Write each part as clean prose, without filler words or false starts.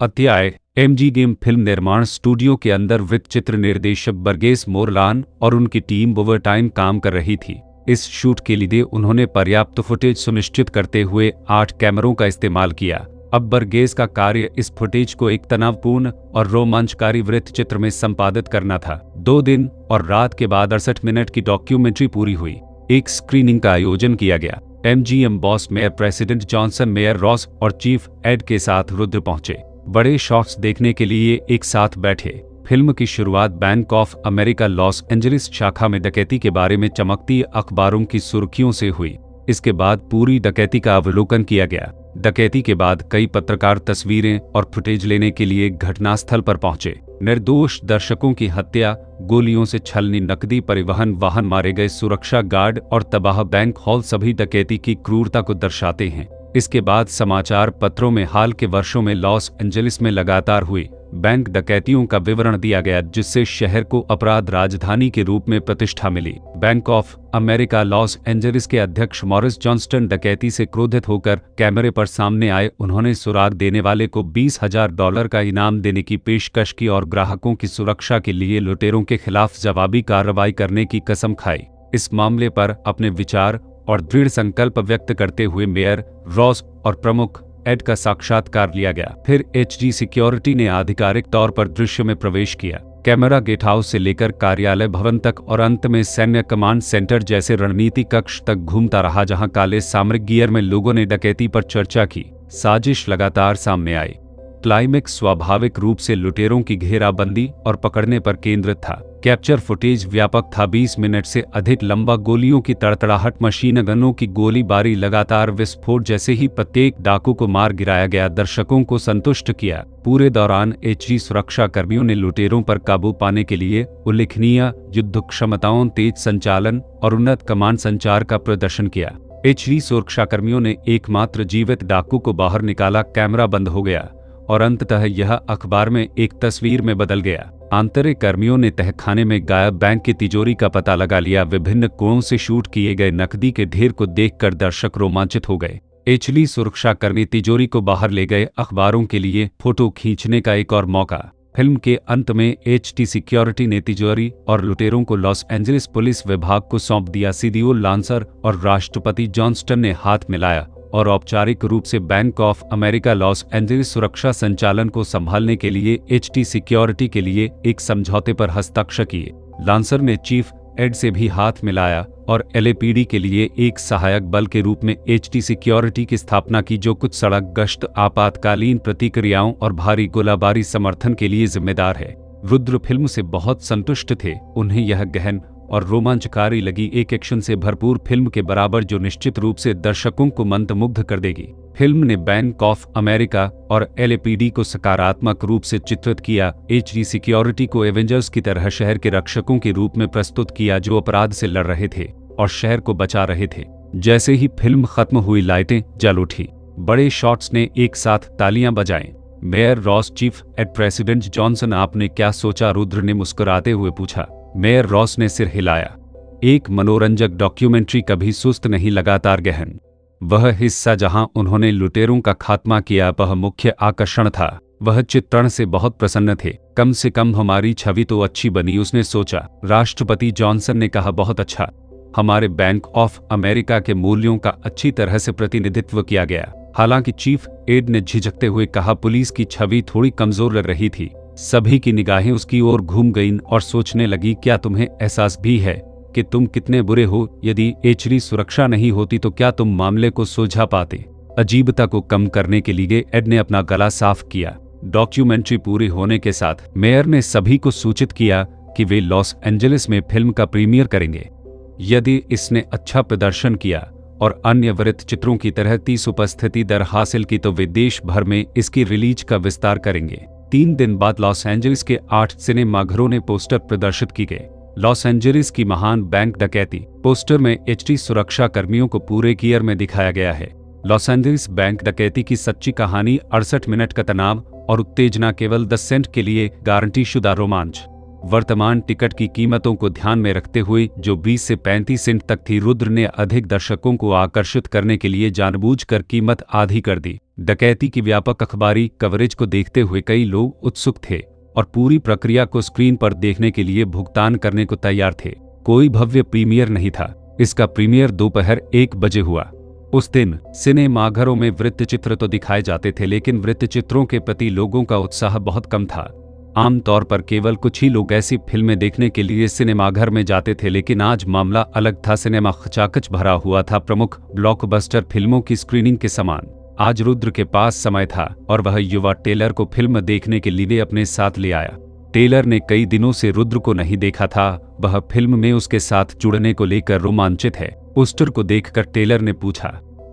अध्याय MG game film निर्माण studio के अंदर वृत्त चित्र निर्देशक बर्गेस मोरलान और उनकी टीम ओवरटाइम काम कर रही थी। इस शूट के लिए उन्होंने पर्याप्त फुटेज सुनिश्चित करते हुए 8 कैमरों का इस्तेमाल किया। अब बर्गेस का कार्य इस फुटेज को एक तनावपूर्ण और रोमांचकारी वृत्त चित्र में संपादित करना था। 2 दिन और रात के बाद 68 मिनट की डॉक्यूमेंट्री पूरी हुई। एक स्क्रीनिंग का आयोजन किया गया। MGM boss mayor president Johnson, mayor Ross और चीफ एड के साथ रुद्र पहुंचे। बड़े शॉट्स देखने के लिए एक साथ बैठे। फिल्म की शुरुआत bank of America Los Angeles शाखा में डकैती के बारे में चमकती अखबारों की सुर्खियों से हुई। इसके बाद पूरी डकैती का अवलोकन किया गया। डकैती के बाद कई पत्रकार तस्वीरें और फुटेज लेने के लिए घटनास्थल पर पहुंचे। निर्दोष दर्शकों की हत्या, गोलियों से छलनी, नकदी परिवहन वाहन, मारे गए सुरक्षा गार्ड और तबाह बैंक हॉल सभी डकैती की क्रूरता को दर्शाते हैं। इसके बाद समाचार पत्रों में हाल के वर्षों में लॉस एंजलिस में लगातार हुई बैंक डकैतियों का विवरण दिया गया, जिससे शहर को अपराध राजधानी के रूप में प्रतिष्ठा मिली। Bank of America Los Angeles के अध्यक्ष मॉरिस जॉनस्टन डकैती से क्रोधित होकर कैमरे पर सामने आए। उन्होंने सुराग देने वाले को $20,000 का इनाम देने की पेशकश की और ग्राहकों की सुरक्षा के लिए लुटेरों के खिलाफ जवाबी कार्रवाई करने की कसम खाई। इस मामले पर अपने विचार और दृढ़ संकल्प व्यक्त करते हुए मेयर रॉस और प्रमुख एड का साक्षात्कार लिया गया। फिर एचडी सिक्योरिटी ने आधिकारिक तौर पर दृश्य में प्रवेश किया। कैमरा गेट हाउस से लेकर कार्यालय भवन तक और अंत में सैन्य कमांड सेंटर जैसे रणनीति कक्ष तक घूमता रहा, जहां काले सामरिक गियर में लोगों ने डकैती पर चर्चा की। साजिश लगातार सामने आई। क्लाइमेक्स स्वाभाविक रूप से लुटेरों की घेराबंदी और पकड़ने पर केंद्रित था। कैप्चर फुटेज व्यापक था। 20 मिनट से अधिक लंबा, गोलियों की तड़तड़ाहट, मशीन गनों की गोलीबारी, लगातार विस्फोट, जैसे ही प्रत्येक डाकू को मार गिराया गया, दर्शकों को संतुष्ट किया। पूरे दौरान एचडी सुरक्षा कर्मियों ने लुटेरों पर काबू पाने के लिए उल्लेखनीय युद्ध क्षमताओं, तेज संचालन और उन्नत कमांड संचार का प्रदर्शन किया। एचडी सुरक्षाकर्मियों ने एकमात्र जीवित डाकू को बाहर निकाला। कैमरा बंद हो गया और अंततः यह अखबार में एक तस्वीर में बदल गया। आंतरिक कर्मियों ने तहखाने में गायब बैंक की तिजोरी का पता लगा लिया। विभिन्न कोणों से शूट किए गए नकदी के ढेर को देखकर दर्शक रोमांचित हो गए। एचडी सुरक्षाकर्मी तिजोरी को बाहर ले गए। अखबारों के लिए फोटो खींचने का एक और मौका। फिल्म के अंत में एचडी सिक्योरिटी ने तिजोरी और लुटेरों को लॉस एंजलिस पुलिस विभाग को सौंप दिया। सीडीओ लांसर और राष्ट्रपति जॉनस्टन ने हाथ मिलाया और औपचारिक रूप से bank of America Los Angeles सुरक्षा संचालन को संभालने के लिए एचडी सिक्योरिटी के लिए एक समझौते पर हस्ताक्षर किए। लांसर ने चीफ एड से भी हाथ मिलाया और एलएपीडी के लिए एक सहायक बल के रूप में एचडी सिक्योरिटी की स्थापना की, जो कुछ सड़क गश्त, आपातकालीन प्रतिक्रियाओं और भारी गोलाबारी समर्थन के लिए जिम्मेदार है। रुद्र फिल्म से बहुत संतुष्ट थे। उन्हें यह गहन और रोमांचकारी लगी, एक एक्शन से भरपूर फिल्म के बराबर, जो निश्चित रूप से दर्शकों को मंत्रमुग्ध कर देगी। फिल्म ने बैंक ऑफ अमेरिका और एलएपीडी को सकारात्मक रूप से चित्रित किया। एचडी सिक्योरिटी को एवेंजर्स की तरह शहर के रक्षकों के रूप में प्रस्तुत किया, जो अपराध से लड़ रहे थे और शहर को बचा रहे थे। जैसे ही फिल्म खत्म हुई, लाइटें जल उठी। बड़े शॉट्स ने एक साथ तालियां बजाएं। Mayor Ross, chief Ed president Johnson, आपने क्या सोचा? रुद्र ने मुस्कुराते हुए पूछा। मेयर रॉस ने सिर हिलाया। एक मनोरंजक डॉक्यूमेंट्री कभी सुस्त नहीं, लगातार गहन। वह हिस्सा जहां उन्होंने लुटेरों का खात्मा किया, वह मुख्य आकर्षण था। वह चित्रण से बहुत प्रसन्न थे। कम से कम हमारी छवि तो अच्छी बनी, उसने सोचा। राष्ट्रपति जॉनसन ने कहा, बहुत अच्छा। हमारे बैंक ऑफ अमेरिका के मूल्यों का अच्छी तरह से प्रतिनिधित्व किया गया। हालांकि चीफ एड ने झिझकते हुए कहा, पुलिस की छवि थोड़ी कमजोर लग रही थी। सभी की निगाहें उसकी ओर घूम गईं और सोचने लगी, क्या तुम्हें एहसास भी है कि तुम कितने बुरे हो? यदि एचडी सुरक्षा नहीं होती तो क्या तुम मामले को सुलझा पाते? अजीबता को कम करने के लिए एड ने अपना गला साफ किया। डॉक्यूमेंट्री पूरी होने के साथ मेयर ने सभी को सूचित किया कि वे लॉस एंजलिस में फिल्म का प्रीमियर करेंगे। यदि इसने अच्छा प्रदर्शन किया और अन्य वृत्त चित्रों की तरह 30 उपस्थिति दर हासिल की, तो वे देश भर में इसकी रिलीज का विस्तार करेंगे। 3 दिन बाद लॉस एंजलिस के 8 सिनेमाघरों ने पोस्टर प्रदर्शित की गए। लॉस एंजलिस की महान बैंक डकैती। पोस्टर में एचडी सुरक्षा कर्मियों को पूरे गियर में दिखाया गया है। लॉस एंजलिस बैंक डकैती की सच्ची कहानी, 68 मिनट का तनाव और उत्तेजना, केवल 10 सेंट के लिए गारंटीशुदा रोमांच। वर्तमान टिकट की कीमतों को ध्यान में रखते हुए, जो 20 से 35 सेंट तक थी, रुद्र ने अधिक दर्शकों को आकर्षित करने के लिए जानबूझकर कीमत आधी कर दी। डकैती की व्यापक अखबारी कवरेज को देखते हुए कई लोग उत्सुक थे और पूरी प्रक्रिया को स्क्रीन पर देखने के लिए भुगतान करने को तैयार थे। कोई भव्य प्रीमियर नहीं था। इसका प्रीमियर दोपहर 1 बजे हुआ। उस दिन सिनेमाघरों में वृत्तचित्र तो दिखाए जाते थे, लेकिन वृत्तचित्रों के प्रति लोगों का उत्साह बहुत कम था। आमतौर पर केवल कुछ ही लोग ऐसी फिल्में देखने के लिए सिनेमाघर में जाते थे, लेकिन आज मामला अलग था। सिनेमा खचाखच भरा हुआ था, प्रमुख ब्लॉकबस्टर फिल्मों की स्क्रीनिंग के समान। आज रुद्र के पास समय था और वह युवा टेलर को फिल्म देखने के लिए अपने साथ ले आया। टेलर ने कई दिनों से रुद्र को नहीं देखा था। वह फिल्म में उसके साथ जुड़ने को लेकर रोमांचित है। पोस्टर को देखकर टेलर ने पूछा,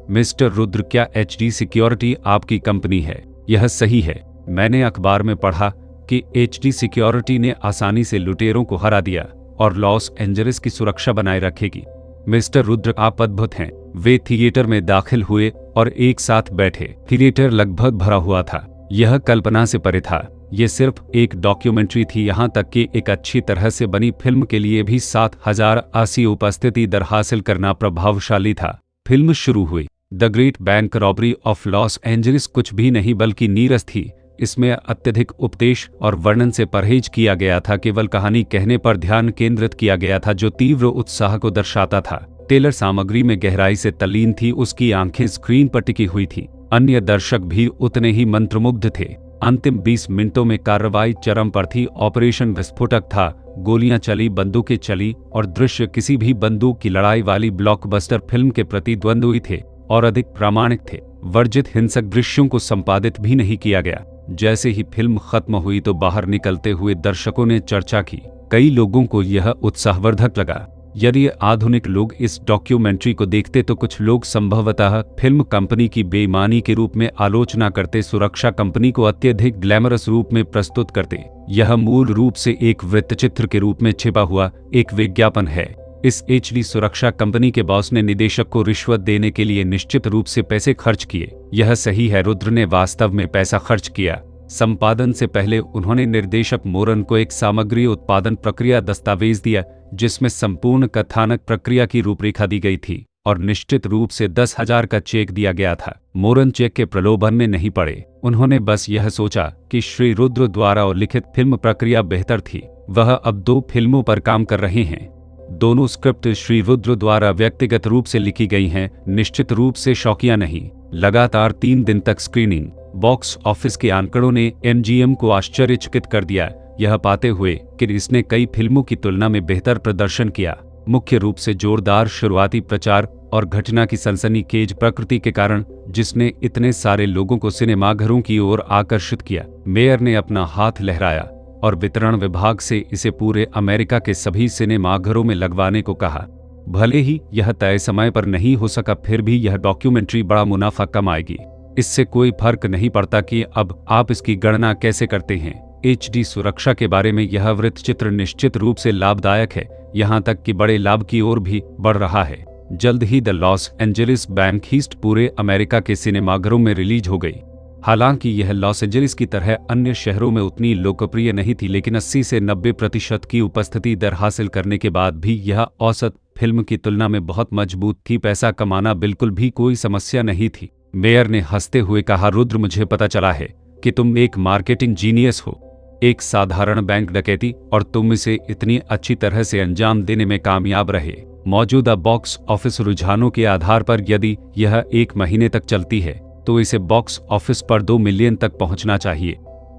मिस्टर रुद्र, क्या एचडी सिक्योरिटी आपकी कंपनी है? यह सही है। मैंने अखबार में पढ़ा कि एचडी सिक्योरिटी ने आसानी से लुटेरों को हरा दिया और लॉस एंजलिस की सुरक्षा बनाए रखेगी। मिस्टर रुद्र, आप अद्भुत हैं। वे थिएटर में दाखिल हुए और एक साथ बैठे। थिएटर लगभग भरा हुआ था। यह कल्पना से परे था। यह सिर्फ एक डॉक्यूमेंट्री थी, यहाँ तक कि एक अच्छी तरह से बनी फिल्म के लिए भी 7080 उपस्थिति दर हासिल करना प्रभावशाली था। फिल्म शुरू हुई। The great bank robbery of Los Angeles कुछ भी नहीं बल्कि नीरस थी। इसमें अत्यधिक उपदेश और वर्णन से परहेज किया गया था। केवल कहानी कहने पर ध्यान केंद्रित किया गया था, जो तीव्र उत्साह को दर्शाता था। टेलर सामग्री में गहराई से तल्लीन थी। उसकी आंखें स्क्रीन पर टिकी हुई थी। अन्य दर्शक भी उतने ही मंत्रमुग्ध थे। अंतिम 20 मिनटों में कार्रवाई चरम पर थी। ऑपरेशन विस्फोटक था। गोलियां चली, बंदूकें चली और दृश्य किसी भी बंदूक की लड़ाई वाली ब्लॉकबस्टर फिल्म के प्रति द्वंद्वी थे और अधिक प्रामाणिक थे। वर्जित हिंसक दृश्यों को संपादित भी नहीं किया गया। जैसे ही फिल्म खत्म हुई तो बाहर निकलते हुए दर्शकों ने चर्चा की। कई लोगों को यह उत्साहवर्धक लगा। यदि आधुनिक लोग इस डॉक्यूमेंट्री को देखते तो कुछ लोग संभवतः फिल्म कंपनी की बेईमानी के रूप में आलोचना करते, सुरक्षा कंपनी को अत्यधिक ग्लैमरस रूप में प्रस्तुत करते। यह मूल रूप से एक वृत्तचित्र के रूप में छिपा हुआ एक विज्ञापन है। इस एचडी सुरक्षा कंपनी के बॉस ने निदेशक को रिश्वत देने के लिए निश्चित रूप से पैसे खर्च किए। यह सही है, रुद्र ने वास्तव में पैसा खर्च किया। संपादन से पहले उन्होंने निर्देशक मोरन को एक सामग्री उत्पादन प्रक्रिया दस्तावेज दिया, जिसमें संपूर्ण कथानक प्रक्रिया की रूपरेखा दी गई थी और निश्चित रूप से 10,000 का चेक दिया गया था। मोरन चेक के प्रलोभन में नहीं पड़े। उन्होंने बस यह सोचा कि श्री रुद्र द्वारा लिखित फिल्म प्रक्रिया बेहतर थी। वह अब 2 फिल्मों पर काम कर रहे हैं। दोनों स्क्रिप्ट श्री रुद्र द्वारा व्यक्तिगत रूप से लिखी गई हैं, निश्चित रूप से शौकिया नहीं। लगातार 3 दिन तक स्क्रीनिंग। बॉक्स ऑफिस के आंकड़ों ने एमजीएम को आश्चर्यचकित कर दिया, यह पाते हुए कि इसने कई फिल्मों की तुलना में बेहतर प्रदर्शन किया। मुख्य रूप से जोरदार शुरुआती प्रचार और घटना की सनसनीखेज प्रकृति के कारण, जिसने इतने सारे लोगों को सिनेमाघरों की ओर आकर्षित किया। मेयर ने अपना हाथ लहराया और वितरण विभाग से इसे पूरे अमेरिका के सभी सिनेमाघरों में लगवाने को कहा। भले ही यह तय समय पर नहीं हो सका, फिर भी यह डॉक्यूमेंट्री बड़ा मुनाफा कमाएगी। इससे कोई फर्क नहीं पड़ता कि अब आप इसकी गणना कैसे करते हैं। एचडी सुरक्षा के बारे में यह वृत्तचित्र निश्चित रूप से लाभदायक है, यहाँ तक कि बड़े लाभ की ओर भी बढ़ रहा है। जल्द ही the Los Angeles bank heist पूरे अमेरिका के सिनेमाघरों में रिलीज हो गई। हालांकि यह लॉस एंजलिस की तरह अन्य शहरों में उतनी लोकप्रिय नहीं थी, लेकिन 80 से 90% की उपस्थिति दर हासिल करने के बाद भी यह औसत फिल्म की तुलना में बहुत मजबूत थी। पैसा कमाना बिल्कुल भी कोई समस्या नहीं थी। मेयर ने हंसते हुए कहा, रुद्र, मुझे पता चला है कि तुम एक मार्केटिंग जीनियस हो। एक साधारण बैंक डकैती और तुम इसे इतनी अच्छी तरह से अंजाम देने में कामयाब रहे। मौजूदा बॉक्स ऑफिस रुझानों के आधार पर यदि यह 1 महीने तक चलती है तो इसे बॉक्स ऑफिस पर 2 मिलियन तक पहुंचना चाहिए।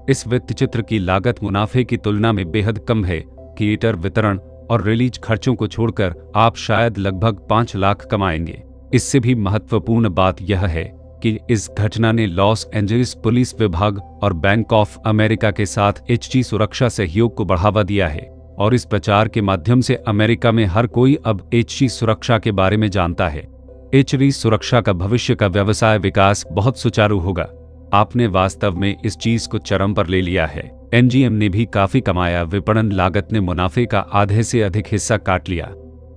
इस वृत्तचित्र की लागत मुनाफे की तुलना में बेहद कम है। थिएटर वितरण और रिलीज खर्चों को छोड़कर आप शायद लगभग 5 लाख कमाएंगे। इससे भी महत्वपूर्ण बात यह है कि इस घटना ने लॉस एंजलिस पुलिस विभाग और बैंक ऑफ अमेरिका के साथ एचडी सुरक्षा सहयोग को बढ़ावा दिया है, और इस प्रचार के माध्यम से अमेरिका में हर कोई अब एचडी सुरक्षा के बारे में जानता है। एचडी सुरक्षा का भविष्य का व्यवसाय विकास बहुत सुचारू होगा। आपने वास्तव में इस चीज को चरम पर ले लिया है। एमजीएम ने भी काफी कमाया। विपणन लागत ने मुनाफे का आधे से अधिक हिस्सा काट लिया।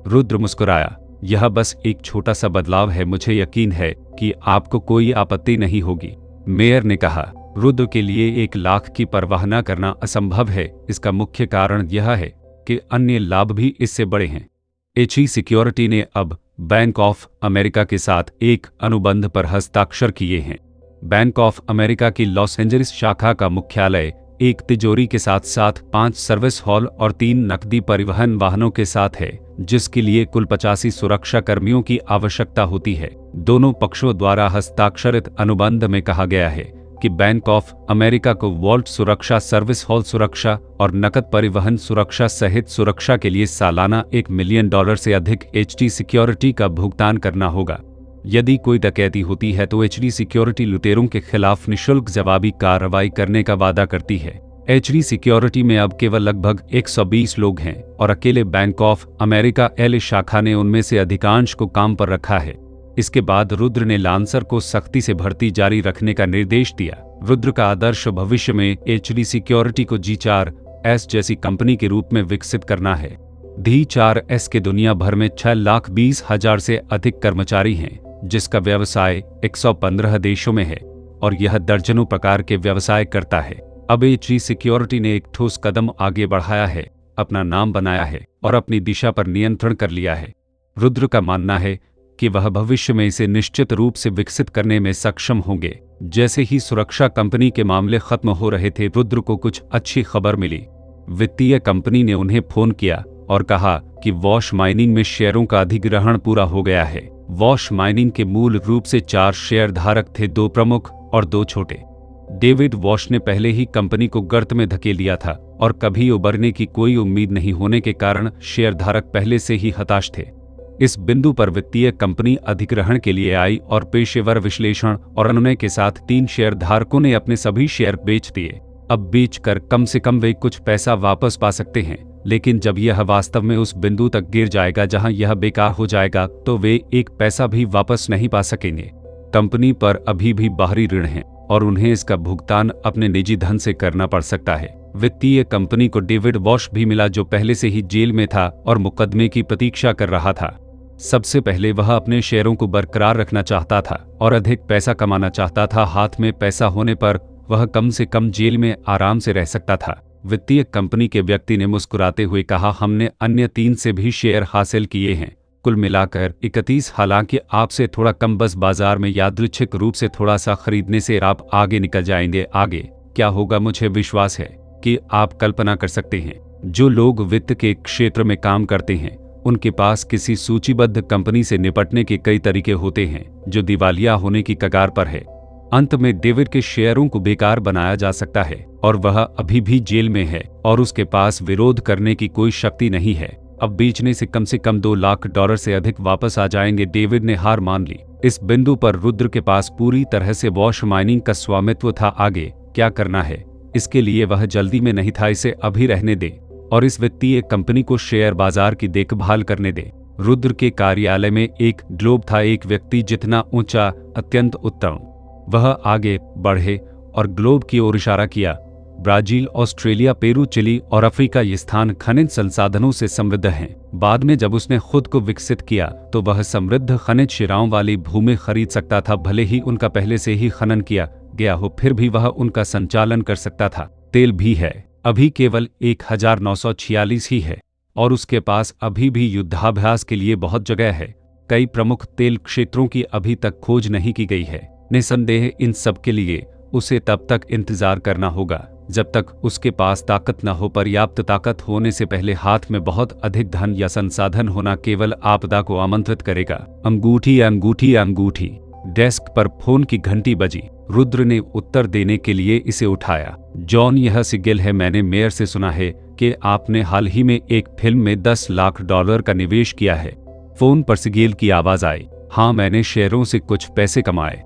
रुद्र मुस्कुराया, यह बस एक छोटा सा बदलाव है। मुझे यकीन है कि आपको कोई आपत्ति नहीं होगी। मेयर ने कहा, रुद्र के लिए 1 लाख की परवाह न करना असंभव है। इसका मुख्य कारण यह है कि अन्य लाभ भी इससे बड़े हैं। एचडी सिक्योरिटी ने अब बैंक ऑफ अमेरिका के साथ एक अनुबंध पर हस्ताक्षर किए हैं। बैंक ऑफ अमेरिका की लॉस एंजलिस शाखा का मुख्यालय एक तिजोरी के साथ साथ 5 सर्विस हॉल और 3 नकदी परिवहन वाहनों के साथ है, जिसके लिए कुल 85 सुरक्षा कर्मियों की आवश्यकता होती है। दोनों पक्षों द्वारा हस्ताक्षरित अनुबंध में कहा गया है कि बैंक ऑफ अमेरिका को वॉल्ट सुरक्षा, सर्विस हॉल सुरक्षा और नकद परिवहन सुरक्षा सहित सुरक्षा के लिए सालाना $1 मिलियन से अधिक एचडी सिक्योरिटी का भुगतान करना होगा। यदि कोई डकैती होती है तो एचडी सिक्योरिटी लुटेरों के खिलाफ निःशुल्क जवाबी कार्रवाई करने का वादा करती है। एचडी सिक्योरिटी में अब केवल लगभग 120 लोग हैं और अकेले बैंक ऑफ अमेरिका एल शाखा ने उनमें से अधिकांश को काम पर रखा है। इसके बाद रुद्र ने लांसर को सख्ती से भर्ती जारी रखने का निर्देश दिया। रुद्र का आदर्श भविष्य में एचडी सिक्योरिटी को G4S जैसी कंपनी के रूप में विकसित करना है। G4S के दुनिया भर में 6,20,000 से अधिक कर्मचारी हैं, जिसका व्यवसाय 115 देशों में है और यह दर्जनों प्रकार के व्यवसाय करता है। अब एचडी सिक्योरिटी ने एक ठोस कदम आगे बढ़ाया है, अपना नाम बनाया है और अपनी दिशा पर नियंत्रण कर लिया है। रुद्र का मानना है कि वह भविष्य में इसे निश्चित रूप से विकसित करने में सक्षम होंगे। जैसे ही सुरक्षा कंपनी के मामले खत्म हो रहे थे, रुद्र को कुछ अच्छी खबर मिली। वित्तीय कंपनी ने उन्हें फोन किया और कहा कि वॉश माइनिंग में शेयरों का अधिग्रहण पूरा हो गया है। वॉश माइनिंग के मूल रूप से 4 शेयर धारक थे, 2 प्रमुख और 2 छोटे। डेविड वॉश ने पहले ही कंपनी को गर्त में धकेल दिया था और कभी उबरने की कोई उम्मीद नहीं होने के कारण शेयरधारक पहले से ही हताश थे। इस बिंदु पर वित्तीय कंपनी अधिग्रहण के लिए आई और पेशेवर विश्लेषण और अनुनय के साथ 3 शेयरधारकों ने अपने सभी शेयर बेच दिए। अब बेचकर कम से कम वे कुछ पैसा वापस पा सकते हैं, लेकिन जब यह वास्तव में उस बिंदु तक गिर जाएगा जहां यह बेकार हो जाएगा तो वे एक पैसा भी वापस नहीं पा सकेंगे। कंपनी पर अभी भी बाहरी ऋण है और उन्हें इसका भुगतान अपने निजी धन से करना पड़ सकता है। वित्तीय कंपनी को डेविड वॉश भी मिला, जो पहले से ही जेल में था और मुकदमे की प्रतीक्षा कर रहा था। सबसे पहले वह अपने शेयरों को बरकरार रखना चाहता था और अधिक पैसा कमाना चाहता था। हाथ में पैसा होने पर वह कम से कम जेल में आराम से रह सकता था। वित्तीय कंपनी के व्यक्ति ने मुस्कुराते हुए कहा, हमने अन्य 3 से भी शेयर हासिल किए हैं, कुल मिलाकर 31। हालांकि आपसे थोड़ा कम, बस बाजार में यादृच्छिक रूप से थोड़ा सा खरीदने से आप आगे निकल जाएंगे। आगे क्या होगा मुझे विश्वास है कि आप कल्पना कर सकते हैं। जो लोग वित्त के क्षेत्र में काम करते हैं उनके पास किसी सूचीबद्ध कंपनी से निपटने के कई तरीके होते हैं जो दिवालिया होने की कगार पर है। अंत में डेविड के शेयरों को बेकार बनाया जा सकता है और वह अभी भी जेल में है और उसके पास विरोध करने की कोई शक्ति नहीं है। अब बेचने से कम $2 लाख से अधिक वापस आ जाएंगे। डेविड ने हार मान ली। इस बिंदु पर रुद्र के पास पूरी तरह से वॉश माइनिंग का स्वामित्व था। आगे क्या करना है इसके लिए वह जल्दी में नहीं था। इसे अभी रहने दे और इस वित्तीय कंपनी को शेयर बाजार की देखभाल करने दे। रुद्र के कार्यालय में एक ग्लोब था, एक व्यक्ति जितना ऊंचा अत्यंत उत्तम। वह आगे बढ़े और ग्लोब की ओर इशारा किया। ब्राजील, ऑस्ट्रेलिया, पेरू, चिली और अफ्रीका ये स्थान खनिज संसाधनों से समृद्ध हैं। बाद में जब उसने खुद को विकसित किया तो वह समृद्ध खनिज शिराओं वाली भूमि खरीद सकता था। भले ही उनका पहले से ही खनन किया गया हो, फिर भी वह उनका संचालन कर सकता था। तेल भी है, अभी केवल 1946 ही है और उसके पास अभी भी युद्धाभ्यास के लिए बहुत जगह है। कई प्रमुख तेल क्षेत्रों की अभी तक खोज नहीं की गई है। निसंदेह इन सब के लिए उसे तब तक इंतजार करना होगा जब तक उसके पास ताकत न हो। पर्याप्त ताकत होने से पहले हाथ में बहुत अधिक धन या संसाधन होना केवल आपदा को आमंत्रित करेगा। अंगूठी अंगूठी अंगूठी। डेस्क पर फोन की घंटी बजी। रुद्र ने उत्तर देने के लिए इसे उठाया। जॉन, यह सिगेल है। मैंने मेयर से सुना है कि आपने हाल ही में एक फिल्म में $10 लाख का निवेश किया है। फोन पर सिगेल की आवाज आई। हाँ, मैंने शेयरों से कुछ पैसे कमाए,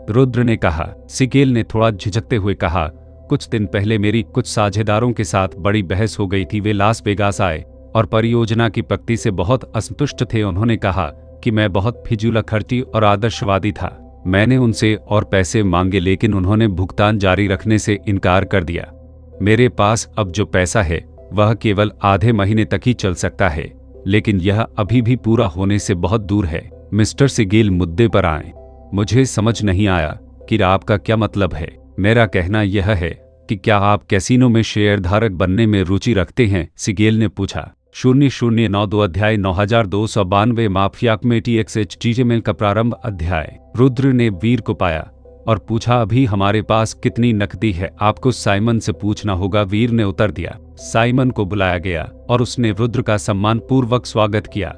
रुद्र ने कहा। सिगेल ने थोड़ा झिझकते हुए कहा, कुछ दिन पहले मेरी कुछ साझेदारों के साथ बड़ी बहस हो गई थी। वे लास वेगास आए और परियोजना की प्रगति से बहुत असंतुष्ट थे। उन्होंने कहा कि मैं बहुत फिजूलखर्ची और आदर्शवादी था। मैंने उनसे और पैसे मांगे लेकिन उन्होंने भुगतान जारी रखने से इनकार कर दिया। मेरे पास अब जो पैसा है वह केवल आधे महीने तक ही चल सकता है, लेकिन यह अभी भी पूरा होने से बहुत दूर है। मिस्टर सिगेल, मुद्दे पर आएं। मुझे समझ नहीं आया कि आपका क्या मतलब है। मेरा कहना यह है कि क्या आप कैसीनो में शेयरधारक बनने में रुचि रखते हैं? सिगेल ने पूछा। 0092 अध्याय 9292 माफिया कमेटी XHTML का प्रारंभ अध्याय। रुद्र ने वीर को पाया। और पूछा, अभी हमारे पास कितनी नकदी है? आपको साइमन से पूछना होगा, वीर ने उत्तर दिया। साइमन को बुलाया गया और उसने रुद्र का सम्मानपूर्वक स्वागत किया।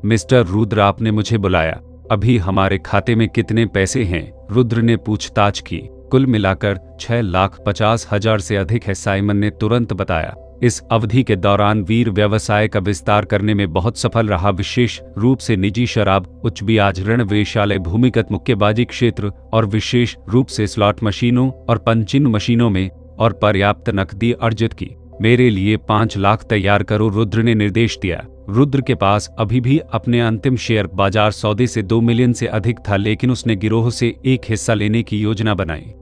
मिस्टर रुद्र, आपने मुझे बुलाया, अभी हमारे खाते में कितने पैसे हैं? रुद्र ने पूछताछ की। कुल मिलाकर 6,50,000 से अधिक है, साइमन ने तुरंत बताया। इस अवधि के दौरान वीर व्यवसाय का विस्तार करने में बहुत सफल रहा, विशेष रूप से निजी शराब, उच्च ब्याज ऋण, वेश्यालय, भूमिगत मुक्केबाजी क्षेत्र और विशेष रूप से स्लॉट मशीनों और पंचिंग मशीनों में, और पर्याप्त नकदी अर्जित की। मेरे लिए 5 लाख तैयार करो, रुद्र ने निर्देश दिया। रुद्र के पास अभी भी अपने अंतिम शेयर बाजार सौदे से 2 मिलियन से अधिक था, लेकिन उसने गिरोह से एक हिस्सा लेने की योजना बनाई।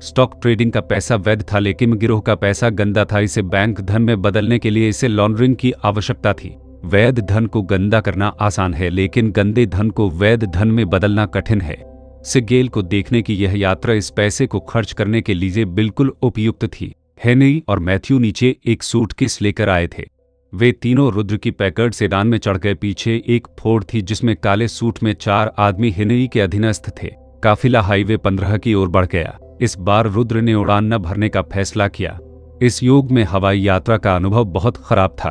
स्टॉक ट्रेडिंग का पैसा वैध था, लेकिन गिरोह का पैसा गंदा था। इसे बैंक धन में बदलने के लिए इसे लॉन्ड्रिंग की आवश्यकता थी। वैध धन को गंदा करना आसान है, लेकिन गंदे धन को वैध धन में बदलना कठिन है। सिगेल को देखने की यह यात्रा इस पैसे को खर्च करने के लिए बिल्कुल उपयुक्त थी। हेनरी और मैथ्यू नीचे एक सूटकेस लेकर आए थे। वे तीनों रुद्र की पैकर्ड सेडान में चढ़ गए। पीछे एक फोर्ड थी जिसमें काले सूट में 4 आदमी हेनरी के अधीनस्थ थे। काफिला हाईवे 15 की ओर बढ़ गया। इस बार रुद्र ने उड़ान न भरने का फैसला किया। इस युग में हवाई यात्रा का अनुभव बहुत खराब था।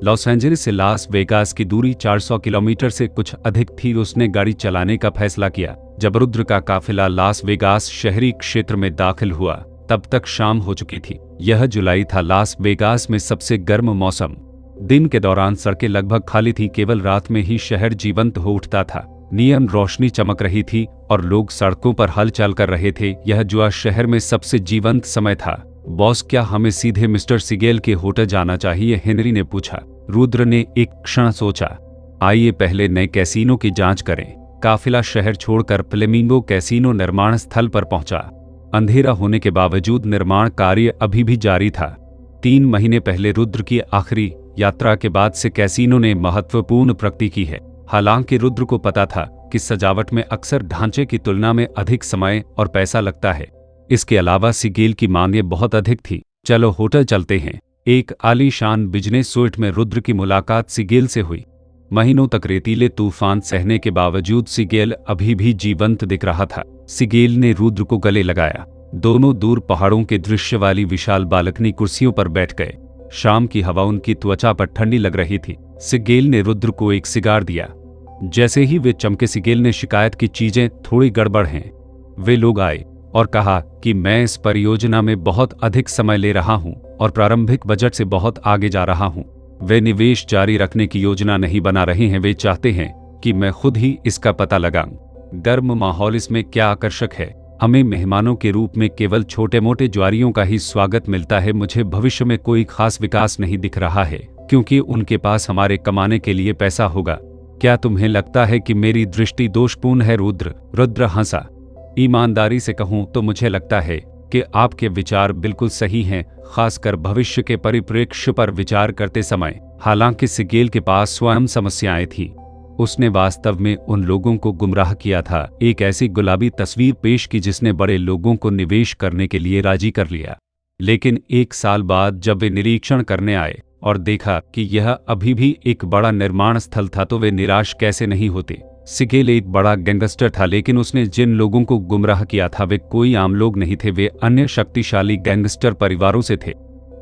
लॉस एंजलिस से लास वेगास की दूरी 400 किलोमीटर से कुछ अधिक थी। उसने गाड़ी चलाने का फैसला किया। जब रुद्र का काफिला लास वेगास शहरी क्षेत्र में दाखिल हुआ, तब तक शाम हो चुकी थी। यह जुलाई था, लास वेगास में सबसे गर्म मौसम। दिन के दौरान सड़कें लगभग खाली थी, केवल रात में ही शहर जीवंत हो उठता था। नियन रोशनी चमक रही थी और लोग सड़कों पर हलचल कर रहे थे। यह जुआ शहर में सबसे जीवंत समय था। बॉस, क्या हमें सीधे मिस्टर सिगेल के होटल जाना चाहिए? हेनरी ने पूछा। रुद्र ने एक क्षण सोचा। आइए पहले नए कैसीनो की जांच करें। काफिला शहर छोड़कर फ्लेमिंगो कैसीनो निर्माण स्थल पर पहुंचा। अंधेरा होने के बावजूद निर्माण कार्य अभी भी जारी था। 3 महीने पहले रुद्र की आखिरी यात्रा के बाद से कैसीनो ने महत्वपूर्ण प्रगति की है। हालांकि रुद्र को पता था कि सजावट में अक्सर ढांचे की तुलना में अधिक समय और पैसा लगता है। इसके अलावा सिगेल की मांगें बहुत अधिक थी। चलो होटल चलते हैं। एक आलीशान बिजनेस सूट में रुद्र की मुलाकात सिगेल से हुई। महीनों तक रेतीले तूफान सहने के बावजूद सिगेल अभी भी जीवंत दिख रहा था। सिगेल ने रुद्र को गले लगाया। दोनों दूर पहाड़ों के दृश्य वाली विशाल बालकनी कुर्सियों पर बैठ गए। शाम की हवा उनकी त्वचा पर ठंडी लग रही थी। सिगेल ने रुद्र को एक सिगार दिया। जैसे ही वे चमके, सिगेल ने शिकायत की, चीजें थोड़ी गड़बड़ हैं। वे लोग आए और कहा कि मैं इस परियोजना में बहुत अधिक समय ले रहा हूं और प्रारंभिक बजट से बहुत आगे जा रहा हूं। वे निवेश जारी रखने की योजना नहीं बना रहे हैं। वे चाहते हैं कि मैं खुद ही इसका पता लगाऊं। गर्म माहौल इसमें क्या आकर्षक है। हमें मेहमानों के रूप में केवल छोटे मोटे ज्वारियों का ही स्वागत मिलता है। मुझे भविष्य में कोई खास विकास नहीं दिख रहा है, क्योंकि उनके पास हमारे कमाने के लिए पैसा होगा। क्या तुम्हें लगता है कि मेरी दृष्टि दोषपूर्ण है? रुद्र हंसा। ईमानदारी से कहूं तो मुझे लगता है कि आपके विचार बिल्कुल सही हैं, खासकर भविष्य के परिप्रेक्ष्य पर विचार करते समय। हालांकि सिगेल के पास स्वयं समस्याएं थीं। उसने वास्तव में उन लोगों को गुमराह किया था, एक ऐसी गुलाबी तस्वीर पेश की जिसने बड़े लोगों को निवेश करने के लिए राजी कर लिया। लेकिन 1 साल बाद जब वे निरीक्षण करने आए और देखा कि यह अभी भी एक बड़ा निर्माण स्थल था, तो वे निराश कैसे नहीं होते। सिगेल एक बड़ा गैंगस्टर था, लेकिन उसने जिन लोगों को गुमराह किया था वे कोई आम लोग नहीं थे। वे अन्य शक्तिशाली गैंगस्टर परिवारों से थे।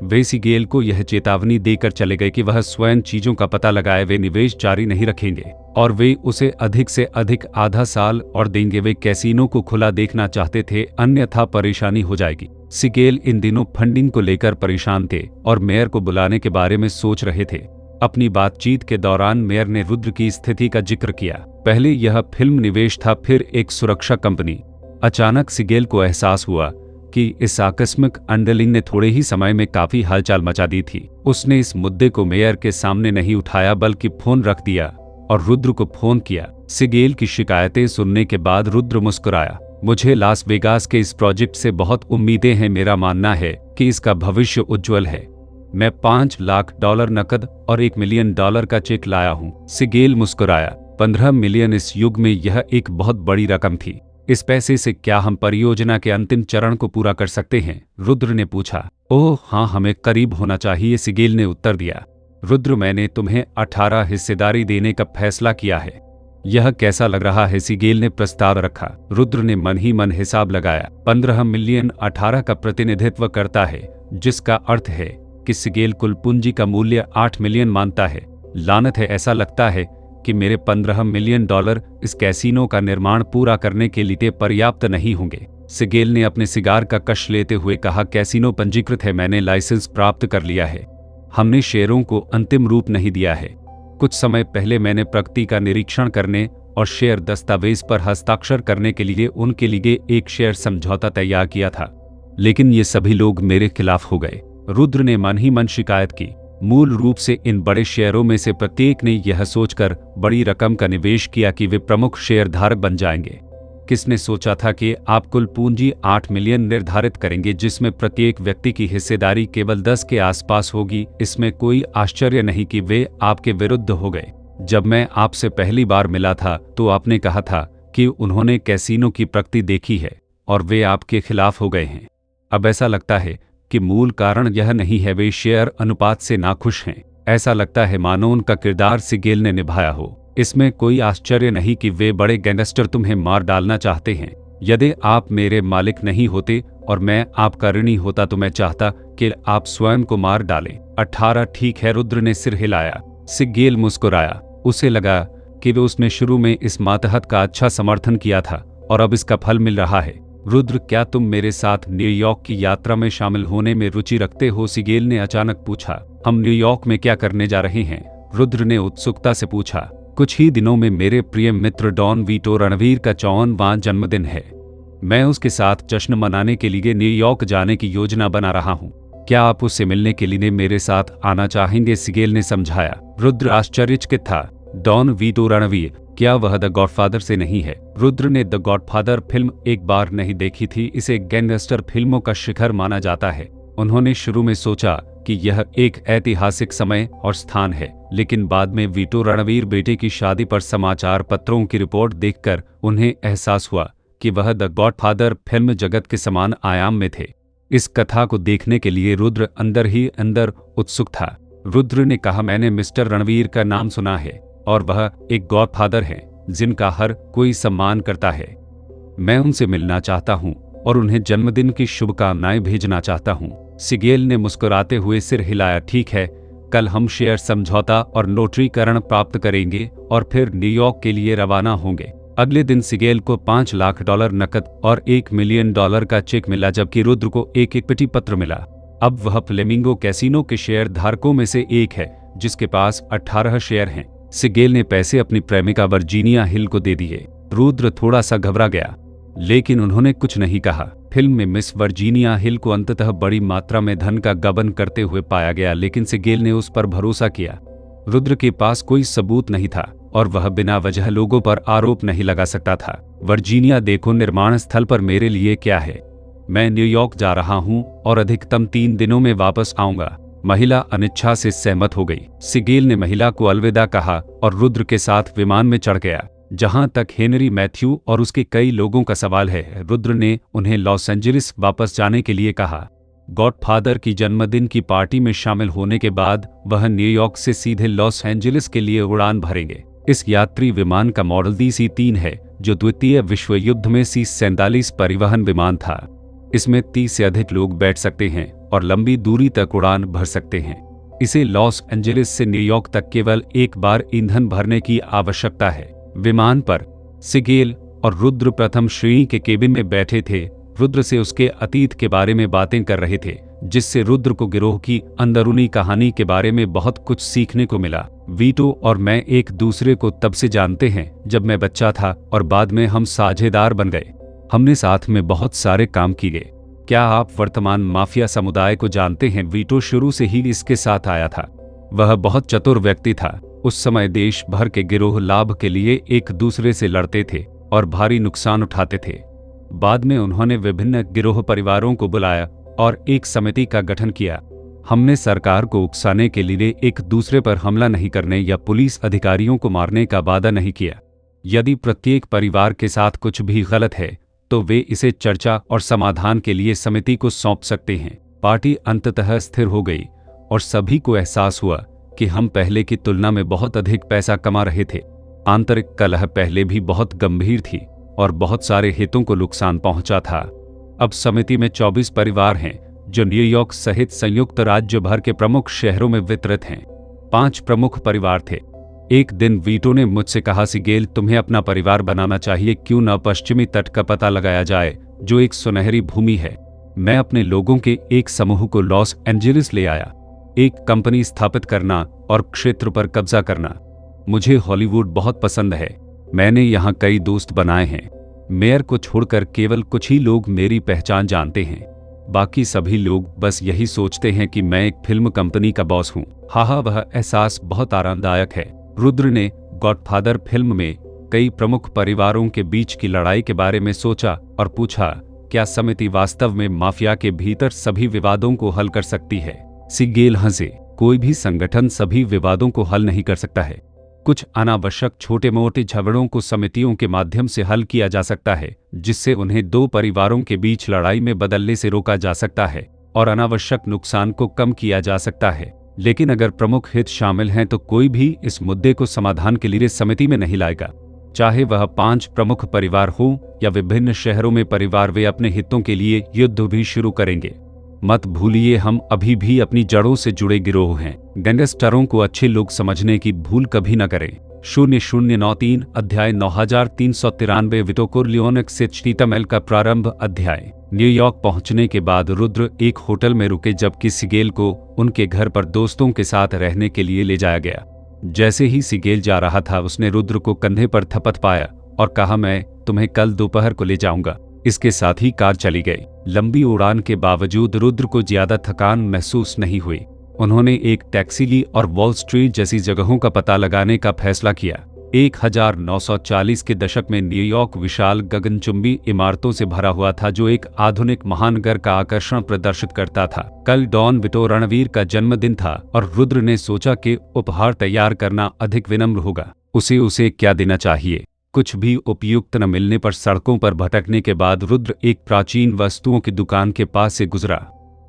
वे सिगेल को यह चेतावनी देकर चले गए कि वह स्वयं चीजों का पता लगाए। वे निवेश जारी नहीं रखेंगे और वे उसे अधिक से अधिक आधा साल और देंगे। वे कैसीनो को खुला देखना चाहते थे, अन्यथा परेशानी हो जाएगी। सिगेल इन दिनों फंडिंग को लेकर परेशान थे और मेयर को बुलाने के बारे में सोच रहे थे। अपनी बातचीत के दौरान मेयर ने रुद्र की स्थिति का जिक्र किया। पहले यह फिल्म निवेश था, फिर एक सुरक्षा कंपनी। अचानक सिगेल को एहसास हुआ कि इस आकस्मिक अनडलिंग ने थोड़े ही समय में काफी हलचल मचा दी थी। उसने इस मुद्दे को मेयर के सामने नहीं उठाया, बल्कि फोन रख दिया और रुद्र को फोन किया। सिगेल की शिकायतें सुनने के बाद रुद्र मुस्कुराया। मुझे लास वेगास के इस प्रोजेक्ट से बहुत उम्मीदें हैं। मेरा मानना है कि इसका भविष्य उज्जवल है। मैं $5 लाख नकद और $1 मिलियन का चेक लाया हूं। सिगेल मुस्कुराया। 15 मिलियन इस युग में यह एक बहुत बड़ी रकम थी। इस पैसे से क्या हम परियोजना के अंतिम चरण को पूरा कर सकते हैं? रुद्र ने पूछा। ओह हाँ, हमें करीब होना चाहिए, सिगेल ने उत्तर दिया। रुद्र, मैंने तुम्हें 18 हिस्सेदारी देने का फैसला किया है। यह कैसा लग रहा है? सिगेल ने प्रस्ताव रखा। रुद्र ने मन ही मन हिसाब लगाया। 15 मिलियन 18 का प्रतिनिधित्व करता है, जिसका अर्थ है कि सिगेल कुल पूंजी का मूल्य 8 मिलियन मानता है। लानत है, ऐसा लगता है कि मेरे 15 मिलियन डॉलर इस कैसीनो का निर्माण पूरा करने के लिए पर्याप्त नहीं होंगे। सिगेल ने अपने सिगार का कश लेते हुए कहा, कैसीनो पंजीकृत है, मैंने लाइसेंस प्राप्त कर लिया है। हमने शेयरों को अंतिम रूप नहीं दिया है। कुछ समय पहले मैंने प्रगति का निरीक्षण करने और शेयर दस्तावेज पर हस्ताक्षर करने के लिए उनके लिए एक शेयर समझौता तैयार किया था, लेकिन ये सभी लोग मेरे खिलाफ हो गए। रुद्र ने मन ही मन शिकायत की। मूल रूप से इन बड़े शेयरों में से प्रत्येक ने यह सोचकर बड़ी रकम का निवेश किया कि वे प्रमुख शेयरधारक बन जाएंगे। किसने सोचा था कि आप कुल पूंजी 8 मिलियन निर्धारित करेंगे, जिसमें प्रत्येक व्यक्ति की हिस्सेदारी केवल 10 के आसपास होगी। इसमें कोई आश्चर्य नहीं कि वे आपके विरुद्ध हो गए। जब मैं आपसे पहली बार मिला था तो आपने कहा था कि उन्होंने कैसीनो की प्रगति देखी है और वे आपके खिलाफ हो गए हैं। अब ऐसा लगता है कि मूल कारण यह नहीं है वे शेयर अनुपात से नाखुश हैं। ऐसा लगता है मानो उनका किरदार सिगेल ने निभाया हो। इसमें कोई आश्चर्य नहीं कि वे बड़े गैंगस्टर तुम्हें मार डालना चाहते हैं। यदि आप मेरे मालिक नहीं होते और मैं आपका ऋणी होता तो मैं चाहता कि आप स्वयं को मार डालें। 18 ठीक है, रुद्र ने सिर हिलाया। सिगेल मुस्कुराया। उसे लगा कि वे उसने शुरू में इस मातहत का अच्छा समर्थन किया था और अब इसका फल मिल रहा है। रुद्र, क्या तुम मेरे साथ न्यूयॉर्क की यात्रा में शामिल होने में रुचि रखते हो? सिगेल ने अचानक पूछा। हम न्यूयॉर्क में क्या करने जा रहे हैं? रुद्र ने उत्सुकता से पूछा। कुछ ही दिनों में मेरे प्रिय मित्र डॉन वीटो रणवीर का 54वां जन्मदिन है। मैं उसके साथ जश्न मनाने के लिए न्यूयॉर्क जाने की योजना बना रहा हूँ। क्या आप उससे मिलने के लिए मेरे साथ आना चाहेंगे? सिगेल ने समझाया। रुद्र आश्चर्यचकित था। डॉन वीटो रणवीर, क्या वह द गॉडफादर से नहीं है? रुद्र ने द गॉडफादर फिल्म एक बार नहीं देखी थी। इसे गैंगस्टर फिल्मों का शिखर माना जाता है। उन्होंने शुरू में सोचा कि यह एक ऐतिहासिक समय और स्थान है, लेकिन बाद में वीटो रणवीर बेटे की शादी पर समाचार पत्रों की रिपोर्ट देखकर उन्हें एहसास हुआ कि वह द गॉडफादर फिल्म जगत के समान आयाम में थे। इस कथा को देखने के लिए रुद्र अंदर ही अंदर उत्सुक था। रुद्र ने कहा, मैंने मिस्टर रणवीर का नाम सुना है और वह एक गॉडफादर हैं जिनका हर कोई सम्मान करता है। मैं उनसे मिलना चाहता हूं और उन्हें जन्मदिन की शुभकामनाएं भेजना चाहता हूं। सिगेल ने मुस्कुराते हुए सिर हिलाया। ठीक है, कल हम शेयर समझौता और नोटरीकरण प्राप्त करेंगे और फिर न्यूयॉर्क के लिए रवाना होंगे। अगले दिन सिगेल को $5 लाख नकद और $1 मिलियन का चेक मिला, जबकि रुद्र को एक इक्विटी पत्र मिला। अब वह फ्लेमिंगो कैसीनो के शेयर धारकों में से एक है, जिसके पास 18 शेयर हैं। सिगेल ने पैसे अपनी प्रेमिका वर्जीनिया हिल को दे दिए। रुद्र थोड़ा सा घबरा गया, लेकिन उन्होंने कुछ नहीं कहा। फिल्म में मिस वर्जीनिया हिल को अंततः बड़ी मात्रा में धन का गबन करते हुए पाया गया, लेकिन सिगेल ने उस पर भरोसा किया। रुद्र के पास कोई सबूत नहीं था और वह बिना वजह लोगों पर आरोप नहीं लगा सकता था। वर्जीनिया देखो, निर्माण स्थल पर मेरे लिए क्या है। मैं न्यूयॉर्क जा रहा हूं और अधिकतम 3 दिनों में वापस आऊंगा। महिला अनिच्छा से सहमत हो गई। सिगेल ने महिला को अलविदा कहा और रुद्र के साथ विमान में चढ़ गया। जहां तक हेनरी मैथ्यू और उसके कई लोगों का सवाल है, रुद्र ने उन्हें लॉस एंजलिस वापस जाने के लिए कहा। गॉडफादर की जन्मदिन की पार्टी में शामिल होने के बाद वह न्यूयॉर्क से सीधे लॉस एंजलिस के लिए उड़ान भरेंगे। इस यात्री विमान का मॉडल DC-3 है, जो द्वितीय विश्व युद्ध में C-47 परिवहन विमान था। इसमें 30 से अधिक लोग बैठ सकते हैं और लंबी दूरी तक उड़ान भर सकते हैं। इसे लॉस एंजलिस से न्यूयॉर्क तक केवल एक बार ईंधन भरने की आवश्यकता है। विमान पर सिगेल और रुद्र प्रथम श्रेणी के केबिन में बैठे थे। रुद्र से उसके अतीत के बारे में बातें कर रहे थे, जिससे रुद्र को गिरोह की अंदरूनी कहानी के बारे में बहुत कुछ सीखने को मिला। वीटो और मैं एक दूसरे को तब से जानते हैं जब मैं बच्चा था और बाद में हम साझेदार बन गए। हमने साथ में बहुत सारे काम किए। क्या आप वर्तमान माफिया समुदाय को जानते हैं? वीटो शुरू से ही इसके साथ आया था। वह बहुत चतुर व्यक्ति था। उस समय देश भर के गिरोह लाभ के लिए एक दूसरे से लड़ते थे और भारी नुकसान उठाते थे। बाद में उन्होंने विभिन्न गिरोह परिवारों को बुलाया और एक समिति का गठन किया। हमने सरकार को उकसाने के लिए एक दूसरे पर हमला नहीं करने या पुलिस अधिकारियों को मारने का वादा नहीं किया। यदि प्रत्येक परिवार के साथ कुछ भी गलत है तो वे इसे चर्चा और समाधान के लिए समिति को सौंप सकते हैं। पार्टी अंततः स्थिर हो गई और सभी को एहसास हुआ कि हम पहले की तुलना में बहुत अधिक पैसा कमा रहे थे। आंतरिक कलह पहले भी बहुत गंभीर थी और बहुत सारे हितों को नुकसान पहुंचा था। अब समिति में 24 परिवार हैं जो न्यूयॉर्क सहित संयुक्त राज्य भर के प्रमुख शहरों में वितरित हैं। 5 प्रमुख परिवार थे। एक दिन वीटो ने मुझसे कहा, सिगेल, तुम्हें अपना परिवार बनाना चाहिए, क्यों न पश्चिमी तट का पता लगाया जाए जो एक सुनहरी भूमि है। मैं अपने लोगों के एक समूह को लॉस एंजेलिस ले आया, एक कंपनी स्थापित करना और क्षेत्र पर कब्जा करना। मुझे हॉलीवुड बहुत पसंद है। मैंने यहाँ कई दोस्त बनाए हैं। मेयर को छोड़कर केवल कुछ ही लोग मेरी पहचान जानते हैं। बाकी सभी लोग बस यही सोचते हैं कि मैं एक फिल्म कंपनी का बॉस हूँ। हाँ, वह एहसास बहुत आरामदायक है। रुद्र ने गॉडफादर फिल्म में कई प्रमुख परिवारों के बीच की लड़ाई के बारे में सोचा और पूछा, क्या समिति वास्तव में माफिया के भीतर सभी विवादों को हल कर सकती है? सिगेल हंसे। कोई भी संगठन सभी विवादों को हल नहीं कर सकता है। कुछ अनावश्यक छोटे मोटे झगड़ों को समितियों के माध्यम से हल किया जा सकता है, जिससे उन्हें 2 परिवारों के बीच लड़ाई में बदलने से रोका जा सकता है और अनावश्यक नुकसान को कम किया जा सकता है। लेकिन अगर प्रमुख हित शामिल हैं तो कोई भी इस मुद्दे को समाधान के लिए समिति में नहीं लाएगा। चाहे वह 5 प्रमुख परिवार हों या विभिन्न शहरों में परिवार, वे अपने हितों के लिए युद्ध भी शुरू करेंगे। मत भूलिए, हम अभी भी अपनी जड़ों से जुड़े गिरोह हैं। गैंगस्टरों को अच्छे लोग समझने की भूल कभी न करें। 0093 अध्याय 9393 विटो कोरलियोने से चीतमल का प्रारंभ अध्याय। न्यूयॉर्क पहुंचने के बाद रुद्र एक होटल में रुके, जबकि सिगेल को उनके घर पर दोस्तों के साथ रहने के लिए ले जाया गया। जैसे ही सिगेल जा रहा था, उसने रुद्र को कंधे पर थपथ पाया और कहा, मैं तुम्हें कल दोपहर को ले जाऊंगा। इसके साथ ही कार चली गई। लंबी उड़ान के बावजूद रुद्र को ज्यादा थकान महसूस नहीं हुई। उन्होंने एक टैक्सी ली और वॉल स्ट्रीट जैसी जगहों का पता लगाने का फैसला किया। 1940 के दशक में न्यूयॉर्क विशाल गगनचुंबी इमारतों से भरा हुआ था, जो एक आधुनिक महानगर का आकर्षण प्रदर्शित करता था। कल डॉन विटो रणवीर का जन्मदिन था और रुद्र ने सोचा कि उपहार तैयार करना अधिक विनम्र होगा। उसे क्या देना चाहिए? कुछ भी उपयुक्त न मिलने पर सड़कों पर भटकने के बाद रुद्र एक प्राचीन वस्तुओं की दुकान के पास से गुजरा।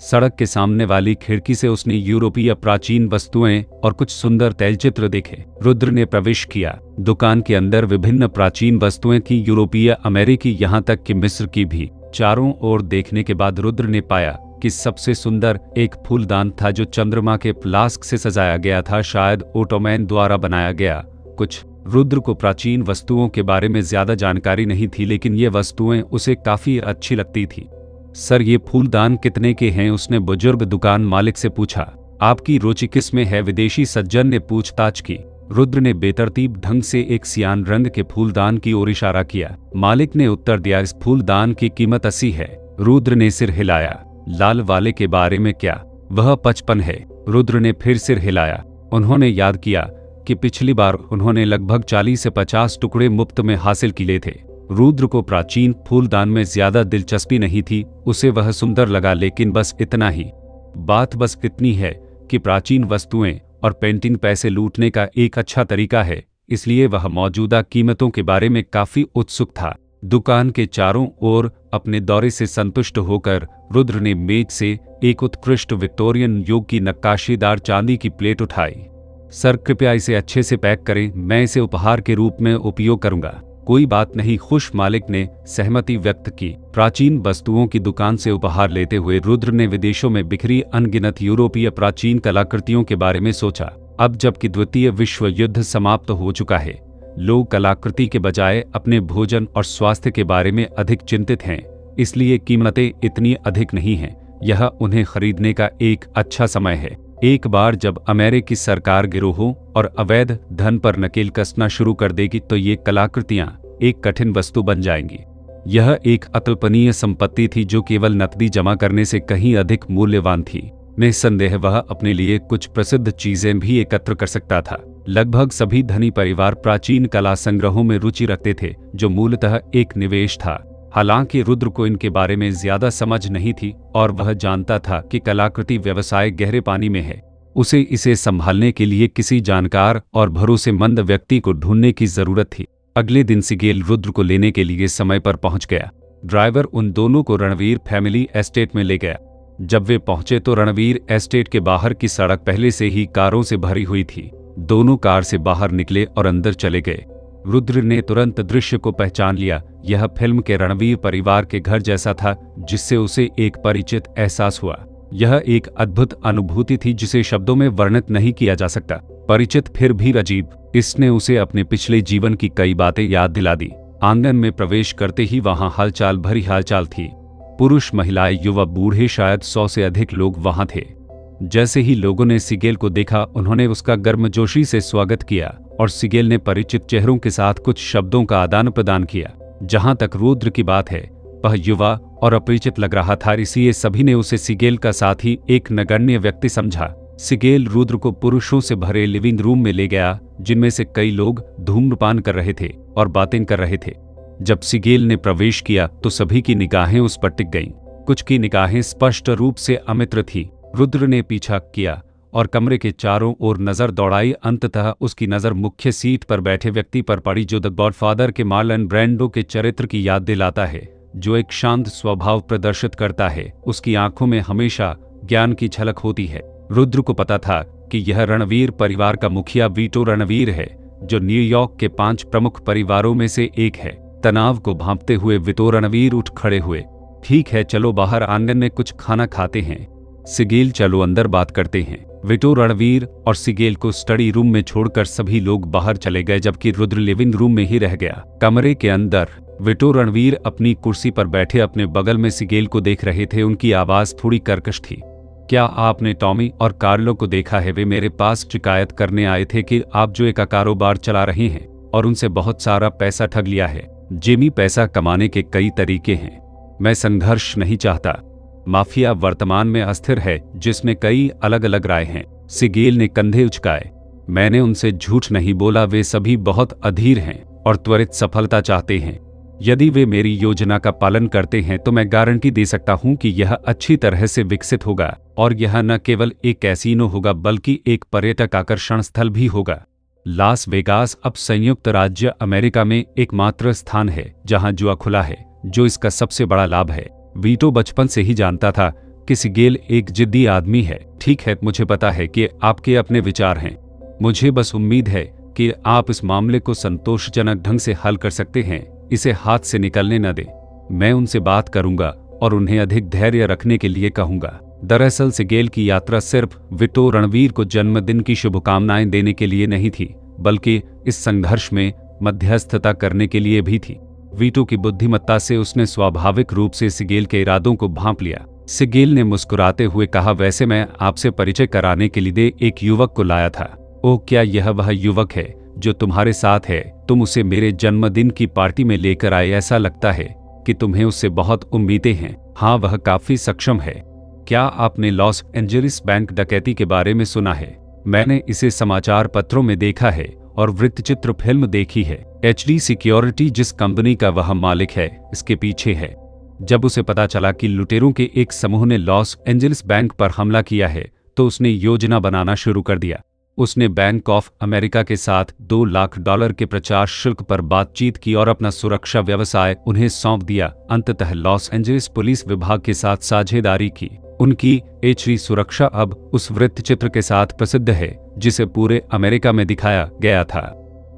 सड़क के सामने वाली खिड़की से उसने यूरोपीय प्राचीन वस्तुएं और कुछ सुंदर तैलचित्र देखे। रुद्र ने प्रवेश किया। दुकान के अंदर विभिन्न प्राचीन वस्तुएं थी, यूरोपीय, अमेरिकी, यहाँ तक कि मिस्र की भी। चारों ओर देखने के बाद रुद्र ने पाया कि सबसे सुंदर एक फूलदान था जो चंद्रमा के फ्लास्क से सजाया गया था, शायद ओटोमैन द्वारा बनाया गया कुछ। रुद्र को प्राचीन वस्तुओं के बारे में ज्यादा जानकारी नहीं थी, लेकिन ये वस्तुएं उसे काफी अच्छी लगती थी। सर, ये फूलदान कितने के हैं? उसने बुजुर्ग दुकान मालिक से पूछा। आपकी रुचि किस में है? विदेशी सज्जन ने पूछताछ की। रुद्र ने बेतरतीब ढंग से एक सियान रंग के फूलदान की ओर इशारा किया। मालिक ने उत्तर दिया, इस फूलदान की कीमत 80 है। रुद्र ने सिर हिलाया। लाल वाले के बारे में क्या? वह 55 है। रुद्र ने फिर सिर हिलाया। उन्होंने याद किया कि पिछली बार उन्होंने लगभग 40 से 50 टुकड़े मुफ्त में हासिल किए थे। रुद्र को प्राचीन फूलदान में ज्यादा दिलचस्पी नहीं थी। उसे वह सुंदर लगा, लेकिन बस इतना ही। बात बस इतनी है कि प्राचीन वस्तुएं और पेंटिंग पैसे लूटने का एक अच्छा तरीका है, इसलिए वह मौजूदा कीमतों के बारे में काफी उत्सुक था। दुकान के चारों ओर अपने दौरे से संतुष्ट होकर रुद्र ने मेज से एक उत्कृष्ट विक्टोरियन युग की नक्काशीदार चांदी की प्लेट उठाई। सर, कृपया इसे अच्छे से पैक करें, मैं इसे उपहार के रूप में उपयोग करूंगा। कोई बात नहीं, खुश मालिक ने सहमति व्यक्त की। प्राचीन वस्तुओं की दुकान से उपहार लेते हुए रुद्र ने विदेशों में बिखरी अनगिनत यूरोपीय प्राचीन कलाकृतियों के बारे में सोचा। अब जबकि द्वितीय विश्व युद्ध समाप्त हो चुका है, लोग कलाकृति के बजाय अपने भोजन और स्वास्थ्य के बारे में अधिक चिंतित हैं, इसलिए कीमतें इतनी अधिक नहीं हैं। यह उन्हें खरीदने का एक अच्छा समय है। एक बार जब अमेरिकी सरकार गिरोहों और अवैध धन पर नकेल कसना शुरू कर देगी तो ये कलाकृतियां एक कठिन वस्तु बन जाएंगी। यह एक अकल्पनीय संपत्ति थी जो केवल नकदी जमा करने से कहीं अधिक मूल्यवान थी। निस्संदेह वह अपने लिए कुछ प्रसिद्ध चीजें भी एकत्र कर सकता था। लगभग सभी धनी परिवार प्राचीन कला संग्रहों में रुचि रखते थे, जो मूलतः एक निवेश था। हालांकि रुद्र को इनके बारे में ज्यादा समझ नहीं थी और वह जानता था कि कलाकृति व्यवसाय गहरे पानी में है। उसे इसे संभालने के लिए किसी जानकार और भरोसेमंद व्यक्ति को ढूंढने की जरूरत थी। अगले दिन सिगेल रुद्र को लेने के लिए समय पर पहुंच गया। ड्राइवर उन दोनों को रणवीर फैमिली एस्टेट में ले गया। जब वे पहुंचे तो रणवीर एस्टेट के बाहर की सड़क पहले से ही कारों से भरी हुई थी। दोनों कार से बाहर निकले और अंदर चले गए। रुद्र ने तुरंत दृश्य को पहचान लिया। यह फिल्म के रणवीर परिवार के घर जैसा था, जिससे उसे एक परिचित एहसास हुआ। यह एक अद्भुत अनुभूति थी जिसे शब्दों में वर्णित नहीं किया जा सकता। परिचित फिर भी अजीब। इसने उसे अपने पिछले जीवन की कई बातें याद दिला दी। आंगन में प्रवेश करते ही वहां हलचल भरी हलचल थी। पुरुष, महिलाएं, युवा, बूढ़े, शायद 100 से अधिक लोग वहां थे। जैसे ही लोगों ने सिगेल को देखा, उन्होंने उसका गर्मजोशी से स्वागत किया और सिगेल ने परिचित चेहरों के साथ कुछ शब्दों का आदान प्रदान किया। जहां तक रुद्र की बात है, वह युवा और अपरिचित लग रहा था, इसलिए सभी ने उसे सिगेल का साथी, एक नगण्य व्यक्ति समझा। सिगेल रुद्र को पुरुषों से भरे लिविंग रूम में ले गया, जिनमें से कई लोग धूम्रपान कर रहे थे और बातें कर रहे थे। जब सिगेल ने प्रवेश किया तो सभी की निगाहें उस पर टिक गईं। कुछ की निगाहें स्पष्ट रूप से अमित्र थी। रुद्र ने पीछा किया और कमरे के चारों ओर नजर दौड़ाई। अंततः उसकी नजर मुख्य सीट पर बैठे व्यक्ति पर पड़ी, जो द गॉडफादर के मार्लन ब्रैंडो के चरित्र की याद दिलाता है, जो एक शांत स्वभाव प्रदर्शित करता है। उसकी आंखों में हमेशा ज्ञान की झलक होती है। रुद्र को पता था कि यह रणवीर परिवार का मुखिया वीटो रणवीर है, जो न्यूयॉर्क के 5 प्रमुख परिवारों में से एक है। तनाव को भांपते हुए वीटो रणवीर उठ खड़े हुए। ठीक है, चलो बाहर आंगन में कुछ खाना खाते हैं। सिगेल, चलो अंदर बात करते हैं। वीटो रणवीर और सिगेल को स्टडी रूम में छोड़कर सभी लोग बाहर चले गए, जबकि रुद्र लिविंग रूम में ही रह गया। कमरे के अंदर वीटो रणवीर अपनी कुर्सी पर बैठे अपने बगल में सिगेल को देख रहे थे। उनकी आवाज थोड़ी कर्कश थी। क्या आपने टॉमी और कार्लो को देखा है? वे मेरे पास शिकायत करने आए थे कि आप जो एक कारोबार चला रहे हैं और उनसे बहुत सारा पैसा ठग लिया है। जिमी, पैसा कमाने के कई तरीके हैं। मैं संघर्ष नहीं चाहता। माफिया वर्तमान में अस्थिर है, जिसमें कई अलग अलग राय हैं। सिगेल ने कंधे उचकाए। मैंने उनसे झूठ नहीं बोला। वे सभी बहुत अधीर हैं और त्वरित सफलता चाहते हैं। यदि वे मेरी योजना का पालन करते हैं तो मैं गारंटी दे सकता हूं कि यह अच्छी तरह से विकसित होगा, और यह न केवल एक कैसीनो होगा बल्कि एक पर्यटक आकर्षण स्थल भी होगा। लास वेगास अब संयुक्त राज्य अमेरिका में एकमात्र स्थान है जहां जुआ खुला है, जो इसका सबसे बड़ा लाभ है। वीटो बचपन से ही जानता था कि सिगेल एक जिद्दी आदमी है। ठीक है, मुझे पता है कि आपके अपने विचार हैं। मुझे बस उम्मीद है कि आप इस मामले को संतोषजनक ढंग से हल कर सकते हैं। इसे हाथ से निकलने न दें। मैं उनसे बात करूंगा और उन्हें अधिक धैर्य रखने के लिए कहूंगा। दरअसल सिगेल की यात्रा सिर्फ वीटो रणवीर को जन्मदिन की शुभकामनाएं देने के लिए नहीं थी, बल्कि इस संघर्ष में मध्यस्थता करने के लिए भी थी। वीटो की बुद्धिमत्ता से उसने स्वाभाविक रूप से सिगेल के इरादों को भांप लिया। सिगेल ने मुस्कुराते हुए कहा, वैसे मैं आपसे परिचय कराने के लिए एक युवक को लाया था। ओह, क्या यह वह युवक है जो तुम्हारे साथ है? तुम उसे मेरे जन्मदिन की पार्टी में लेकर आए। ऐसा लगता है कि तुम्हें उससे बहुत उम्मीदें हैं। हाँ, वह काफी सक्षम है। क्या आपने लॉस एंजेलिस बैंक डकैती के बारे में सुना है? मैंने इसे समाचार पत्रों में देखा है और वृत्तचित्र फिल्म देखी है। HD सिक्योरिटी, जिस कंपनी का वह मालिक है, इसके पीछे है। जब उसे पता चला कि लुटेरों के एक समूह ने लॉस एंजेलिस बैंक पर हमला किया है, तो उसने योजना बनाना शुरू कर दिया। उसने बैंक ऑफ अमेरिका के साथ $2 लाख के प्रचार शुल्क पर बातचीत की और अपना सुरक्षा व्यवसाय उन्हें सौंप दिया। अंततः लॉस एंजेलिस पुलिस विभाग के साथ साझेदारी की। उनकी HD सुरक्षा अब उस वृत्तचित्र के साथ प्रसिद्ध है जिसे पूरे अमेरिका में दिखाया गया था।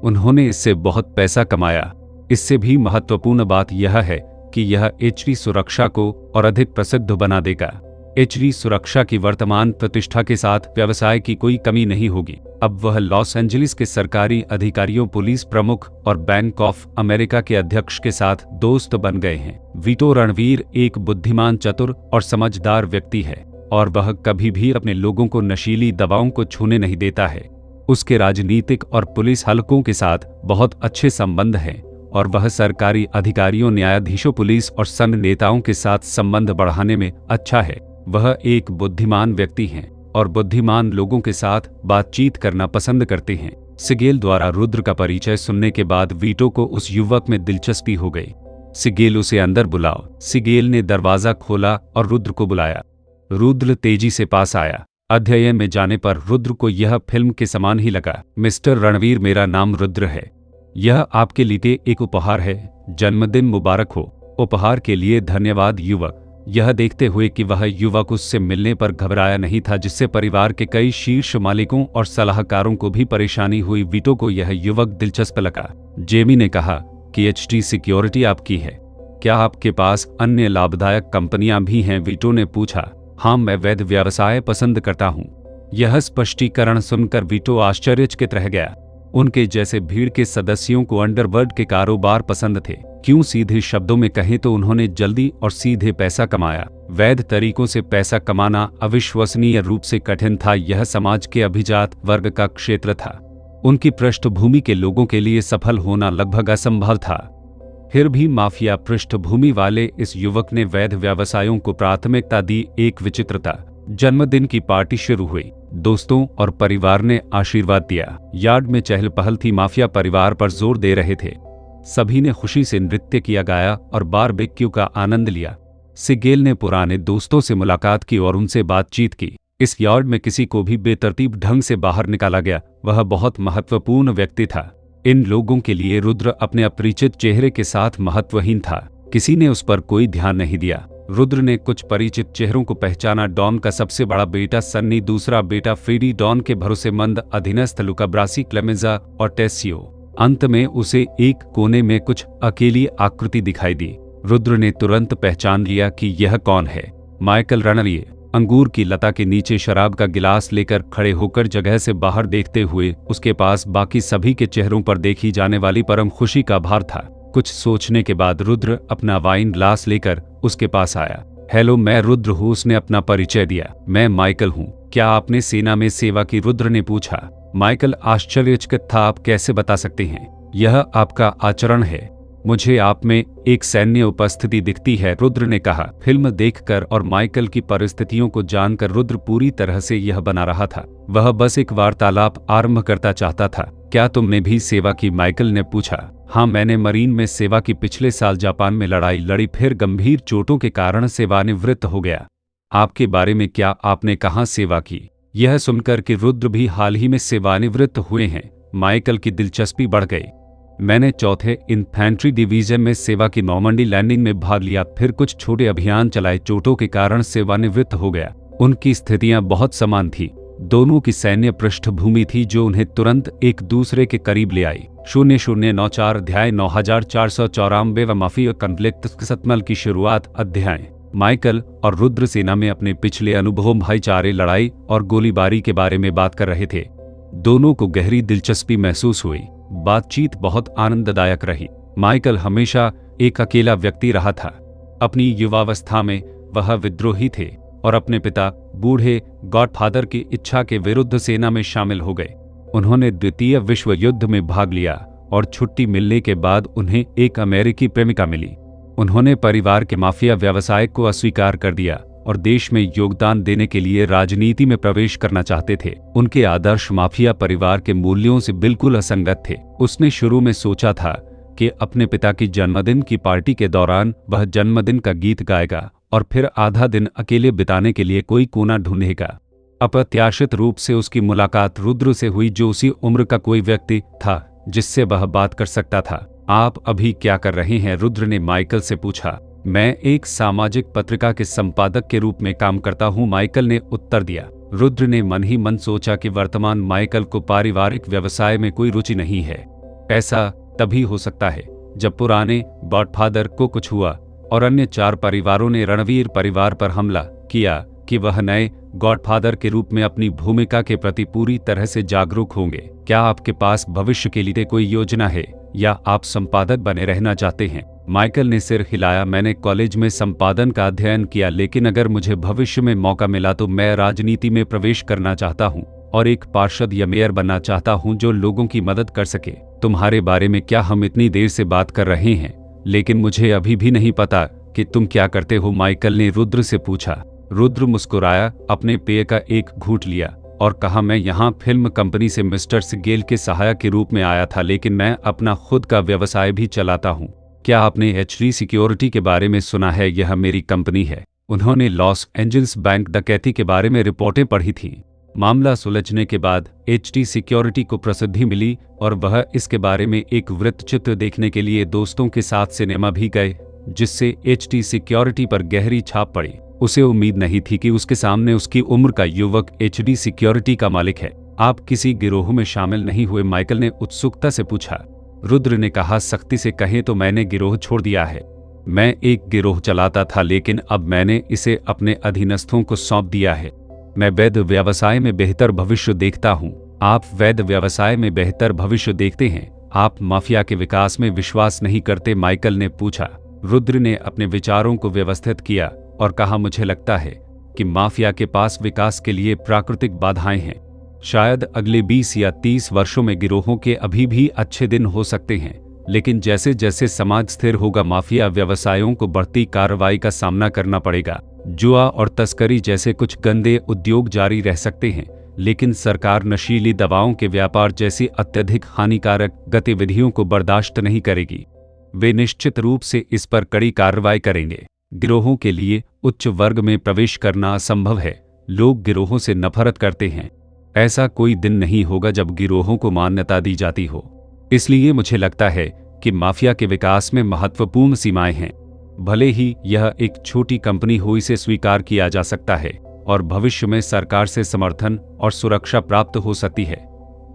उन्होंने इससे बहुत पैसा कमाया। इससे भी महत्वपूर्ण बात यह है कि यह HD सुरक्षा को और अधिक प्रसिद्ध बना देगा। HD सुरक्षा की वर्तमान प्रतिष्ठा के साथ व्यवसाय की कोई कमी नहीं होगी। अब वह लॉस एंजेलिस के सरकारी अधिकारियों, पुलिस प्रमुख और बैंक ऑफ अमेरिका के अध्यक्ष के साथ दोस्त बन गए हैं। वीटो रणवीर एक बुद्धिमान, चतुर और समझदार व्यक्ति है, और वह कभी भी अपने लोगों को नशीली दवाओं को छूने नहीं देता है। उसके राजनीतिक और पुलिस हलकों के साथ बहुत अच्छे संबंध हैं, और वह सरकारी अधिकारियों, न्यायाधीशों, पुलिस और संघ नेताओं के साथ संबंध बढ़ाने में अच्छा है। वह एक बुद्धिमान व्यक्ति हैं और बुद्धिमान लोगों के साथ बातचीत करना पसंद करते हैं। सिगेल द्वारा रुद्र का परिचय सुनने के बाद वीटो को उस युवक में दिलचस्पी हो गई। सिगेल, उसे अंदर बुलाओ। सिगेल ने दरवाजा खोला और रुद्र को बुलाया। रुद्र तेजी से पास आया। अध्ययन में जाने पर रुद्र को यह फिल्म के समान ही लगा। मिस्टर रणवीर, मेरा नाम रुद्र है। यह आपके लिए एक उपहार है। जन्मदिन मुबारक हो। उपहार के लिए धन्यवाद युवक। यह देखते हुए कि वह युवक उससे मिलने पर घबराया नहीं था, जिससे परिवार के कई शीर्ष मालिकों और सलाहकारों को भी परेशानी हुई। वीटो को यह युवक दिलचस्प लगा। जेमी ने कहा कि एचटी सिक्योरिटी आपकी है, क्या आपके पास अन्य लाभदायक कंपनियां भी हैं? वीटो ने पूछा। हाँ, मैं वैध व्यवसाय पसंद करता हूँ। यह स्पष्टीकरण सुनकर वीटो आश्चर्यचकित रह गया। उनके जैसे भीड़ के सदस्यों को अंडरवर्ल्ड के कारोबार पसंद थे। क्यों? सीधे शब्दों में कहें तो उन्होंने जल्दी और सीधे पैसा कमाया। वैध तरीकों से पैसा कमाना अविश्वसनीय रूप से कठिन था। यह समाज के अभिजात वर्ग का क्षेत्र था। उनकी पृष्ठभूमि के लोगों के लिए सफल होना लगभग असंभव था। फिर भी माफिया पृष्ठभूमि वाले इस युवक ने वैध व्यवसायों को प्राथमिकता दी। एक विचित्रता। जन्मदिन की पार्टी शुरू हुई। दोस्तों और परिवार ने आशीर्वाद दिया। यार्ड में चहल पहल थी। माफिया परिवार पर जोर दे रहे थे। सभी ने खुशी से नृत्य किया, गाया और बारबेक्यू का आनंद लिया। सिगेल ने पुराने दोस्तों से मुलाकात की और उनसे बातचीत की। इस यार्ड में किसी को भी बेतरतीब ढंग से बाहर निकाला गया। वह बहुत महत्वपूर्ण व्यक्ति था। इन लोगों के लिए रुद्र अपने अपरिचित चेहरे के साथ महत्वहीन था। किसी ने उस पर कोई ध्यान नहीं दिया। रुद्र ने कुछ परिचित चेहरों को पहचाना। डॉन का सबसे बड़ा बेटा सन्नी, दूसरा बेटा फ्रीडी, डॉन के भरोसेमंद अधीनस्थ लुका, ब्रासी, क्लेमेंजा और टेसियो। अंत में उसे एक कोने में कुछ अकेली आकृति दिखाई दी। रुद्र ने तुरंत पहचान लिया कि यह कौन है। माइकल रनरिए अंगूर की लता के नीचे शराब का गिलास लेकर खड़े होकर जगह से बाहर देखते हुए, उसके पास बाकी सभी के चेहरों पर देखी जाने वाली परम खुशी का भार था। कुछ सोचने के बाद रुद्र अपना वाइन ग्लास लेकर उसके पास आया। हेलो, मैं रुद्र हूँ, उसने अपना परिचय दिया। मैं माइकल हूँ। क्या आपने सेना में सेवा की? रुद्र ने पूछा। माइकल आश्चर्यचकित था। आप कैसे बता सकते हैं? यह आपका आचरण है। मुझे आप में एक सैन्य उपस्थिति दिखती है, रुद्र ने कहा। फिल्म देखकर और माइकल की परिस्थितियों को जानकर रुद्र पूरी तरह से यह बना रहा था। वह बस एक वार्तालाप आरंभ करता चाहता था। क्या तुमने भी सेवा की? माइकल ने पूछा। हाँ, मैंने मरीन में सेवा की। पिछले साल जापान में लड़ाई लड़ी, फिर गंभीर चोटों के कारण सेवानिवृत्त हो गया। आपके बारे में क्या? आपने कहाँ सेवा की? यह सुनकर कि रुद्र भी हाल ही में सेवानिवृत्त हुए हैं, माइकल की दिलचस्पी बढ़ गई। मैंने चौथे इन्फेंट्री डिवीजन में सेवा की। नॉर्मंडी लैंडिंग में भाग लिया, फिर कुछ छोटे अभियान चलाए। चोटों के कारण सेवानिवृत्त हो गया। उनकी स्थितियां बहुत समान थी। दोनों की सैन्य पृष्ठभूमि थी जो उन्हें तुरंत एक दूसरे के करीब ले आई। 0094 अध्याय 9494 व माफिया कॉन्फ्लिक्ट सतमल की शुरुआत। अध्याय। माइकल और रुद्र सेना में अपने पिछले अनुभवों, भाईचारे, लड़ाई और गोलीबारी के बारे में बात कर रहे थे। दोनों को गहरी दिलचस्पी महसूस हुई। बातचीत बहुत आनंददायक रही। माइकल हमेशा एक अकेला व्यक्ति रहा था। अपनी युवावस्था में वह विद्रोही थे और अपने पिता बूढ़े गॉडफादर की इच्छा के विरुद्ध सेना में शामिल हो गए। उन्होंने द्वितीय विश्व युद्ध में भाग लिया और छुट्टी मिलने के बाद उन्हें एक अमेरिकी प्रेमिका मिली। उन्होंने परिवार के माफिया व्यवसाय को अस्वीकार कर दिया और देश में योगदान देने के लिए राजनीति में प्रवेश करना चाहते थे। उनके आदर्श माफिया परिवार के मूल्यों से बिल्कुल असंगत थे। उसने शुरू में सोचा था कि अपने पिता की जन्मदिन की पार्टी के दौरान वह जन्मदिन का गीत गाएगा और फिर आधा दिन अकेले बिताने के लिए कोई कोना ढूंढेगा। अप्रत्याशित रूप से उसकी मुलाकात रुद्र से हुई, जो उसी उम्र का कोई व्यक्ति था जिससे वह बात कर सकता था। आप अभी क्या कर रहे हैं? रुद्र ने माइकल से पूछा। मैं एक सामाजिक पत्रिका के संपादक के रूप में काम करता हूं, माइकल ने उत्तर दिया। रुद्र ने मन ही मन सोचा कि वर्तमान माइकल को पारिवारिक व्यवसाय में कोई रुचि नहीं है। ऐसा तभी हो सकता है जब पुराने गॉडफादर को कुछ हुआ और अन्य 4 परिवारों ने रणवीर परिवार पर हमला किया कि वह नए गॉडफादर के रूप में अपनी भूमिका के प्रति पूरी तरह से जागरूक होंगे। क्या आपके पास भविष्य के लिए कोई योजना है या आप संपादक बने रहना चाहते हैं? माइकल ने सिर हिलाया। मैंने कॉलेज में संपादन का अध्ययन किया, लेकिन अगर मुझे भविष्य में मौका मिला तो मैं राजनीति में प्रवेश करना चाहता हूं और एक पार्षद या मेयर बनना चाहता हूं जो लोगों की मदद कर सके। तुम्हारे बारे में क्या? हम इतनी देर से बात कर रहे हैं लेकिन मुझे अभी भी नहीं पता कि तुम क्या करते हो, माइकल ने रुद्र से पूछा। रुद्र मुस्कुराया, अपने पेय का एक घूंट लिया और कहा, मैं यहाँ फिल्म कंपनी से मिस्टर सिगेल के सहायक के रूप में आया था, लेकिन मैं अपना खुद का व्यवसाय भी चलाता हूँ। क्या आपने एचडी सिक्योरिटी के बारे में सुना है? यह मेरी कंपनी है। उन्होंने लॉस एंजल्स बैंक डकैती के बारे में रिपोर्टें पढ़ी थीं। मामला सुलझने के बाद एचडी सिक्योरिटी को प्रसिद्धि मिली और वह इसके बारे में एक वृत्तचित्र देखने के लिए दोस्तों के साथ सिनेमा भी गए। जिससे एचटी सिक्योरिटी पर गहरी छाप पड़ी। उसे उम्मीद नहीं थी कि उसके सामने उसकी उम्र का युवक एचडी सिक्योरिटी का मालिक है। आप किसी गिरोह में शामिल नहीं हुए? माइकल ने उत्सुकता से पूछा। रुद्र ने कहा, सख्ती से कहें तो मैंने गिरोह छोड़ दिया है। मैं एक गिरोह चलाता था, लेकिन अब मैंने इसे अपने अधीनस्थों को सौंप दिया है। मैं वैध व्यवसाय में बेहतर भविष्य देखता हूँ। आप वैध व्यवसाय में बेहतर भविष्य देखते हैं? आप माफिया के विकास में विश्वास नहीं करते? माइकल ने पूछा। रुद्र ने अपने विचारों को व्यवस्थित किया और कहा, मुझे लगता है कि माफिया के पास विकास के लिए प्राकृतिक बाधाएं हैं। शायद अगले 20 या 30 वर्षों में गिरोहों के अभी भी अच्छे दिन हो सकते हैं, लेकिन जैसे जैसे समाज स्थिर होगा, माफिया व्यवसायों को बढ़ती कार्रवाई का सामना करना पड़ेगा। जुआ और तस्करी जैसे कुछ गंदे उद्योग जारी रह सकते हैं, लेकिन सरकार नशीली दवाओं के व्यापार जैसी अत्यधिक हानिकारक गतिविधियों को बर्दाश्त नहीं करेगी। वे निश्चित रूप से इस पर कड़ी कार्रवाई करेंगे। गिरोहों के लिए उच्च वर्ग में प्रवेश करना असंभव है। लोग गिरोहों से नफरत करते हैं। ऐसा कोई दिन नहीं होगा जब गिरोहों को मान्यता दी जाती हो। इसलिए मुझे लगता है कि माफिया के विकास में महत्वपूर्ण सीमाएं हैं। भले ही यह एक छोटी कंपनी हो, इसे स्वीकार किया जा सकता है और भविष्य में सरकार से समर्थन और सुरक्षा प्राप्त हो सकती है,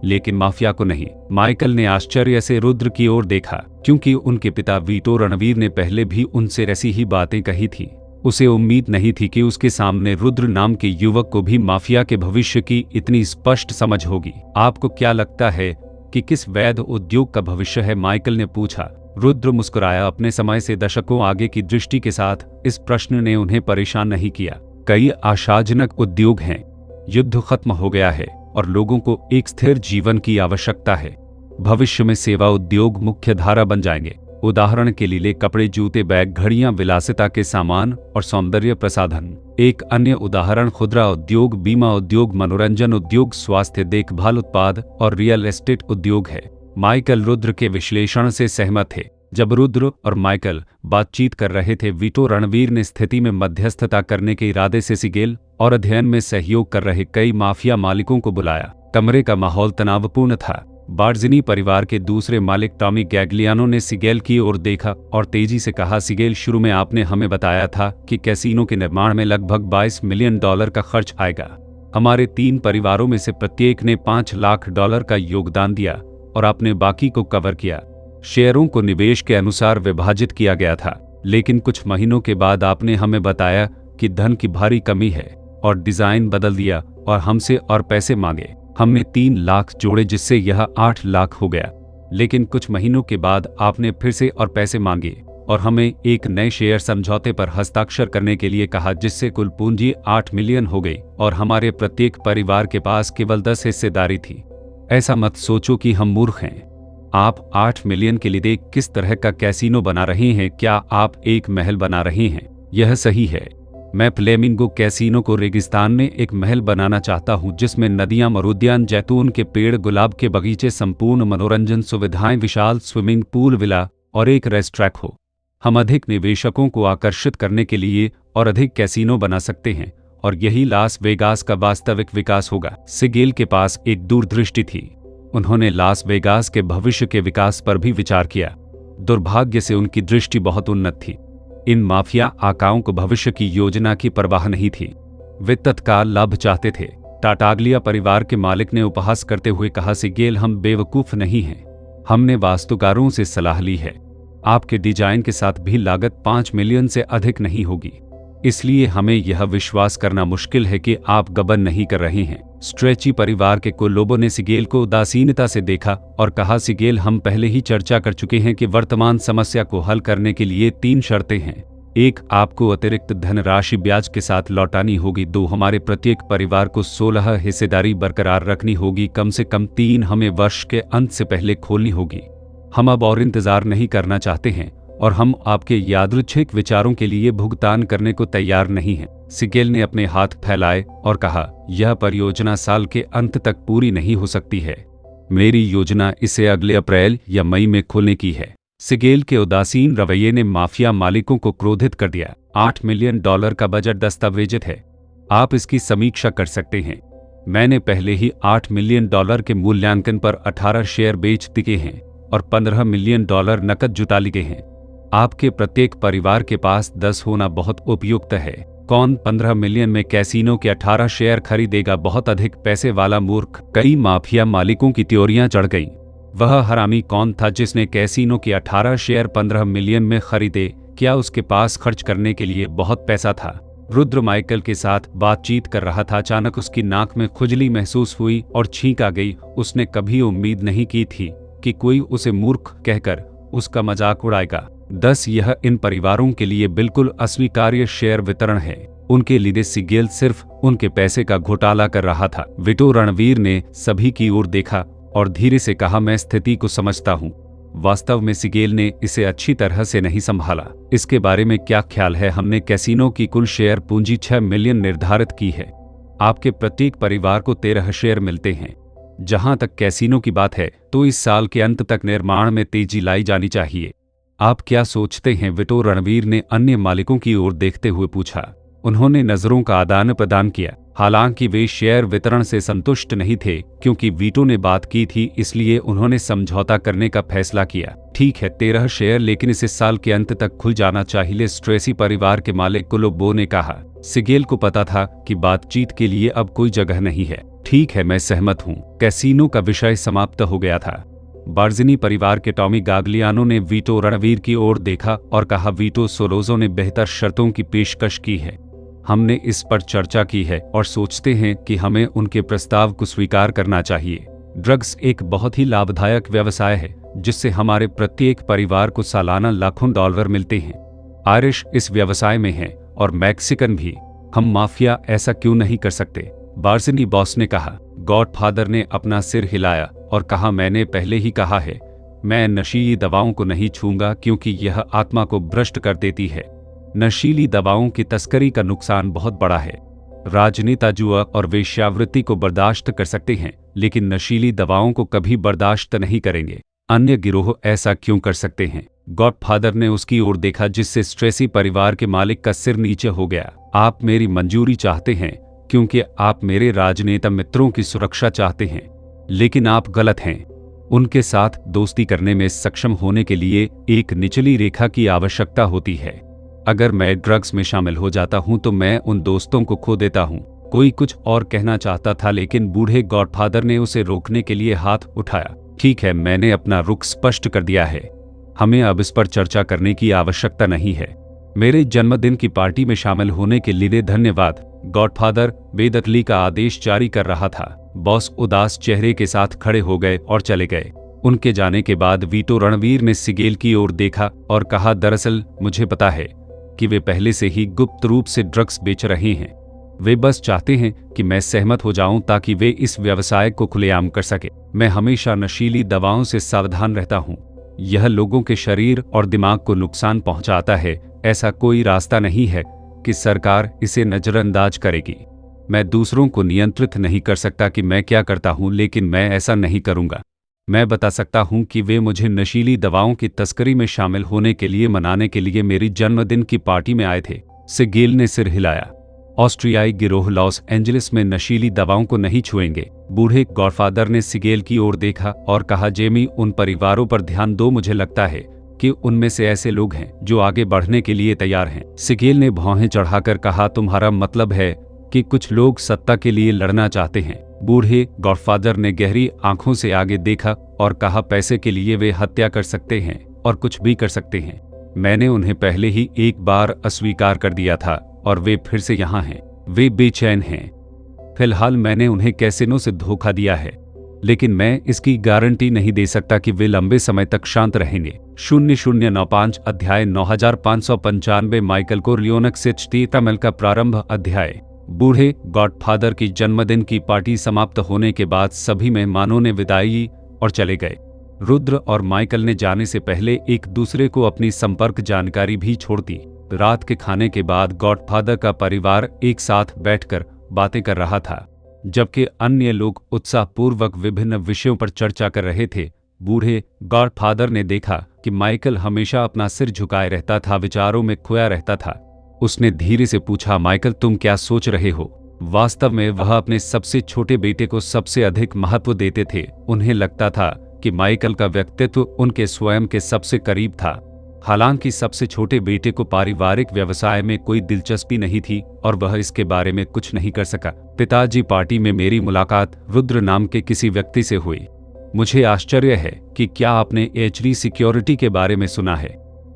लेकिन माफिया को नहीं। माइकल ने आश्चर्य से रुद्र की ओर देखा, क्योंकि उनके पिता वीटो रणवीर ने पहले भी उनसे ऐसी ही बातें कही थी। उसे उम्मीद नहीं थी कि उसके सामने रुद्र नाम के युवक को भी माफिया के भविष्य की इतनी स्पष्ट समझ होगी। आपको क्या लगता है कि किस वैध उद्योग का भविष्य है? माइकल ने पूछा। रुद्र मुस्कुराया। अपने समय से दशकों आगे की दृष्टि के साथ इस प्रश्न ने उन्हें परेशान नहीं किया। कई आशाजनक उद्योग हैं। युद्ध खत्म हो गया है और लोगों को एक स्थिर जीवन की आवश्यकता है। भविष्य में सेवा उद्योग मुख्य धारा बन जाएंगे। उदाहरण के लिए कपड़े, जूते, बैग, घड़ियां, विलासिता के सामान और सौंदर्य प्रसाधन। एक अन्य उदाहरण खुदरा उद्योग, बीमा उद्योग, मनोरंजन उद्योग, स्वास्थ्य देखभाल उत्पाद और रियल एस्टेट उद्योग है। माइकल रुद्र के विश्लेषण से सहमत थे। जब रुद्र और माइकल बातचीत कर रहे थे, वीटो रणवीर ने स्थिति में मध्यस्थता करने के इरादे से सिगेल और अध्ययन में सहयोग कर रहे कई माफिया मालिकों को बुलाया। कमरे का माहौल तनावपूर्ण था। बार्जिनी परिवार के दूसरे मालिक टॉमी गैग्लियानो ने सिगेल की ओर देखा और तेजी से कहा, सिगेल, शुरू में आपने हमें बताया था कि कैसीनो के निर्माण में लगभग $22 मिलियन का खर्च आएगा। हमारे 3 परिवारों में से प्रत्येक ने $5 लाख का योगदान दिया और आपने बाकी को कवर किया। शेयरों को निवेश के अनुसार विभाजित किया गया था, लेकिन कुछ महीनों के बाद आपने हमें बताया कि धन की भारी कमी है और डिजाइन बदल दिया और हमसे और पैसे मांगे। हमने 3 लाख जोड़े, जिससे यह 8 लाख हो गया। लेकिन कुछ महीनों के बाद आपने फिर से और पैसे मांगे और हमें एक नए शेयर समझौते पर हस्ताक्षर करने के लिए कहा, जिससे कुल पूंजी 8 मिलियन हो गई और हमारे प्रत्येक परिवार के पास केवल 10 हिस्सेदारी थी। ऐसा मत सोचो कि हम मूर्ख हैं। आप 8 मिलियन के लिए किस तरह का कैसीनो बना रहे हैं? क्या आप एक महल बना रहे हैं? यह सही है। मैं फ्लेमिंगो कैसीनो को रेगिस्तान में एक महल बनाना चाहता हूं, जिसमें नदियां, मरुद्यान, जैतून के पेड़, गुलाब के बगीचे, संपूर्ण मनोरंजन सुविधाएं, विशाल स्विमिंग पूल, विला और एक रेस्ट्रैक हो। हम अधिक निवेशकों को आकर्षित करने के लिए और अधिक कैसीनो बना सकते हैं, और यही लास वेगास का वास्तविक विकास होगा। सिगेल के पास एक दूरदृष्टि थी। उन्होंने लास वेगास के भविष्य के विकास पर भी विचार किया। दुर्भाग्य से उनकी दृष्टि बहुत उन्नत थी। इन माफिया आकाओं को भविष्य की योजना की परवाह नहीं थी। वे तत्काल लाभ चाहते थे। टाटाग्लिया परिवार के मालिक ने उपहास करते हुए कहा, सिगेल, हम बेवकूफ नहीं हैं। हमने वास्तुकारों से सलाह ली है। आपके डिजाइन के साथ भी लागत 5 मिलियन से अधिक नहीं होगी, इसलिए हमें यह विश्वास करना मुश्किल है कि आप गबन नहीं कर रहे हैं। स्ट्रेची परिवार के कुछ लोगों ने सिगेल को उदासीनता से देखा और कहा, सिगेल, हम पहले ही चर्चा कर चुके हैं कि वर्तमान समस्या को हल करने के लिए 3 शर्तें हैं। 1, आपको अतिरिक्त धनराशि ब्याज के साथ लौटानी होगी। 2, हमारे प्रत्येक परिवार को 16 हिस्सेदारी बरकरार रखनी होगी कम से कम। 3, हमें वर्ष के अंत से पहले खोलनी होगी। हम अब और इंतजार नहीं करना चाहते हैं और हम आपके यादृच्छिक विचारों के लिए भुगतान करने को तैयार नहीं हैं। सिगेल ने अपने हाथ फैलाए और कहा, यह परियोजना साल के अंत तक पूरी नहीं हो सकती है। मेरी योजना इसे अगले अप्रैल या मई में खोलने की है। सिगेल के उदासीन रवैये ने माफिया मालिकों को क्रोधित कर दिया। $8 मिलियन का बजट दस्तावेजित है। आप इसकी समीक्षा कर सकते हैं। मैंने पहले ही $8 मिलियन के मूल्यांकन पर 18 शेयर बेच दिए हैं और $15 मिलियन नकद जुटा लिए हैं। आपके प्रत्येक परिवार के पास 10 होना बहुत उपयुक्त है। कौन 15 मिलियन में कैसीनो के 18 शेयर खरीदेगा? बहुत अधिक पैसे वाला मूर्ख। कई माफिया मालिकों की त्योरियां चढ़ गईं। वह हरामी कौन था जिसने कैसीनो के 18 शेयर 15 मिलियन में खरीदे? क्या उसके पास खर्च करने के लिए बहुत पैसा था? रुद्र माइकल के साथ बातचीत कर रहा था। अचानक उसकी नाक में खुजली महसूस हुई और छींक आ गई। उसने कभी उम्मीद नहीं की थी कि कोई उसे मूर्ख कहकर उसका मजाक उड़ाएगा। 10 यह इन परिवारों के लिए बिल्कुल अस्वीकार्य शेयर वितरण है। उनके लिए सिगेल सिर्फ उनके पैसे का घोटाला कर रहा था। विटो रणवीर ने सभी की ओर देखा और धीरे से कहा, मैं स्थिति को समझता हूँ। वास्तव में सिगेल ने इसे अच्छी तरह से नहीं संभाला। इसके बारे में क्या ख्याल है? हमने कैसीनो की कुल शेयर पूंजी 6 मिलियन निर्धारित की है। आपके प्रत्येक परिवार को 13 शेयर मिलते हैं। जहां तक कैसीनो की बात है तो इस साल के अंत तक निर्माण में तेजी लाई जानी चाहिए। आप क्या सोचते हैं? विटो रणवीर ने अन्य मालिकों की ओर देखते हुए पूछा। उन्होंने नजरों का आदान प्रदान किया। हालांकि वे शेयर वितरण से संतुष्ट नहीं थे, क्योंकि वीटो ने बात की थी, इसलिए उन्होंने समझौता करने का फैसला किया। ठीक है, 13 शेयर, लेकिन इसे साल के अंत तक खुल जाना चाहिए, स्ट्रेसी परिवार के मालिक कोलोबो ने कहा। सिगेल को पता था कि बातचीत के लिए अब कोई जगह नहीं है। ठीक है, मैं सहमत हूँ। कैसीनो का विषय समाप्त हो गया था। बार्जिनी परिवार के टॉमी गाग्लियानो ने वीटो रणवीर की ओर देखा और कहा, वीटो सोलोजो ने बेहतर शर्तों की पेशकश की है। हमने इस पर चर्चा की है और सोचते हैं कि हमें उनके प्रस्ताव को स्वीकार करना चाहिए। ड्रग्स एक बहुत ही लाभदायक व्यवसाय है जिससे हमारे प्रत्येक परिवार को सालाना लाखों डॉलर मिलते हैं। आयरिश इस व्यवसाय में हैं और मैक्सिकन भी। हम माफिया ऐसा क्यों नहीं कर सकते? बार्जिनी बॉस ने कहा। गॉडफादर ने अपना सिर हिलाया और कहा, मैंने पहले ही कहा है, मैं नशीली दवाओं को नहीं छूंगा क्योंकि यह आत्मा को भ्रष्ट कर देती है। नशीली दवाओं की तस्करी का नुकसान बहुत बड़ा है। राजनेता जुआ और वेश्यावृत्ति को बर्दाश्त कर सकते हैं, लेकिन नशीली दवाओं को कभी बर्दाश्त नहीं करेंगे। अन्य गिरोह ऐसा क्यों कर सकते हैं? गॉडफादर ने उसकी ओर देखा, जिससे स्ट्रेसी परिवार के मालिक का सिर नीचे हो गया। आप मेरी मंजूरी चाहते हैं क्योंकि आप मेरे राजनेता मित्रों की सुरक्षा चाहते हैं, लेकिन आप गलत हैं। उनके साथ दोस्ती करने में सक्षम होने के लिए एक निचली रेखा की आवश्यकता होती है। अगर मैं ड्रग्स में शामिल हो जाता हूं तो मैं उन दोस्तों को खो देता हूं। कोई कुछ और कहना चाहता था, लेकिन बूढ़े गॉडफादर ने उसे रोकने के लिए हाथ उठाया। ठीक है, मैंने अपना रुख स्पष्ट कर दिया है। हमें अब इस पर चर्चा करने की आवश्यकता नहीं है। मेरे जन्मदिन की पार्टी में शामिल होने के लिए धन्यवाद। गॉडफादर बेदखली का आदेश जारी कर रहा था। बॉस उदास चेहरे के साथ खड़े हो गए और चले गए। उनके जाने के बाद वीटो रणवीर ने सिगेल की ओर देखा और कहा, दरअसल मुझे पता है कि वे पहले से ही गुप्त रूप से ड्रग्स बेच रहे हैं। वे बस चाहते हैं कि मैं सहमत हो जाऊं ताकि वे इस व्यवसाय को खुलेआम कर सके। मैं हमेशा नशीली दवाओं से सावधान रहता हूं। यह लोगों के शरीर और दिमाग को नुकसान पहुंचाता है। ऐसा कोई रास्ता नहीं है कि सरकार इसे नजरअंदाज करेगी। मैं दूसरों को नियंत्रित नहीं कर सकता कि मैं क्या करता हूं, लेकिन मैं ऐसा नहीं करूंगा। मैं बता सकता हूं कि वे मुझे नशीली दवाओं की तस्करी में शामिल होने के लिए मनाने के लिए मेरी जन्मदिन की पार्टी में आए थे। सिगेल ने सिर हिलाया। ऑस्ट्रियाई गिरोह लॉस एंजलिस में नशीली दवाओं को नहीं छुएंगे। बूढ़े गॉडफादर ने सिगेल की ओर देखा और कहा, जेमी, उन परिवारों पर ध्यान दो। मुझे लगता है कि उनमें से ऐसे लोग हैं जो आगे बढ़ने के लिए तैयार हैं। सिगेल ने भौहें चढ़ाकर कहा, तुम्हारा मतलब है कि कुछ लोग सत्ता के लिए लड़ना चाहते हैं? बूढ़े गॉडफादर ने गहरी आंखों से आगे देखा और कहा, पैसे के लिए वे हत्या कर सकते हैं और कुछ भी कर सकते हैं। मैंने उन्हें पहले ही एक बार अस्वीकार कर दिया था और वे फिर से यहाँ हैं। वे बेचैन हैं। फिलहाल मैंने उन्हें कैसीनो से धोखा दिया है, लेकिन मैं इसकी गारंटी नहीं दे सकता कि वे लंबे समय तक शांत रहेंगे। 0095 अध्याय 9595 माइकल कोरलियोनक से तमिल का प्रारंभ अध्याय। बूढ़े गॉडफादर की जन्मदिन की पार्टी समाप्त होने के बाद सभी मेहमानों ने विदाई और चले गए। रुद्र और माइकल ने जाने से पहले एक दूसरे को अपनी संपर्क जानकारी भी छोड़ दी। रात के खाने के बाद गॉडफादर का परिवार एक साथ बैठकर बातें कर रहा था, जबकि अन्य लोग उत्साहपूर्वक विभिन्न विषयों पर चर्चा कर रहे थे। बूढ़े गॉडफादर ने देखा कि माइकल हमेशा अपना सिर झुकाए रहता था, विचारों में खोया रहता था। उसने धीरे से पूछा, माइकल, तुम क्या सोच रहे हो? वास्तव में वह अपने सबसे छोटे बेटे को सबसे अधिक महत्व देते थे। उन्हें लगता था कि माइकल का व्यक्तित्व उनके स्वयं के सबसे करीब था। हालांकि सबसे छोटे बेटे को पारिवारिक व्यवसाय में कोई दिलचस्पी नहीं थी और वह इसके बारे में कुछ नहीं कर सका। पिताजी, पार्टी में मेरी मुलाकात रुद्र नाम के किसी व्यक्ति से हुई। मुझे आश्चर्य है कि क्या आपने एचडी सिक्योरिटी के बारे में सुना है?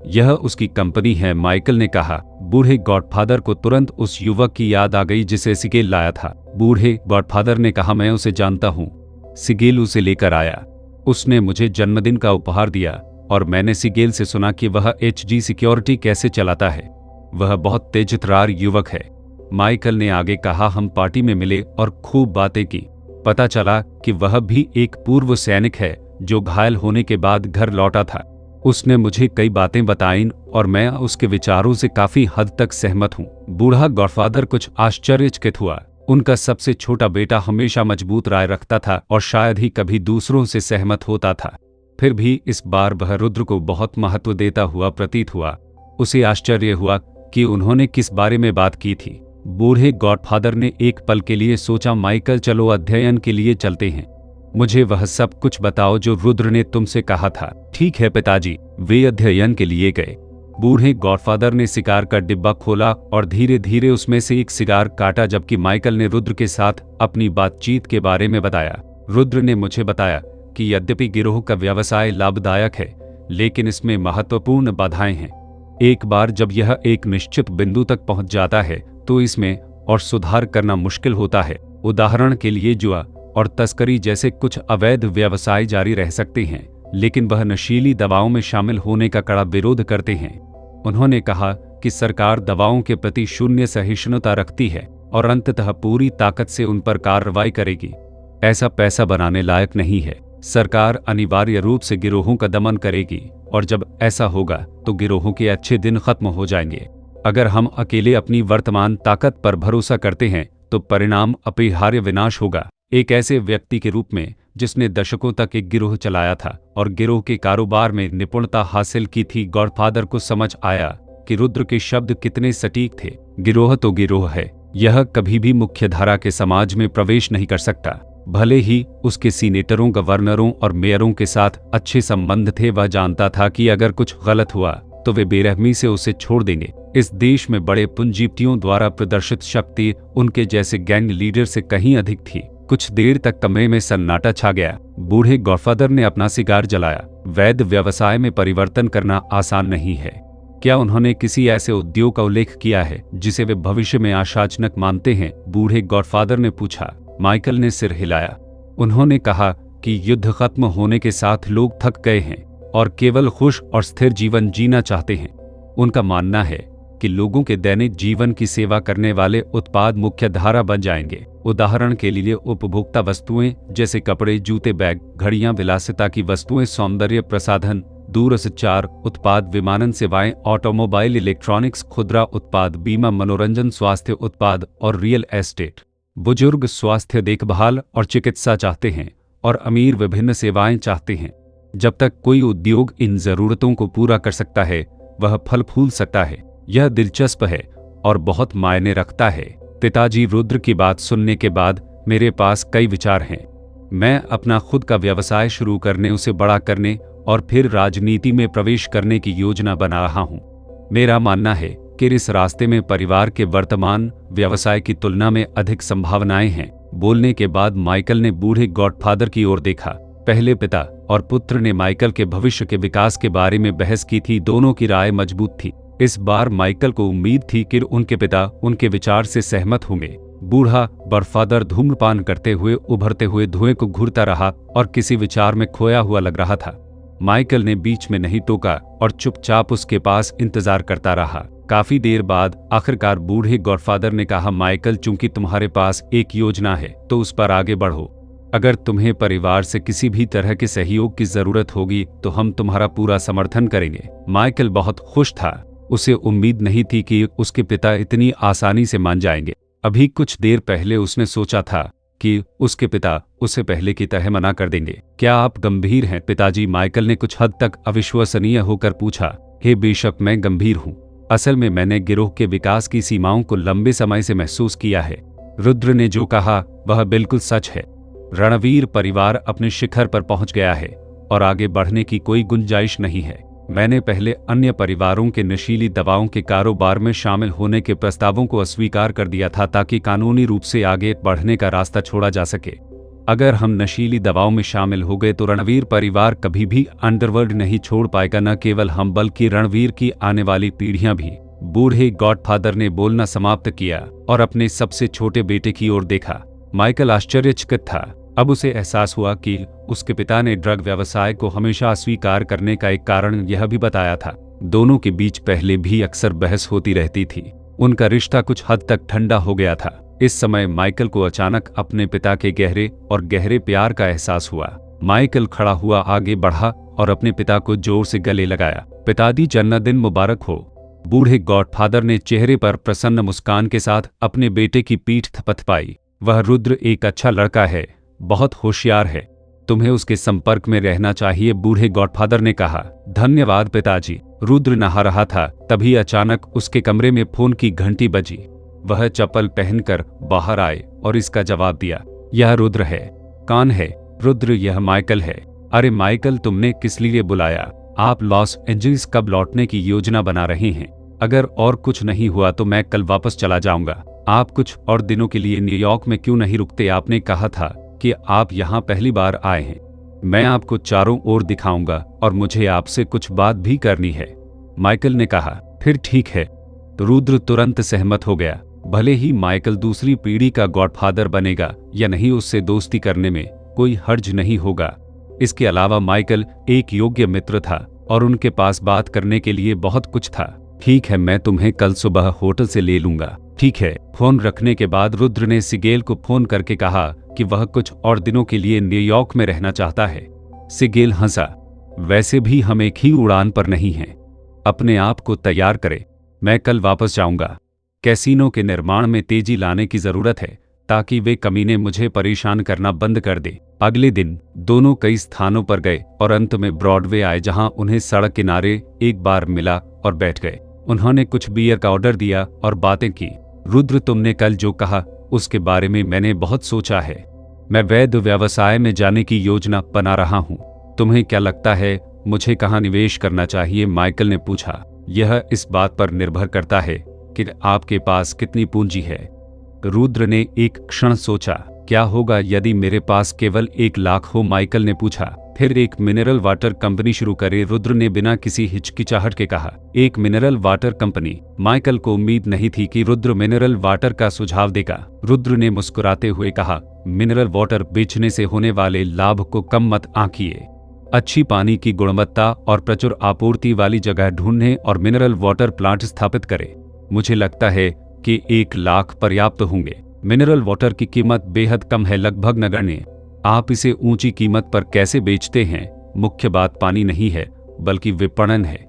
यह उसकी कंपनी है, माइकल ने कहा। बूढ़े गॉडफादर को तुरंत उस युवक की याद आ गई जिसे सिगेल लाया था। बूढ़े गॉडफादर ने कहा, मैं उसे जानता हूँ। सिगेल उसे लेकर आया। उसने मुझे जन्मदिन का उपहार दिया और मैंने सिगेल से सुना कि वह एचडी सिक्योरिटी कैसे चलाता है। वह बहुत तेजतर्रार युवक है। माइकल ने आगे कहा, हम पार्टी में मिले और खूब बातें की। पता चला कि वह भी एक पूर्व सैनिक है जो घायल होने के बाद घर लौटा था। उसने मुझे कई बातें बताईं और मैं उसके विचारों से काफी हद तक सहमत हूँ। बूढ़ा गॉडफादर कुछ आश्चर्यचकित हुआ। उनका सबसे छोटा बेटा हमेशा मजबूत राय रखता था और शायद ही कभी दूसरों से सहमत होता था। फिर भी इस बार वह रुद्र को बहुत महत्व देता हुआ प्रतीत हुआ। उसे आश्चर्य हुआ कि उन्होंने किस बारे में बात की थी। बूढ़े गॉडफादर ने एक पल के लिए सोचा, माइकल चलो अध्ययन के लिए चलते हैं। मुझे वह सब कुछ बताओ जो रुद्र ने तुमसे कहा था। ठीक है पिताजी। वे अध्ययन के लिए गए। बूढ़े गॉडफादर ने सिगार का डिब्बा खोला और धीरे धीरे उसमें से एक सिगार काटा, जबकि माइकल ने रुद्र के साथ अपनी बातचीत के बारे में बताया। रुद्र ने मुझे बताया कि यद्यपि गिरोह का व्यवसाय लाभदायक है, लेकिन इसमें महत्वपूर्ण बाधाएं हैं। एक बार जब यह एक निश्चित बिंदु तक पहुंच जाता है तो इसमें और सुधार करना मुश्किल होता है। उदाहरण के लिए जुआ और तस्करी जैसे कुछ अवैध व्यवसाय जारी रह सकते हैं, लेकिन वह नशीली दवाओं में शामिल होने का कड़ा विरोध करते हैं। उन्होंने कहा कि सरकार दवाओं के प्रति शून्य सहिष्णुता रखती है और अंततः पूरी ताकत से उन पर कार्रवाई करेगी। ऐसा पैसा बनाने लायक नहीं है। सरकार अनिवार्य रूप से गिरोहों का दमन करेगी और जब ऐसा होगा तो गिरोहों के अच्छे दिन खत्म हो जाएंगे। अगर हम अकेले अपनी वर्तमान ताकत पर भरोसा करते हैं तो परिणाम अपरिहार्य विनाश होगा। एक ऐसे व्यक्ति के रूप में जिसने दशकों तक एक गिरोह चलाया था और गिरोह के कारोबार में निपुणता हासिल की थी, गॉडफादर को समझ आया कि रुद्र के शब्द कितने सटीक थे। गिरोह तो गिरोह है, यह कभी भी मुख्यधारा के समाज में प्रवेश नहीं कर सकता। भले ही उसके सीनेटरों, गवर्नरों और मेयरों के साथ अच्छे संबंध थे, वह जानता था कि अगर कुछ गलत हुआ तो वे बेरहमी से उसे छोड़ देंगे। इस देश में बड़े पूंजीपतियों द्वारा प्रदर्शित शक्ति उनके जैसे गैंग लीडर से कहीं अधिक थी। कुछ देर तक कमरे में सन्नाटा छा गया। बूढ़े गॉडफादर ने अपना सिगार जलाया। वैध व्यवसाय में परिवर्तन करना आसान नहीं है। क्या उन्होंने किसी ऐसे उद्योग का उल्लेख किया है जिसे वे भविष्य में आशाजनक मानते हैं? बूढ़े गॉडफादर ने पूछा। माइकल ने सिर हिलाया। उन्होंने कहा कि युद्ध खत्म होने के साथ लोग थक गए हैं और केवल खुश और स्थिर जीवन जीना चाहते हैं। उनका मानना है कि लोगों के दैनिक जीवन की सेवा करने वाले उत्पाद मुख्य धारा बन जाएंगे। उदाहरण के लिए उपभोक्ता वस्तुएं जैसे कपड़े, जूते, बैग, घड़ियां, विलासिता की वस्तुएं, सौंदर्य प्रसाधन, दूरसंचार उत्पाद, विमानन सेवाएं, ऑटोमोबाइल, इलेक्ट्रॉनिक्स, खुदरा उत्पाद, बीमा, मनोरंजन, स्वास्थ्य उत्पाद और रियल एस्टेट। बुजुर्ग स्वास्थ्य देखभाल और चिकित्सा चाहते हैं और अमीर विभिन्न सेवाएं चाहते हैं। जब तक कोई उद्योग इन जरूरतों को पूरा कर सकता है, वह फल फूल सकता है। यह दिलचस्प है और बहुत मायने रखता है। पिताजी, रुद्र की बात सुनने के बाद मेरे पास कई विचार हैं। मैं अपना खुद का व्यवसाय शुरू करने, उसे बड़ा करने और फिर राजनीति में प्रवेश करने की योजना बना रहा हूँ। मेरा मानना है कि इस रास्ते में परिवार के वर्तमान व्यवसाय की तुलना में अधिक संभावनाएं हैं। बोलने के बाद माइकल ने बूढ़े गॉडफादर की ओर देखा। पहले पिता और पुत्र ने माइकल के भविष्य के विकास के बारे में बहस की थी। दोनों की राय मजबूत थी। इस बार माइकल को उम्मीद थी कि उनके पिता उनके विचार से सहमत होंगे। बूढ़ा गॉडफादर धूम्रपान करते हुए उभरते हुए धुएं को घूरता रहा और किसी विचार में खोया हुआ लग रहा था। माइकल ने बीच में नहीं टोका और चुपचाप उसके पास इंतजार करता रहा। काफी देर बाद आखिरकार बूढ़े गॉडफादर ने कहा, माइकल, चूंकि तुम्हारे पास एक योजना है तो उस पर आगे बढ़ो। अगर तुम्हें परिवार से किसी भी तरह के सहयोग की जरूरत होगी तो हम तुम्हारा पूरा समर्थन करेंगे। माइकल बहुत खुश था। उसे उम्मीद नहीं थी कि उसके पिता इतनी आसानी से मान जाएंगे। अभी कुछ देर पहले उसने सोचा था कि उसके पिता उसे पहले की तरह मना कर देंगे। क्या आप गंभीर हैं पिताजी? माइकल ने कुछ हद तक अविश्वसनीय होकर पूछा। हे बेशक मैं गंभीर हूँ। असल में मैंने गिरोह के विकास की सीमाओं को लंबे समय से महसूस किया है। रुद्र ने जो कहा वह बिल्कुल सच है। रणवीर परिवार अपने शिखर पर पहुंच गया है और आगे बढ़ने की कोई गुंजाइश नहीं है। मैंने पहले अन्य परिवारों के नशीली दवाओं के कारोबार में शामिल होने के प्रस्तावों को अस्वीकार कर दिया था ताकि कानूनी रूप से आगे बढ़ने का रास्ता छोड़ा जा सके। अगर हम नशीली दवाओं में शामिल हो गए तो रणवीर परिवार कभी भी अंडरवर्ल्ड नहीं छोड़ पाएगा, न केवल हम बल्कि रणवीर की आने वाली पीढ़ियां भी। बूढ़े गॉडफादर ने बोलना समाप्त किया और अपने सबसे छोटे बेटे की ओर देखा। माइकल आश्चर्यचकित था। अब उसे एहसास हुआ कि उसके पिता ने ड्रग व्यवसाय को हमेशा अस्वीकार करने का एक कारण यह भी बताया था। दोनों के बीच पहले भी अक्सर बहस होती रहती थी। उनका रिश्ता कुछ हद तक ठंडा हो गया था। इस समय माइकल को अचानक अपने पिता के गहरे प्यार का एहसास हुआ। माइकल खड़ा हुआ, आगे बढ़ा और अपने पिता को जोर से गले लगाया। पिताजी, जन्मदिन मुबारक हो। बूढ़े गॉडफादर ने चेहरे पर प्रसन्न मुस्कान के साथ अपने बेटे की पीठ थपथपाई। वह रुद्र एक अच्छा लड़का है, बहुत होशियार है, तुम्हें उसके संपर्क में रहना चाहिए, बूढ़े गॉडफादर ने कहा। धन्यवाद पिताजी। रुद्र नहा रहा था, तभी अचानक उसके कमरे में फोन की घंटी बजी। वह चप्पल पहनकर बाहर आए और इसका जवाब दिया। यह रुद्र है। कौन है? रुद्र, यह माइकल है। अरे माइकल, तुमने किस लिए बुलाया? आप लॉस एंजल्स कब लौटने की योजना बना रहे हैं? अगर और कुछ नहीं हुआ तो मैं कल वापस चला जाऊंगा। आप कुछ और दिनों के लिए न्यूयॉर्क में क्यों नहीं रुकते? आपने कहा था कि आप यहाँ पहली बार आए हैं। मैं आपको चारों ओर दिखाऊंगा और मुझे आपसे कुछ बात भी करनी है, माइकल ने कहा। फिर ठीक है। तो रुद्र तुरंत सहमत हो गया। भले ही माइकल दूसरी पीढ़ी का गॉडफादर बनेगा या नहीं, उससे दोस्ती करने में कोई हर्ज नहीं होगा। इसके अलावा माइकल एक योग्य मित्र था और उनके पास बात करने के लिए बहुत कुछ था। ठीक है, मैं तुम्हें कल सुबह होटल से ले लूंगा। ठीक है। फोन रखने के बाद रुद्र ने सिगेल को फोन करके कहा कि वह कुछ और दिनों के लिए न्यूयॉर्क में रहना चाहता है। सिगेल हंसा। वैसे भी हम एक ही उड़ान पर नहीं हैं। अपने आप को तैयार करें, मैं कल वापस जाऊंगा। कैसीनो के निर्माण में तेजी लाने की जरूरत है ताकि वे कमीने मुझे परेशान करना बंद कर दे। अगले दिन दोनों कई स्थानों पर गए और अंत में ब्रॉडवे आए, जहां उन्हें सड़क किनारे एक बार मिला और बैठ गए। उन्होंने कुछ बियर का ऑर्डर दिया और बातें की। रुद्र, तुमने कल जो कहा उसके बारे में मैंने बहुत सोचा है। मैं वैध व्यवसाय में जाने की योजना बना रहा हूँ। तुम्हें क्या लगता है मुझे कहाँ निवेश करना चाहिए? माइकल ने पूछा। यह इस बात पर निर्भर करता है कि आपके पास कितनी पूंजी है। रुद्र ने एक क्षण सोचा। क्या होगा यदि मेरे पास केवल 1 लाख हो? माइकल ने पूछा। फिर एक मिनरल वाटर कंपनी शुरू करे, रुद्र ने बिना किसी हिचकिचाहट के कहा। एक मिनरल वाटर कंपनी? माइकल को उम्मीद नहीं थी कि रुद्र मिनरल वाटर का सुझाव देगा। रुद्र ने मुस्कुराते हुए कहा, मिनरल वाटर बेचने से होने वाले लाभ को कम मत आंकिए। अच्छी पानी की गुणवत्ता और प्रचुर आपूर्ति वाली जगह ढूंढने और मिनरल वाटर प्लांट स्थापित करें। मुझे लगता है कि 1 लाख पर्याप्त होंगे। मिनरल वाटर की कीमत बेहद कम है, लगभग नगण्य। आप इसे ऊंची कीमत पर कैसे बेचते हैं? मुख्य बात पानी नहीं है बल्कि विपणन है।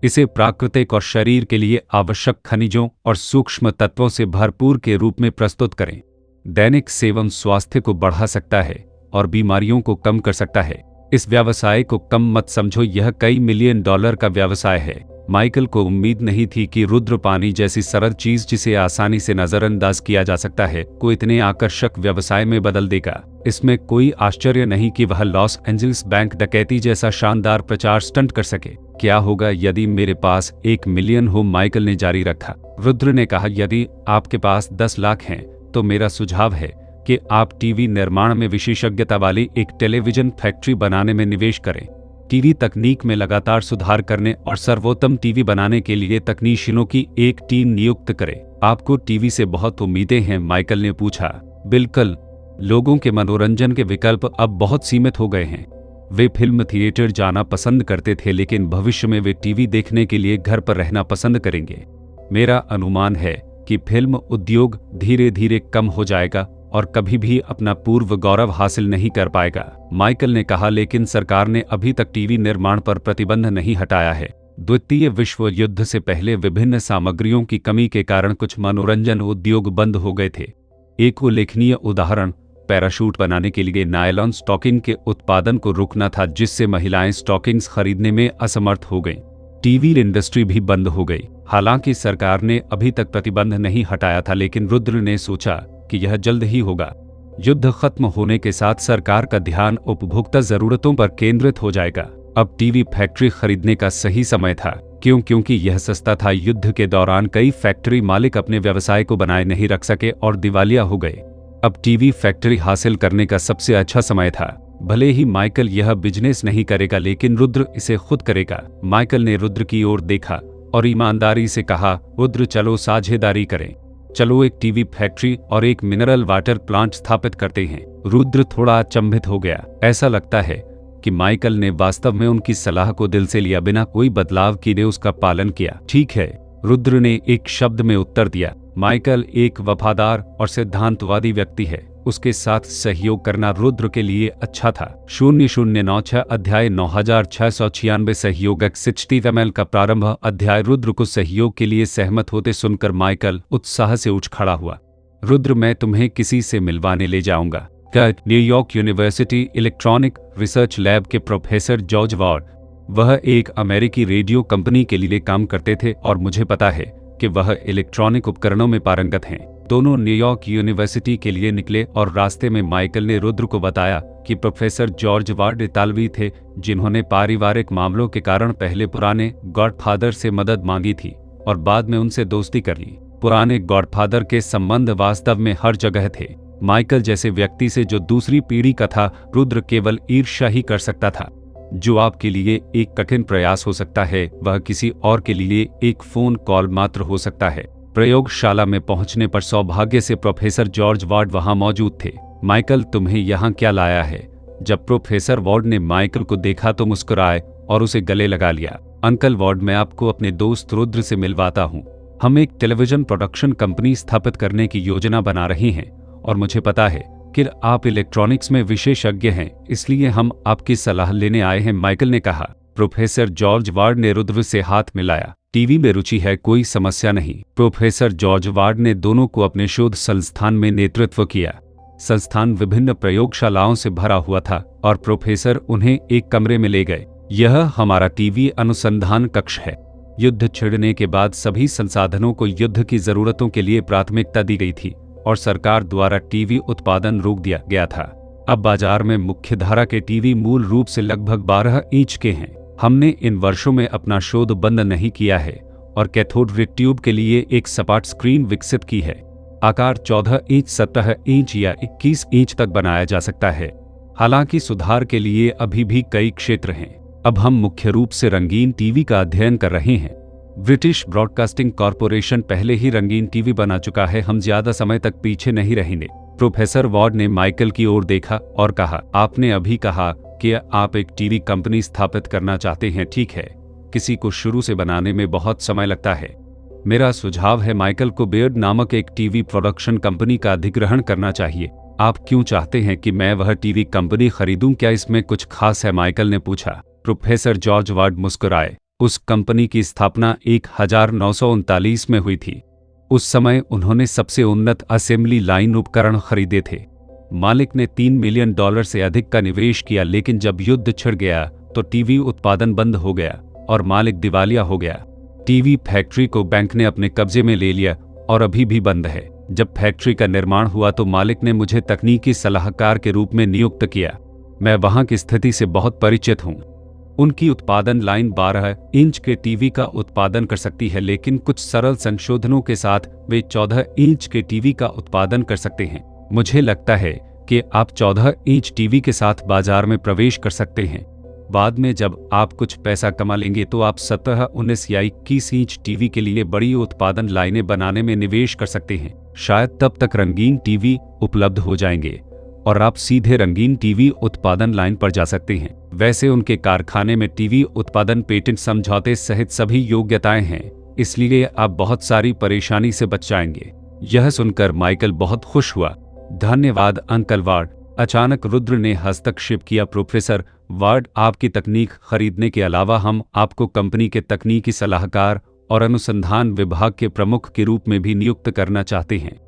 इसे प्राकृतिक और शरीर के लिए आवश्यक खनिजों और सूक्ष्म तत्वों से भरपूर के रूप में प्रस्तुत करें। दैनिक सेवन स्वास्थ्य को बढ़ा सकता है और बीमारियों को कम कर सकता है। इस व्यवसाय को कम मत समझो, यह कई मिलियन डॉलर का व्यवसाय है। माइकल को उम्मीद नहीं थी कि रुद्र पानी जैसी सरल चीज जिसे आसानी से नजरअंदाज किया जा सकता है को इतने आकर्षक व्यवसाय में बदल देगा। इसमें कोई आश्चर्य नहीं कि वह लॉस एंजल्स बैंक डकैती जैसा शानदार प्रचार स्टंट कर सके। क्या होगा यदि मेरे पास 1 मिलियन हो? माइकल ने जारी रखा। रुद्र ने कहा, यदि आपके पास 10 लाख हैं तो मेरा सुझाव है कि आप टीवी निर्माण में विशेषज्ञता वाली एक टेलीविजन फैक्ट्री बनाने में निवेश करें। टीवी तकनीक में लगातार सुधार करने और सर्वोत्तम टीवी बनाने के लिए तकनीशियनों की एक टीम नियुक्त करें। आपको टीवी से बहुत उम्मीदें हैं? माइकल ने पूछा। बिल्कुल। लोगों के मनोरंजन के विकल्प अब बहुत सीमित हो गए हैं। वे फिल्म थिएटर जाना पसंद करते थे, लेकिन भविष्य में वे टीवी देखने के लिए घर पर रहना पसंद करेंगे। मेरा अनुमान है कि फिल्म उद्योग धीरे धीरे कम हो जाएगा और कभी भी अपना पूर्व गौरव हासिल नहीं कर पाएगा, माइकल ने कहा। लेकिन सरकार ने अभी तक टीवी निर्माण पर प्रतिबंध नहीं हटाया है। द्वितीय विश्व युद्ध से पहले विभिन्न सामग्रियों की कमी के कारण कुछ मनोरंजन उद्योग बंद हो गए थे। एक उल्लेखनीय उदाहरण पैराशूट बनाने के लिए नायलॉन स्टॉकिंग के उत्पादन को रोकना था, जिससे महिलाएं स्टॉकिंग्स खरीदने में असमर्थ हो गईं। टीवी इंडस्ट्री भी बंद हो गई। हालांकि सरकार ने अभी तक प्रतिबंध नहीं हटाया था, लेकिन रुद्र ने सोचा कि यह जल्द ही होगा। युद्ध खत्म होने के साथ सरकार का ध्यान उपभोक्ता जरूरतों पर केंद्रित हो जाएगा। अब टीवी फैक्ट्री खरीदने का सही समय था। क्योंकि यह सस्ता था। युद्ध के दौरान कई फैक्ट्री मालिक अपने व्यवसाय को बनाए नहीं रख सके और दिवालिया हो गए। अब टीवी फैक्ट्री हासिल करने का सबसे अच्छा समय था। भले ही माइकल यह बिजनेस नहीं करेगा, लेकिन रुद्र इसे खुद करेगा। माइकल ने रुद्र की ओर देखा और ईमानदारी से कहा, रुद्र चलो साझेदारी करें। चलो एक टीवी फैक्ट्री और एक मिनरल वाटर प्लांट स्थापित करते हैं। रुद्र थोड़ा अचंभित हो गया। ऐसा लगता है कि माइकल ने वास्तव में उनकी सलाह को दिल से लिया, बिना कोई बदलाव किए उसका पालन किया। ठीक है, रुद्र ने एक शब्द में उत्तर दिया। माइकल एक वफादार और सिद्धांतवादी व्यक्ति है। उसके साथ सहयोग करना रुद्र के लिए अच्छा था। 0096 अध्याय 9696 सहयोग XHTML का प्रारंभ अध्याय। रुद्र को सहयोग के लिए सहमत होते सुनकर माइकल उत्साह से उठ खड़ा हुआ। रुद्र, मैं तुम्हें किसी से मिलवाने ले जाऊंगा। New York university electronic research lab के प्रोफेसर जॉर्ज वार्ड। वह एक अमेरिकी रेडियो कंपनी के लिए काम करते थे और मुझे पता है कि वह इलेक्ट्रॉनिक उपकरणों में पारंगत हैं। दोनों न्यूयॉर्क यूनिवर्सिटी के लिए निकले और रास्ते में माइकल ने रुद्र को बताया कि प्रोफेसर जॉर्ज वार्ड इतालवी थे, जिन्होंने पारिवारिक मामलों के कारण पहले पुराने गॉडफादर से मदद मांगी थी और बाद में उनसे दोस्ती कर ली। पुराने गॉडफादर के संबंध वास्तव में हर जगह थे। माइकल जैसे व्यक्ति से जो दूसरी पीढ़ी का था, रुद्र केवल ईर्ष्या ही कर सकता था। जो आपके लिए एक कठिन प्रयास हो सकता है, वह किसी और के लिए एक फोन कॉल मात्र हो सकता है। प्रयोगशाला में पहुंचने पर सौभाग्य से प्रोफेसर जॉर्ज वार्ड वहां मौजूद थे। माइकल, तुम्हें यहाँ क्या लाया है? जब प्रोफेसर वार्ड ने माइकल को देखा तो मुस्कुराए और उसे गले लगा लिया। अंकल वार्ड, मैं आपको अपने दोस्त रुद्र से मिलवाता हूँ। हम एक टेलीविजन प्रोडक्शन कंपनी स्थापित करने की योजना बना रहे हैं और मुझे पता है कि आप इलेक्ट्रॉनिक्स में विशेषज्ञ हैं, इसलिए हम आपकी सलाह लेने आए हैं, माइकल ने कहा। प्रोफेसर जॉर्ज वार्ड ने रुद्र से हाथ मिलाया। टीवी में रुचि है, कोई समस्या नहीं। प्रोफेसर जॉर्ज वार्ड ने दोनों को अपने शोध संस्थान में नेतृत्व किया। संस्थान विभिन्न प्रयोगशालाओं से भरा हुआ था और प्रोफेसर उन्हें एक कमरे में ले गए। यह हमारा टीवी अनुसंधान कक्ष है। युद्ध छिड़ने के बाद सभी संसाधनों को युद्ध की जरूरतों के लिए प्राथमिकता दी गई थी और सरकार द्वारा टीवी उत्पादन रोक दिया गया था। अब बाजार में मुख्यधारा के टीवी मूल रूप से लगभग 12 इंच के हैं। हमने इन वर्षों में अपना शोध बंद नहीं किया है और कैथोड रे ट्यूब के लिए एक सपाट स्क्रीन विकसित की है। आकार 14 इंच, 17 इंच या 21 इंच तक बनाया जा सकता है। हालांकि सुधार के लिए अभी भी कई क्षेत्र हैं। अब हम मुख्य रूप से रंगीन टीवी का अध्ययन कर रहे हैं। ब्रिटिश ब्रॉडकास्टिंग कॉरपोरेशन पहले ही रंगीन टीवी बना चुका है। हम ज्यादा समय तक पीछे नहीं रहेंगे। प्रोफेसर वार्ड ने माइकल की ओर देखा और कहा, आपने अभी कहा कि आप एक टीवी कंपनी स्थापित करना चाहते हैं, ठीक है। किसी को शुरू से बनाने में बहुत समय लगता है। मेरा सुझाव है माइकल को बेयर्ड नामक एक टीवी प्रोडक्शन कंपनी का अधिग्रहण करना चाहिए। आप क्यों चाहते हैं कि मैं वह टीवी कंपनी खरीदूं? क्या इसमें कुछ खास है? माइकल ने पूछा। प्रोफेसर जॉर्ज वार्ड मुस्कुराए। उस कंपनी की स्थापना 1939 में हुई थी। उस समय उन्होंने सबसे उन्नत असेंबली लाइन उपकरण खरीदे थे। मालिक ने $3 मिलियन से अधिक का निवेश किया, लेकिन जब युद्ध छिड़ गया तो टीवी उत्पादन बंद हो गया और मालिक दिवालिया हो गया। टीवी फैक्ट्री को बैंक ने अपने कब्जे में ले लिया और अभी भी बंद है। जब फैक्ट्री का निर्माण हुआ तो मालिक ने मुझे तकनीकी सलाहकार के रूप में नियुक्त किया। मैं वहां की स्थिति से बहुत परिचित हूं। उनकी उत्पादन लाइन 12 इंच के टीवी का उत्पादन कर सकती है, लेकिन कुछ सरल संशोधनों के साथ वे 14 इंच के टीवी का उत्पादन कर सकते हैं। मुझे लगता है कि आप 14 इंच टीवी के साथ बाजार में प्रवेश कर सकते हैं। बाद में जब आप कुछ पैसा कमा लेंगे तो आप 17, 19 या 21 इंच टीवी के लिए बड़ी उत्पादन लाइनें बनाने में निवेश कर सकते हैं। शायद तब तक रंगीन टीवी उपलब्ध हो जाएंगे और आप सीधे रंगीन टीवी उत्पादन लाइन पर जा सकते हैं। वैसे उनके कारखाने में टीवी उत्पादन पेटेंट समझौते सहित सभी योग्यताएं हैं, इसलिए आप बहुत सारी परेशानी से बच जाएंगे। यह सुनकर माइकल बहुत खुश हुआ। धन्यवाद अंकल वार्ड। अचानक रुद्र ने हस्तक्षेप किया। प्रोफेसर वार्ड, आपकी तकनीक खरीदने के अलावा हम आपको कंपनी के तकनीकी सलाहकार और अनुसंधान विभाग के प्रमुख के रूप में भी नियुक्त करना चाहते हैं।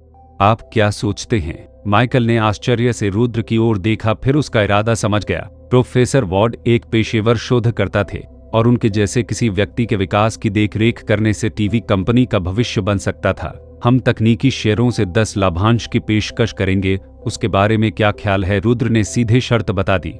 आप क्या सोचते हैं? माइकल ने आश्चर्य से रुद्र की ओर देखा, फिर उसका इरादा समझ गया। प्रोफेसर वार्ड एक पेशेवर शोधकर्ता थे और उनके जैसे किसी व्यक्ति के विकास की देखरेख करने से टीवी कंपनी का भविष्य बन सकता था। हम तकनीकी शेयरों से 10 लाभांश की पेशकश करेंगे। उसके बारे में क्या ख्याल है? रुद्र ने सीधे शर्त बता दी।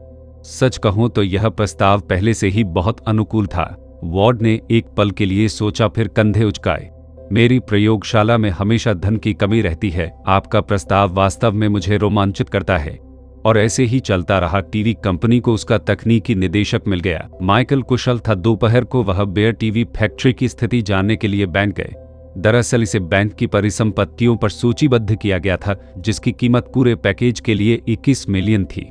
सच कहूं तो यह प्रस्ताव पहले से ही बहुत अनुकूल था। वार्ड ने एक पल के लिए सोचा, फिर कंधे उचकाए। मेरी प्रयोगशाला में हमेशा धन की कमी रहती है, आपका प्रस्ताव वास्तव में मुझे रोमांचित करता है। और ऐसे ही चलता रहा। टीवी कंपनी को उसका तकनीकी निदेशक मिल गया। माइकल कुशल था। दोपहर को वह बेयर टीवी फैक्ट्री की स्थिति जानने के लिए बैंक गए। दरअसल इसे बैंक की परिसंपत्तियों पर सूचीबद्ध किया गया था, जिसकी कीमत पूरे पैकेज के लिए 21 मिलियन थी।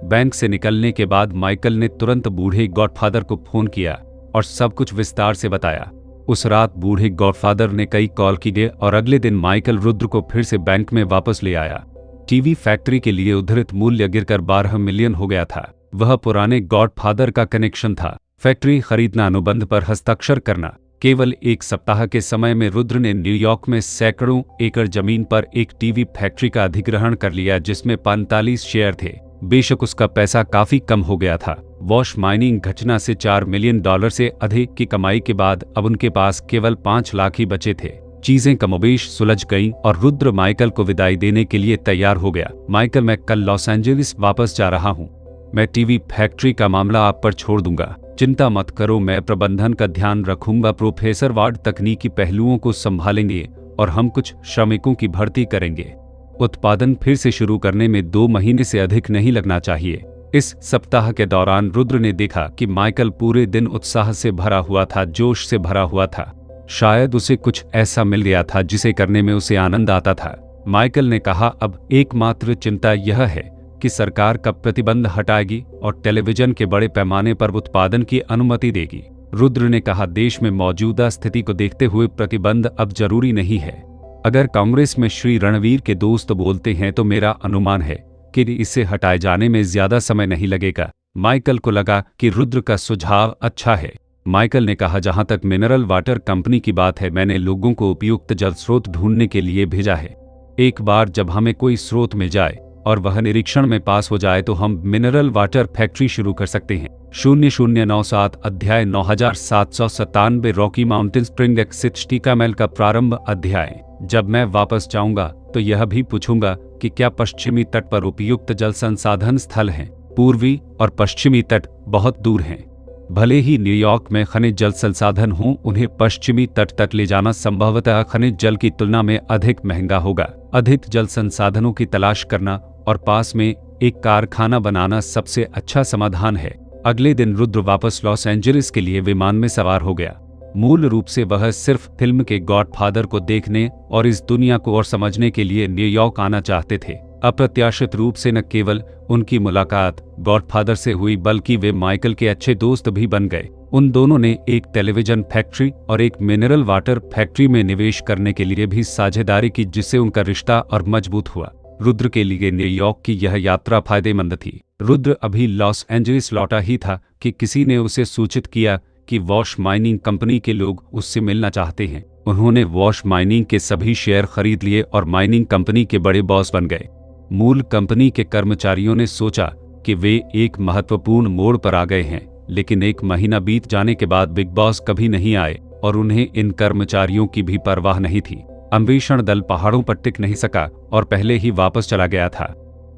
बैंक से निकलने के बाद माइकल ने तुरंत बूढ़े गॉडफादर को फोन किया और सब कुछ विस्तार से बताया। उस रात बूढ़े गॉडफादर ने कई कॉल की गए और अगले दिन माइकल रुद्र को फिर से बैंक में वापस ले आया। टीवी फैक्ट्री के लिए उद्धृत मूल्य गिरकर 12 मिलियन हो गया था। वह पुराने गॉडफादर का कनेक्शन था। फैक्ट्री खरीदना, अनुबंध पर हस्ताक्षर करना। केवल एक सप्ताह के समय में रुद्र ने न्यूयॉर्क में सैकड़ों एकड़ जमीन पर एक टीवी फैक्ट्री का अधिग्रहण कर लिया, जिसमें 45 शेयर थे। बेशक उसका पैसा काफी कम हो गया था। वॉश माइनिंग घटना से $4 मिलियन से अधिक की कमाई के बाद अब उनके पास केवल 5 लाख ही बचे थे। चीजें कमोबेश सुलझ गईं और रुद्र माइकल को विदाई देने के लिए तैयार हो गया। माइकल, मैं कल लॉस एंजलिस वापस जा रहा हूँ। मैं टीवी फैक्ट्री का मामला आप पर छोड़ दूंगा। चिंता मत करो, मैं प्रबंधन का ध्यान रखूंगा। प्रोफेसर वार्ड तकनीकी पहलुओं को संभालेंगे और हम कुछ श्रमिकों की भर्ती करेंगे। उत्पादन फिर से शुरू करने में 2 महीने से अधिक नहीं लगना चाहिए। इस सप्ताह के दौरान रुद्र ने देखा कि माइकल पूरे दिन उत्साह से भरा हुआ था, जोश से भरा हुआ था। शायद उसे कुछ ऐसा मिल गया था जिसे करने में उसे आनंद आता था। माइकल ने कहा, अब एकमात्र चिंता यह है कि सरकार कब प्रतिबंध हटाएगी और टेलीविजन के बड़े पैमाने पर उत्पादन की अनुमति देगी। रुद्र ने कहा, देश में मौजूदा स्थिति को देखते हुए प्रतिबंध अब जरूरी नहीं है। अगर कांग्रेस में श्री रणवीर के दोस्त बोलते हैं तो मेरा अनुमान है कि इसे हटाए जाने में ज्यादा समय नहीं लगेगा। माइकल को लगा कि रुद्र का सुझाव अच्छा है। माइकल ने कहा, जहां तक मिनरल वाटर कंपनी की बात है, मैंने लोगों को उपयुक्त जल स्रोत ढूंढने के लिए भेजा है। एक बार जब हमें कोई स्रोत मिल जाए और वह निरीक्षण में पास हो जाए तो हम मिनरल वाटर फैक्ट्री शुरू कर सकते हैं। 0097 अध्याय 9797 रॉकी माउंटेन स्प्रिंग एक्सिट टीकामेल का प्रारंभ अध्याय। जब मैं वापस जाऊंगा तो यह भी पूछूंगा कि क्या पश्चिमी तट पर उपयुक्त जल संसाधन स्थल हैं। पूर्वी और पश्चिमी तट बहुत दूर हैं। भले ही न्यूयॉर्क में खनिज जल संसाधन हों, उन्हें पश्चिमी तट तक ले जाना संभवतः खनिज जल की तुलना में अधिक महंगा होगा। अधिक जल संसाधनों की तलाश करना और पास में एक कारखाना बनाना सबसे अच्छा समाधान है। अगले दिन रुद्र वापस लॉस एंजलिस के लिए विमान में सवार हो गया। मूल रूप से वह सिर्फ फिल्म के गॉडफादर को देखने और इस दुनिया को और समझने के लिए न्यूयॉर्क आना चाहते थे। अप्रत्याशित रूप से न केवल उनकी मुलाकात गॉडफादर से हुई, बल्कि वे माइकल के अच्छे दोस्त भी बन गए। उन दोनों ने एक टेलीविजन फैक्ट्री और एक मिनरल वाटर फैक्ट्री में निवेश करने के लिए भी साझेदारी की, जिससे उनका रिश्ता और मजबूत हुआ। रुद्र के लिए न्यूयॉर्क की यह यात्रा फायदेमंद थी। रुद्र अभी लॉस एंजलिस लौटा ही था कि किसी ने उसे सूचित किया कि वॉश माइनिंग कंपनी के लोग उससे मिलना चाहते हैं। उन्होंने वॉश माइनिंग के सभी शेयर खरीद लिए और माइनिंग कंपनी के बड़े बॉस बन गए। मूल कंपनी के कर्मचारियों ने सोचा कि वे एक महत्वपूर्ण मोड़ पर आ गए हैं, लेकिन 1 महीना बीत जाने के बाद बिग बॉस कभी नहीं आए और उन्हें इन कर्मचारियों की भी परवाह नहीं थी। अन्वेषण दल पहाड़ों पर टिक नहीं सका और पहले ही वापस चला गया था।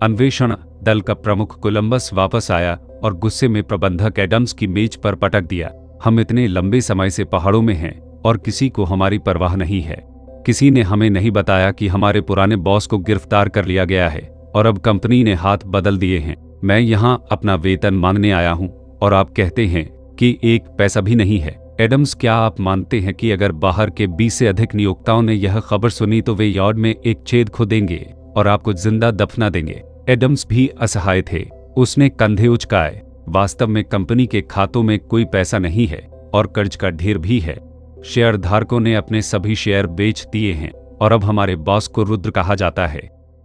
अन्वेषण दल का प्रमुख कोलंबस वापस आया और गुस्से में प्रबंधक एडम्स की मेज पर पटक दिया, हम इतने लंबे समय से पहाड़ों में हैं और किसी को हमारी परवाह नहीं है। किसी ने हमें नहीं बताया कि हमारे पुराने बॉस को गिरफ्तार कर लिया गया है और अब कंपनी ने हाथ बदल दिए हैं। मैं यहाँ अपना वेतन मांगने आया हूँ और आप कहते हैं कि 1 पैसा भी नहीं है। एडम्स, क्या आप मानते हैं कि अगर बाहर के 20 से अधिक नियोक्ताओं ने यह खबर सुनी तो वे यार्ड में एक छेद खोदेंगे और आपको जिंदा दफना देंगे? एडम्स भी असहाय थे। उसने कंधे उचकाए। वास्तव में कंपनी के खातों में कोई पैसा नहीं है और कर्ज का ढेर भी है। शेयरधारकों ने अपने सभी शेयर बेच दिए हैं और अब हमारे बॉस को रुद्र कहा जाता है।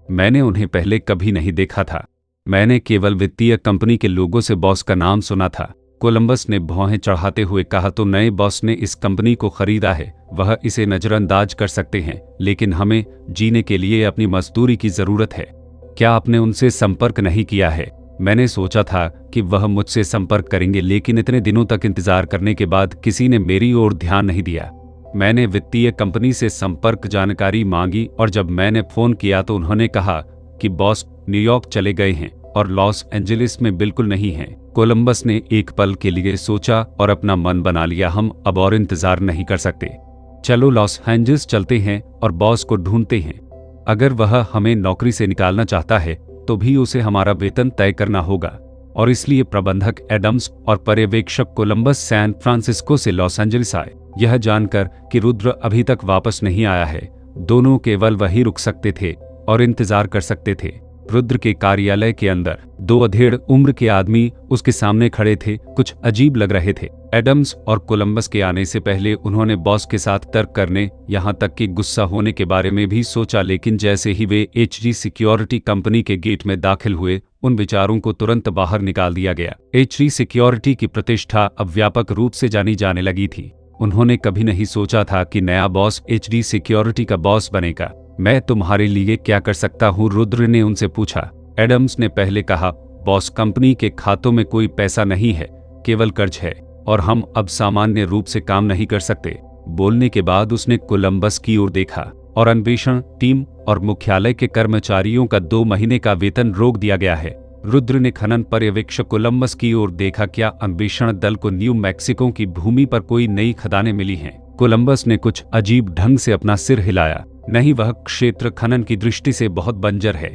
मैंने उन्हें पहले कभी नहीं देखा था। मैंने केवल वित्तीय कंपनी के लोगों से बॉस का नाम सुना था। कोलंबस ने भौहें चढ़ाते हुए कहा, तो नए बॉस ने इस कंपनी को खरीदा है, वह इसे नजरअंदाज कर सकते हैं, लेकिन हमें जीने के लिए अपनी मजदूरी की जरूरत है। क्या आपने उनसे संपर्क नहीं किया है? मैंने सोचा था कि वह मुझसे संपर्क करेंगे, लेकिन इतने दिनों तक इंतजार करने के बाद किसी ने मेरी ओर ध्यान नहीं दिया। मैंने वित्तीय कंपनी से संपर्क जानकारी मांगी और जब मैंने फोन किया तो उन्होंने कहा कि बॉस न्यूयॉर्क चले गए हैं और लॉस एंजलिस में बिल्कुल नहीं हैं। कोलंबस ने एक पल के लिए सोचा और अपना मन बना लिया, हम अब और इंतजार नहीं कर सकते। चलो लॉस एंजलिस चलते हैं और बॉस को ढूंढते हैं। अगर वह हमें नौकरी से निकालना चाहता है तो भी उसे हमारा वेतन तय करना होगा। और इसलिए प्रबंधक एडम्स और पर्यवेक्षक कोलंबस सैन फ्रांसिस्को से लॉस एंजलिस आए। यह जानकर कि रुद्र अभी तक वापस नहीं आया है, दोनों केवल वही रुक सकते थे और इंतजार कर सकते थे। रुद्र के कार्यालय के अंदर दो अधेड़ उम्र के आदमी उसके सामने खड़े थे, कुछ अजीब लग रहे थे। एडम्स और कोलंबस के आने से पहले उन्होंने बॉस के साथ तर्क करने, यहाँ तक कि गुस्सा होने के बारे में भी सोचा, लेकिन जैसे ही वे एचजी सिक्योरिटी कंपनी के गेट में दाखिल हुए, उन विचारों को तुरंत बाहर निकाल दिया गया। एचजी सिक्योरिटी की प्रतिष्ठा अब व्यापक रूप से जानी जाने लगी थी। उन्होंने कभी नहीं सोचा था कि नया बॉस एचडी सिक्योरिटी का बॉस बनेगा। मैं तुम्हारे लिए क्या कर सकता हूँ? रुद्र ने उनसे पूछा। एडम्स ने पहले कहा, बॉस कंपनी के खातों में कोई पैसा नहीं है, केवल कर्ज है और हम अब सामान्य रूप से काम नहीं कर सकते। बोलने के बाद उसने कोलंबस की ओर देखा और अन्वेषण टीम और मुख्यालय के कर्मचारियों का 2 महीने का वेतन रोक दिया गया है। रुद्र ने खनन पर्यवेक्षक कोलंबस की ओर देखा। क्या अन्वेषण दल को न्यू मैक्सिको की भूमि पर कोई नई खदानें मिली हैं? कोलंबस ने कुछ अजीब ढंग से अपना सिर हिलाया। नहीं, वह क्षेत्र खनन की दृष्टि से बहुत बंजर है।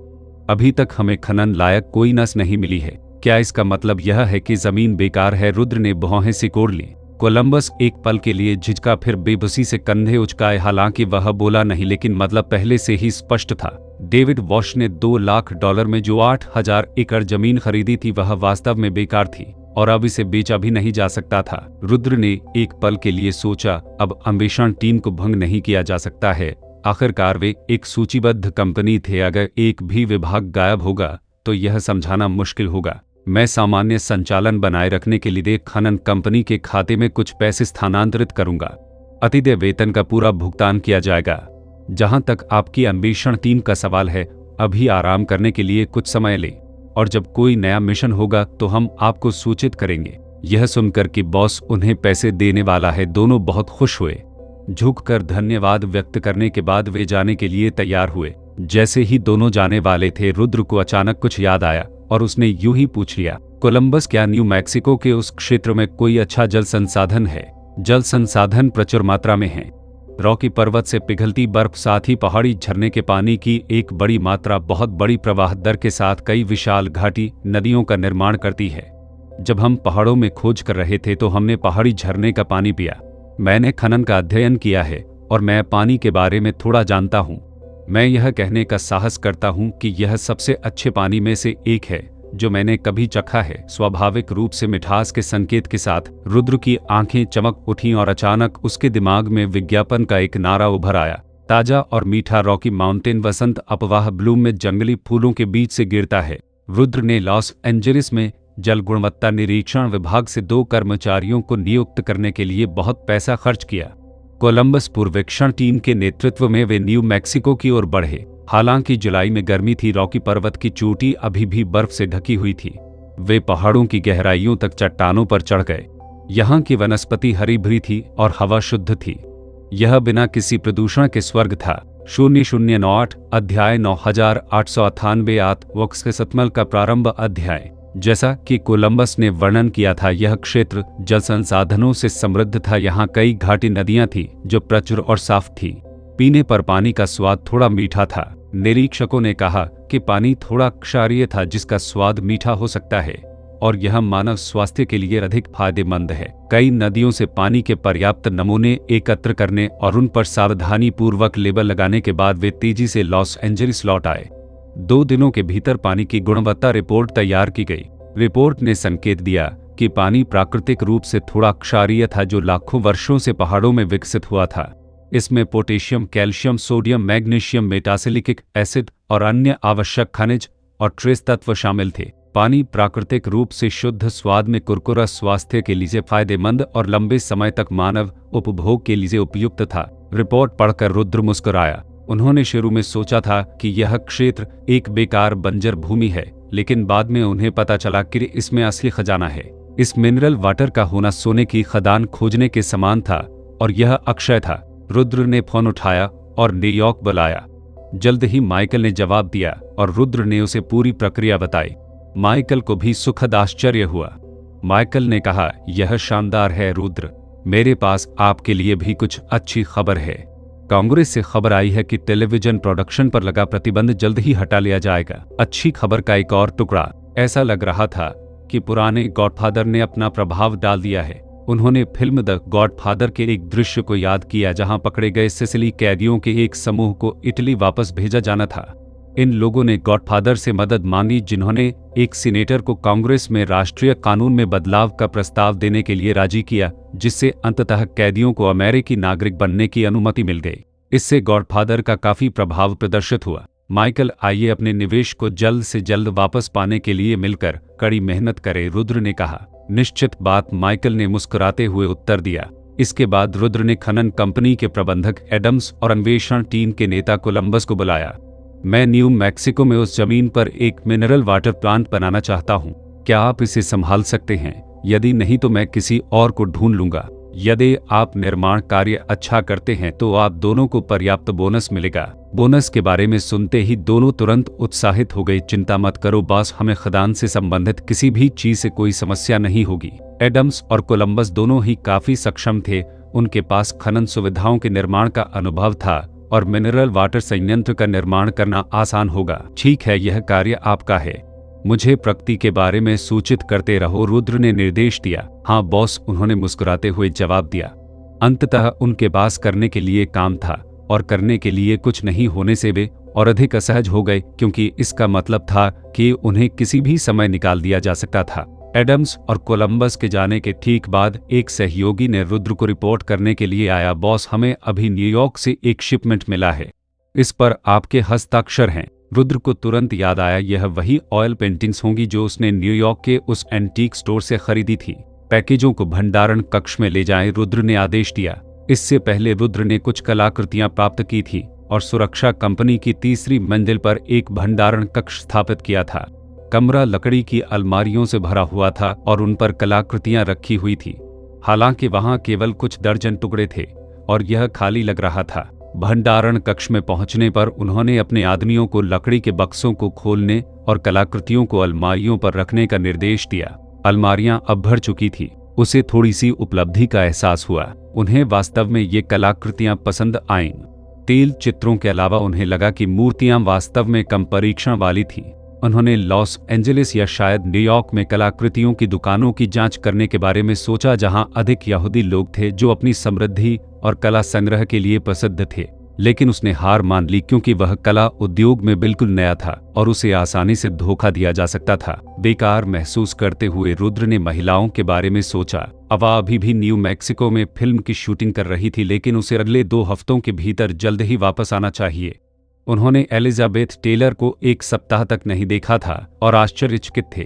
अभी तक हमें खनन लायक कोई नस नहीं मिली है। क्या इसका मतलब यह है कि जमीन बेकार है? रुद्र ने भौहें सिकोड़ ली। कोलंबस एक पल के लिए झिझका, फिर बेबसी से कंधे उचकाए। हालांकि वह बोला नहीं, लेकिन मतलब पहले से ही स्पष्ट था। डेविड वॉश ने $2 लाख में जो 8,000 एकड़ जमीन खरीदी थी, वह वास्तव में बेकार थी और अब इसे बेचा भी नहीं जा सकता था। रुद्र ने एक पल के लिए सोचा, अब अन्वेषण टीम को भंग नहीं किया जा सकता है। आखिरकार वे एक सूचीबद्ध कंपनी थे। अगर एक भी विभाग गायब होगा तो यह समझाना मुश्किल होगा। मैं सामान्य संचालन बनाए रखने के लिए खनन कंपनी के खाते में कुछ पैसे स्थानांतरित करूंगा। अतिदेय वेतन का पूरा भुगतान किया जाएगा। जहां तक आपकी अन्वेषण टीम का सवाल है, अभी आराम करने के लिए कुछ समय लें और जब कोई नया मिशन होगा तो हम आपको सूचित करेंगे। यह सुनकर कि बॉस उन्हें पैसे देने वाला है, दोनों बहुत खुश हुए। झुककर धन्यवाद व्यक्त करने के बाद वे जाने के लिए तैयार हुए। जैसे ही दोनों जाने वाले थे, रुद्र को अचानक कुछ याद आया और उसने यूं ही पूछ लिया, कोलंबस, क्या न्यू मैक्सिको के उस क्षेत्र में कोई अच्छा जल संसाधन है? जल संसाधन प्रचुर मात्रा में हैं। रॉकी पर्वत से पिघलती बर्फ, साथ ही पहाड़ी झरने के पानी की एक बड़ी मात्रा बहुत बड़ी प्रवाह दर के साथ कई विशाल घाटी नदियों का निर्माण करती है। जब हम पहाड़ों में खोज कर रहे थे तो हमने पहाड़ी झरने का पानी पिया। मैंने खनन का अध्ययन किया है और मैं पानी के बारे में थोड़ा जानता हूँ। मैं यह कहने का साहस करता हूँ कि यह सबसे अच्छे पानी में से एक है जो मैंने कभी चखा है। स्वाभाविक रूप से मिठास के संकेत के साथ रुद्र की आंखें चमक उठीं और अचानक उसके दिमाग में विज्ञापन का एक नारा उभर आया, ताजा और मीठा रॉकी माउंटेन वसंत अपवाह ब्लूम में जंगली फूलों के बीच से गिरता है। रुद्र ने लॉस एंजलिस में जल गुणवत्ता निरीक्षण विभाग से 2 कर्मचारियों को नियुक्त करने के लिए बहुत पैसा खर्च किया। कोलंबस पूर्वेक्षण टीम के नेतृत्व में वे न्यू मैक्सिको की ओर बढ़े। हालांकि जुलाई में गर्मी थी, रॉकी पर्वत की चोटी अभी भी बर्फ से ढकी हुई थी। वे पहाड़ों की गहराइयों तक चट्टानों पर चढ़ गए। यहाँ की वनस्पति हरी भरी थी और हवा शुद्ध थी। यह बिना किसी प्रदूषण के स्वर्ग था। 009 अध्याय 9898 आत वक्स के सतमल का प्रारंभ अध्याय। जैसा कि कोलंबस ने वर्णन किया था, यह क्षेत्र जल संसाधनों से समृद्ध था। यहाँ कई घाटी नदियां थीं जो प्रचुर और साफ थीं। पीने पर पानी का स्वाद थोड़ा मीठा था। निरीक्षकों ने कहा कि पानी थोड़ा क्षारीय था, जिसका स्वाद मीठा हो सकता है और यह मानव स्वास्थ्य के लिए अधिक फायदेमंद है। कई नदियों से पानी के पर्याप्त नमूने एकत्र करने और उन पर सावधानी पूर्वक लेबल लगाने के बाद वे तेजी से लॉस एंजलिस लौट आए। 2 दिनों के भीतर पानी की गुणवत्ता रिपोर्ट तैयार की गई। रिपोर्ट ने संकेत दिया कि पानी प्राकृतिक रूप से थोड़ा क्षारीय था, जो लाखों वर्षों से पहाड़ों में विकसित हुआ था। इसमें potassium, calcium, sodium, magnesium, metasilicic acid और अन्य आवश्यक खनिज और ट्रेस तत्व शामिल थे। पानी प्राकृतिक रूप से शुद्ध, स्वाद में कुरकुरा, स्वास्थ्य के लिए फायदेमंद और लंबे समय तक मानव उपभोग के लिए उपयुक्त था। रिपोर्ट पढ़कर रुद्र मुस्कुराया। उन्होंने शुरू में सोचा था कि यह क्षेत्र एक बेकार बंजर भूमि है, लेकिन बाद में उन्हें पता चला कि इसमें असली खजाना है। इस मिनरल वाटर का होना सोने की खदान खोजने के समान था और यह अक्षय था। रुद्र ने फोन उठाया और न्यूयॉर्क बुलाया। जल्द ही माइकल ने जवाब दिया और रुद्र ने उसे पूरी प्रक्रिया बताई। माइकल को भी सुखद आश्चर्य हुआ। माइकल ने कहा, यह शानदार है रुद्र, मेरे पास आपके लिए भी कुछ अच्छी खबर है। कांग्रेस से खबर आई है कि टेलीविजन प्रोडक्शन पर लगा प्रतिबंध जल्द ही हटा लिया जाएगा। अच्छी खबर का एक और टुकड़ा। ऐसा लग रहा था कि पुराने गॉडफादर ने अपना प्रभाव डाल दिया है। उन्होंने फिल्म द गॉडफादर के एक दृश्य को याद किया जहां पकड़े गए सिसिली कैदियों के एक समूह को इटली वापस भेजा जाना था। इन लोगों ने गॉडफादर से मदद मांगी, जिन्होंने एक सीनेटर को कांग्रेस में राष्ट्रीय कानून में बदलाव का प्रस्ताव देने के लिए राजी किया, जिससे अंततः कैदियों को अमेरिकी नागरिक बनने की अनुमति मिल गई। इससे गॉडफादर का काफी प्रभाव प्रदर्शित हुआ। माइकल, आइए अपने निवेश को जल्द से जल्द वापस पाने के लिए मिलकर कड़ी मेहनत करें, रुद्र ने कहा। निश्चित बात, माइकल ने मुस्कुराते हुए उत्तर दिया। इसके बाद रुद्र ने खनन कंपनी के प्रबंधक एडम्स और अन्वेषण टीम के नेता कोलंबस को बुलाया। मैं न्यू मैक्सिको में उस जमीन पर एक मिनरल वाटर प्लांट बनाना चाहता हूँ। क्या आप इसे संभाल सकते हैं? यदि नहीं तो मैं किसी और को ढूंढ लूंगा। यदि आप निर्माण कार्य अच्छा करते हैं तो आप दोनों को पर्याप्त बोनस मिलेगा। बोनस के बारे में सुनते ही दोनों तुरंत उत्साहित हो गए। चिंता मत करो बॉस, हमें खदान से संबंधित किसी भी चीज से कोई समस्या नहीं होगी। एडम्स और कोलंबस दोनों ही काफी सक्षम थे। उनके पास खनन सुविधाओं के निर्माण का अनुभव था और मिनरल वाटर संयंत्र का निर्माण करना आसान होगा। ठीक है, यह कार्य आपका है। मुझे प्रगति के बारे में सूचित करते रहो, रुद्र ने निर्देश दिया। हाँ बॉस, उन्होंने मुस्कुराते हुए जवाब दिया। अंततः उनके पास करने के लिए काम था और करने के लिए कुछ नहीं होने से वे और अधिक असहज हो गए, क्योंकि इसका मतलब था कि उन्हें किसी भी समय निकाल दिया जा सकता था। एडम्स और कोलंबस के जाने के ठीक बाद एक सहयोगी ने रुद्र को रिपोर्ट करने के लिए आया। बॉस, हमें अभी न्यूयॉर्क से एक शिपमेंट मिला है, इस पर आपके हस्ताक्षर हैं। रुद्र को तुरंत याद आया, यह वही ऑयल पेंटिंग्स होंगी जो उसने न्यूयॉर्क के उस एंटीक स्टोर से खरीदी थी। पैकेजों को भंडारण कक्ष में ले जाएं, रुद्र ने आदेश दिया। इससे पहले रुद्र ने कुछ कलाकृतियां प्राप्त की थी और सुरक्षा कंपनी की तीसरी मंजिल पर एक भंडारण कक्ष स्थापित किया था। कमरा लकड़ी की अलमारियों से भरा हुआ था और उन पर कलाकृतियां रखी हुई थी। हालांकि वहां केवल कुछ दर्जन टुकड़े थे और यह खाली लग रहा था। भंडारण कक्ष में पहुंचने पर उन्होंने अपने आदमियों को लकड़ी के बक्सों को खोलने और कलाकृतियों को अलमारियों पर रखने का निर्देश दिया। अलमारियां अब भर चुकी थी। उसे थोड़ी सी उपलब्धि का एहसास हुआ। उन्हें वास्तव में ये कलाकृतियां पसंद आईं। तेल चित्रों के अलावा उन्हें लगा कि मूर्तियां वास्तव में कम परीक्षण वाली थीं। उन्होंने लॉस एंजलिस या शायद न्यूयॉर्क में कलाकृतियों की दुकानों की जांच करने के बारे में सोचा, जहां अधिक यहूदी लोग थे जो अपनी समृद्धि और कला संग्रह के लिए प्रसिद्ध थे। लेकिन उसने हार मान ली, क्योंकि वह कला उद्योग में बिल्कुल नया था और उसे आसानी से धोखा दिया जा सकता था। बेकार महसूस करते हुए रुद्र ने महिलाओं के बारे में सोचा। अवा अभी भी न्यू मैक्सिको में फिल्म की शूटिंग कर रही थी, लेकिन उसे अगले 2 हफ्तों के भीतर जल्द ही वापस आना चाहिए। उन्होंने एलिजाबेथ टेलर को 1 सप्ताह तक नहीं देखा था और आश्चर्यचकित थे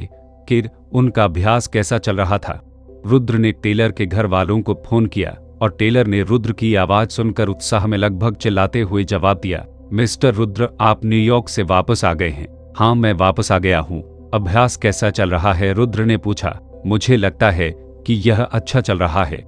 कि उनका अभ्यास कैसा चल रहा था। रुद्र ने टेलर के घर वालों को फोन किया और टेलर ने रुद्र की आवाज सुनकर उत्साह में लगभग चिल्लाते हुए जवाब दिया, मिस्टर रुद्र, आप न्यूयॉर्क से वापस आ गए हैं? हाँ, मैं वापस आ गया हूँ। अभ्यास कैसा चल रहा है? रुद्र ने पूछा। मुझे लगता है कि यह अच्छा चल रहा है।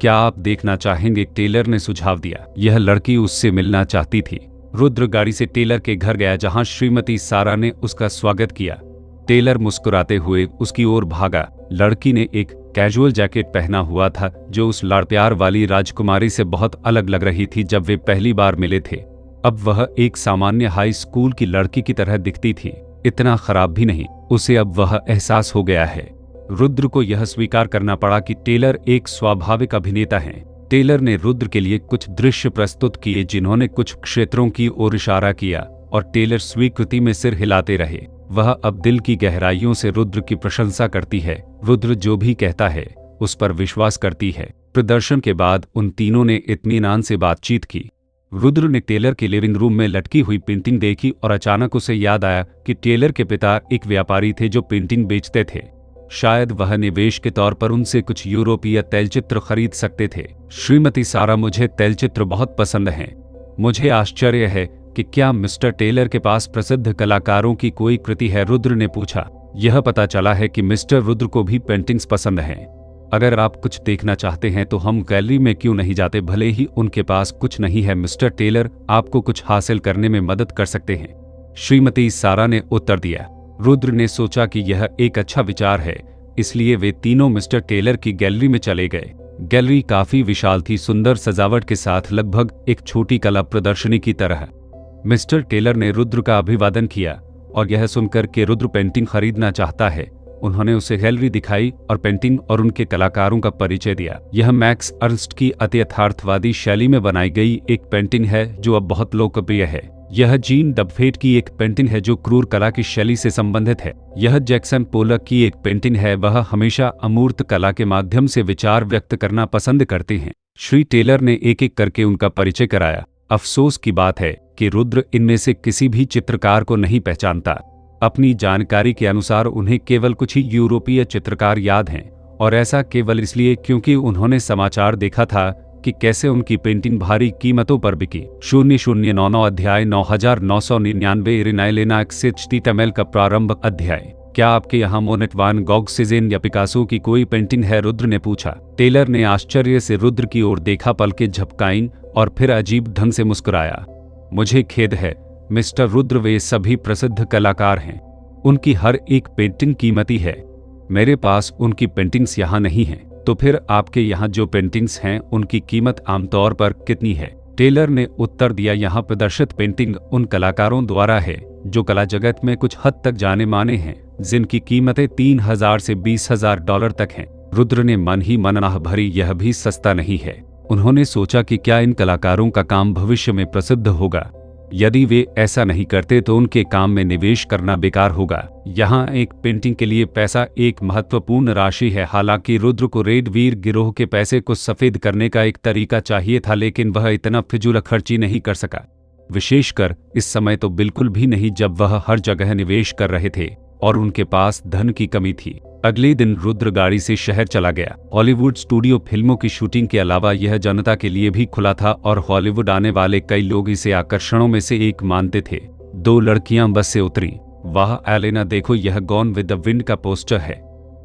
क्या आप देखना चाहेंगे? टेलर ने सुझाव दिया। यह लड़की उससे मिलना चाहती थी। रुद्र गाड़ी से टेलर के घर गया, जहां श्रीमती सारा ने उसका स्वागत किया। टेलर मुस्कुराते हुए उसकी ओर भागा। लड़की ने एक कैजुअल जैकेट पहना हुआ था जो उस लाड़-प्यार वाली राजकुमारी से बहुत अलग लग रही थी जब वे पहली बार मिले थे। अब वह एक सामान्य हाई स्कूल की लड़की की तरह दिखती थी। इतना खराब भी नहीं। उसे अब वह एहसास हो गया है। रुद्र को यह स्वीकार करना पड़ा कि टेलर एक स्वाभाविक अभिनेता हैं। टेलर ने रुद्र के लिए कुछ दृश्य प्रस्तुत किए जिन्होंने कुछ क्षेत्रों की ओर इशारा किया और टेलर स्वीकृति में सिर हिलाते रहे। वह अब दिल की गहराइयों से रुद्र की प्रशंसा करती है। रुद्र जो भी कहता है उस पर विश्वास करती है। प्रदर्शन के बाद उन तीनों ने इत्मीनान से बातचीत की। रुद्र ने टेलर के लिविंग रूम में लटकी हुई पेंटिंग देखी और अचानक उसे याद आया कि टेलर के पिता एक व्यापारी थे जो पेंटिंग बेचते थे। शायद वह निवेश के तौर पर उनसे कुछ यूरोपीय तैलचित्र खरीद सकते थे। श्रीमती सारा, मुझे तैलचित्र बहुत पसंद हैं। मुझे आश्चर्य है कि क्या मिस्टर टेलर के पास प्रसिद्ध कलाकारों की कोई कृति है? रुद्र ने पूछा। यह पता चला है कि मिस्टर रुद्र को भी पेंटिंग्स पसंद हैं। अगर आप कुछ देखना चाहते हैं तो हम गैलरी में क्यों नहीं जाते? भले ही उनके पास कुछ नहीं है, मिस्टर टेलर आपको कुछ हासिल करने में मदद कर सकते हैं, श्रीमती सारा ने उत्तर दिया। रुद्र ने सोचा कि यह एक अच्छा विचार है, इसलिए वे तीनों मिस्टर टेलर की गैलरी में चले गए। गैलरी काफी विशाल थी, सुंदर सजावट के साथ, लगभग एक छोटी कला प्रदर्शनी की तरह। मिस्टर टेलर ने रुद्र का अभिवादन किया और यह सुनकर कि रुद्र पेंटिंग खरीदना चाहता है, उन्होंने उसे गैलरी दिखाई और पेंटिंग और उनके कलाकारों का परिचय दिया। यह मैक्स अर्न्स्ट की अति यथार्थवादी शैली में बनाई गई एक पेंटिंग है जो अब बहुत लोकप्रिय है। यह जीन डबफेट की एक पेंटिंग है जो क्रूर कला की शैली से संबंधित है। यह जैक्सन पोलक की एक पेंटिंग है, वह हमेशा अमूर्त कला के माध्यम से विचार व्यक्त करना पसंद करते हैं। श्री टेलर ने एक एक करके उनका परिचय कराया। अफसोस की बात है कि रुद्र इनमें से किसी भी चित्रकार को नहीं पहचानता। अपनी जानकारी के अनुसार उन्हें केवल कुछ ही यूरोपीय चित्रकार याद हैं, और ऐसा केवल इसलिए क्योंकि उन्होंने समाचार देखा था कि कैसे उनकी पेंटिंग भारी कीमतों पर बिकी। 0099 अध्याय 9999 रिनाइलेना एक्सिटमल का प्रारंभ अध्याय। क्या आपके यहाँ मोनेट वान गॉग सिजेन या पिकासो की कोई पेंटिंग है? रुद्र ने पूछा। टेलर ने आश्चर्य से रुद्र की ओर देखा, पलकें झपकाईं और फिर अजीब ढंग से मुस्कुराया। मुझे खेद है मिस्टर रुद्र, वे सभी प्रसिद्ध कलाकार हैं, उनकी हर एक पेंटिंग कीमती है। मेरे पास उनकी पेंटिंग्स यहाँ नहीं हैं। तो फिर आपके यहाँ जो पेंटिंग्स हैं उनकी कीमत आमतौर पर कितनी है? टेलर ने उत्तर दिया, यहाँ प्रदर्शित पेंटिंग उन कलाकारों द्वारा है जो कला जगत में कुछ हद तक जाने माने हैं, जिनकी कीमतें $3000 से $20,000 तक हैं। रुद्र ने मन ही मन आह भरी, यह भी सस्ता नहीं है। उन्होंने सोचा कि क्या इन कलाकारों का काम भविष्य में प्रसिद्ध होगा? यदि वे ऐसा नहीं करते तो उनके काम में निवेश करना बेकार होगा। यहाँ एक पेंटिंग के लिए पैसा एक महत्वपूर्ण राशि है। हालांकि रुद्र को रेड वीर गिरोह के पैसे को सफेद करने का एक तरीका चाहिए था, लेकिन वह इतना फिजूल खर्ची नहीं कर सका, विशेषकर इस समय तो बिल्कुल भी नहीं जब वह हर जगह निवेश कर रहे थे और उनके पास धन की कमी थी। अगले दिन रुद्र गाड़ी से शहर चला गया। हॉलीवुड स्टूडियो फिल्मों की शूटिंग के अलावा यह जनता के लिए भी खुला था और हॉलीवुड आने वाले कई लोग इसे आकर्षणों में से एक मानते थे। 2 लड़कियां बस से उतरी। वाह एलेना, देखो, यह गॉन विद द विंड का पोस्टर है।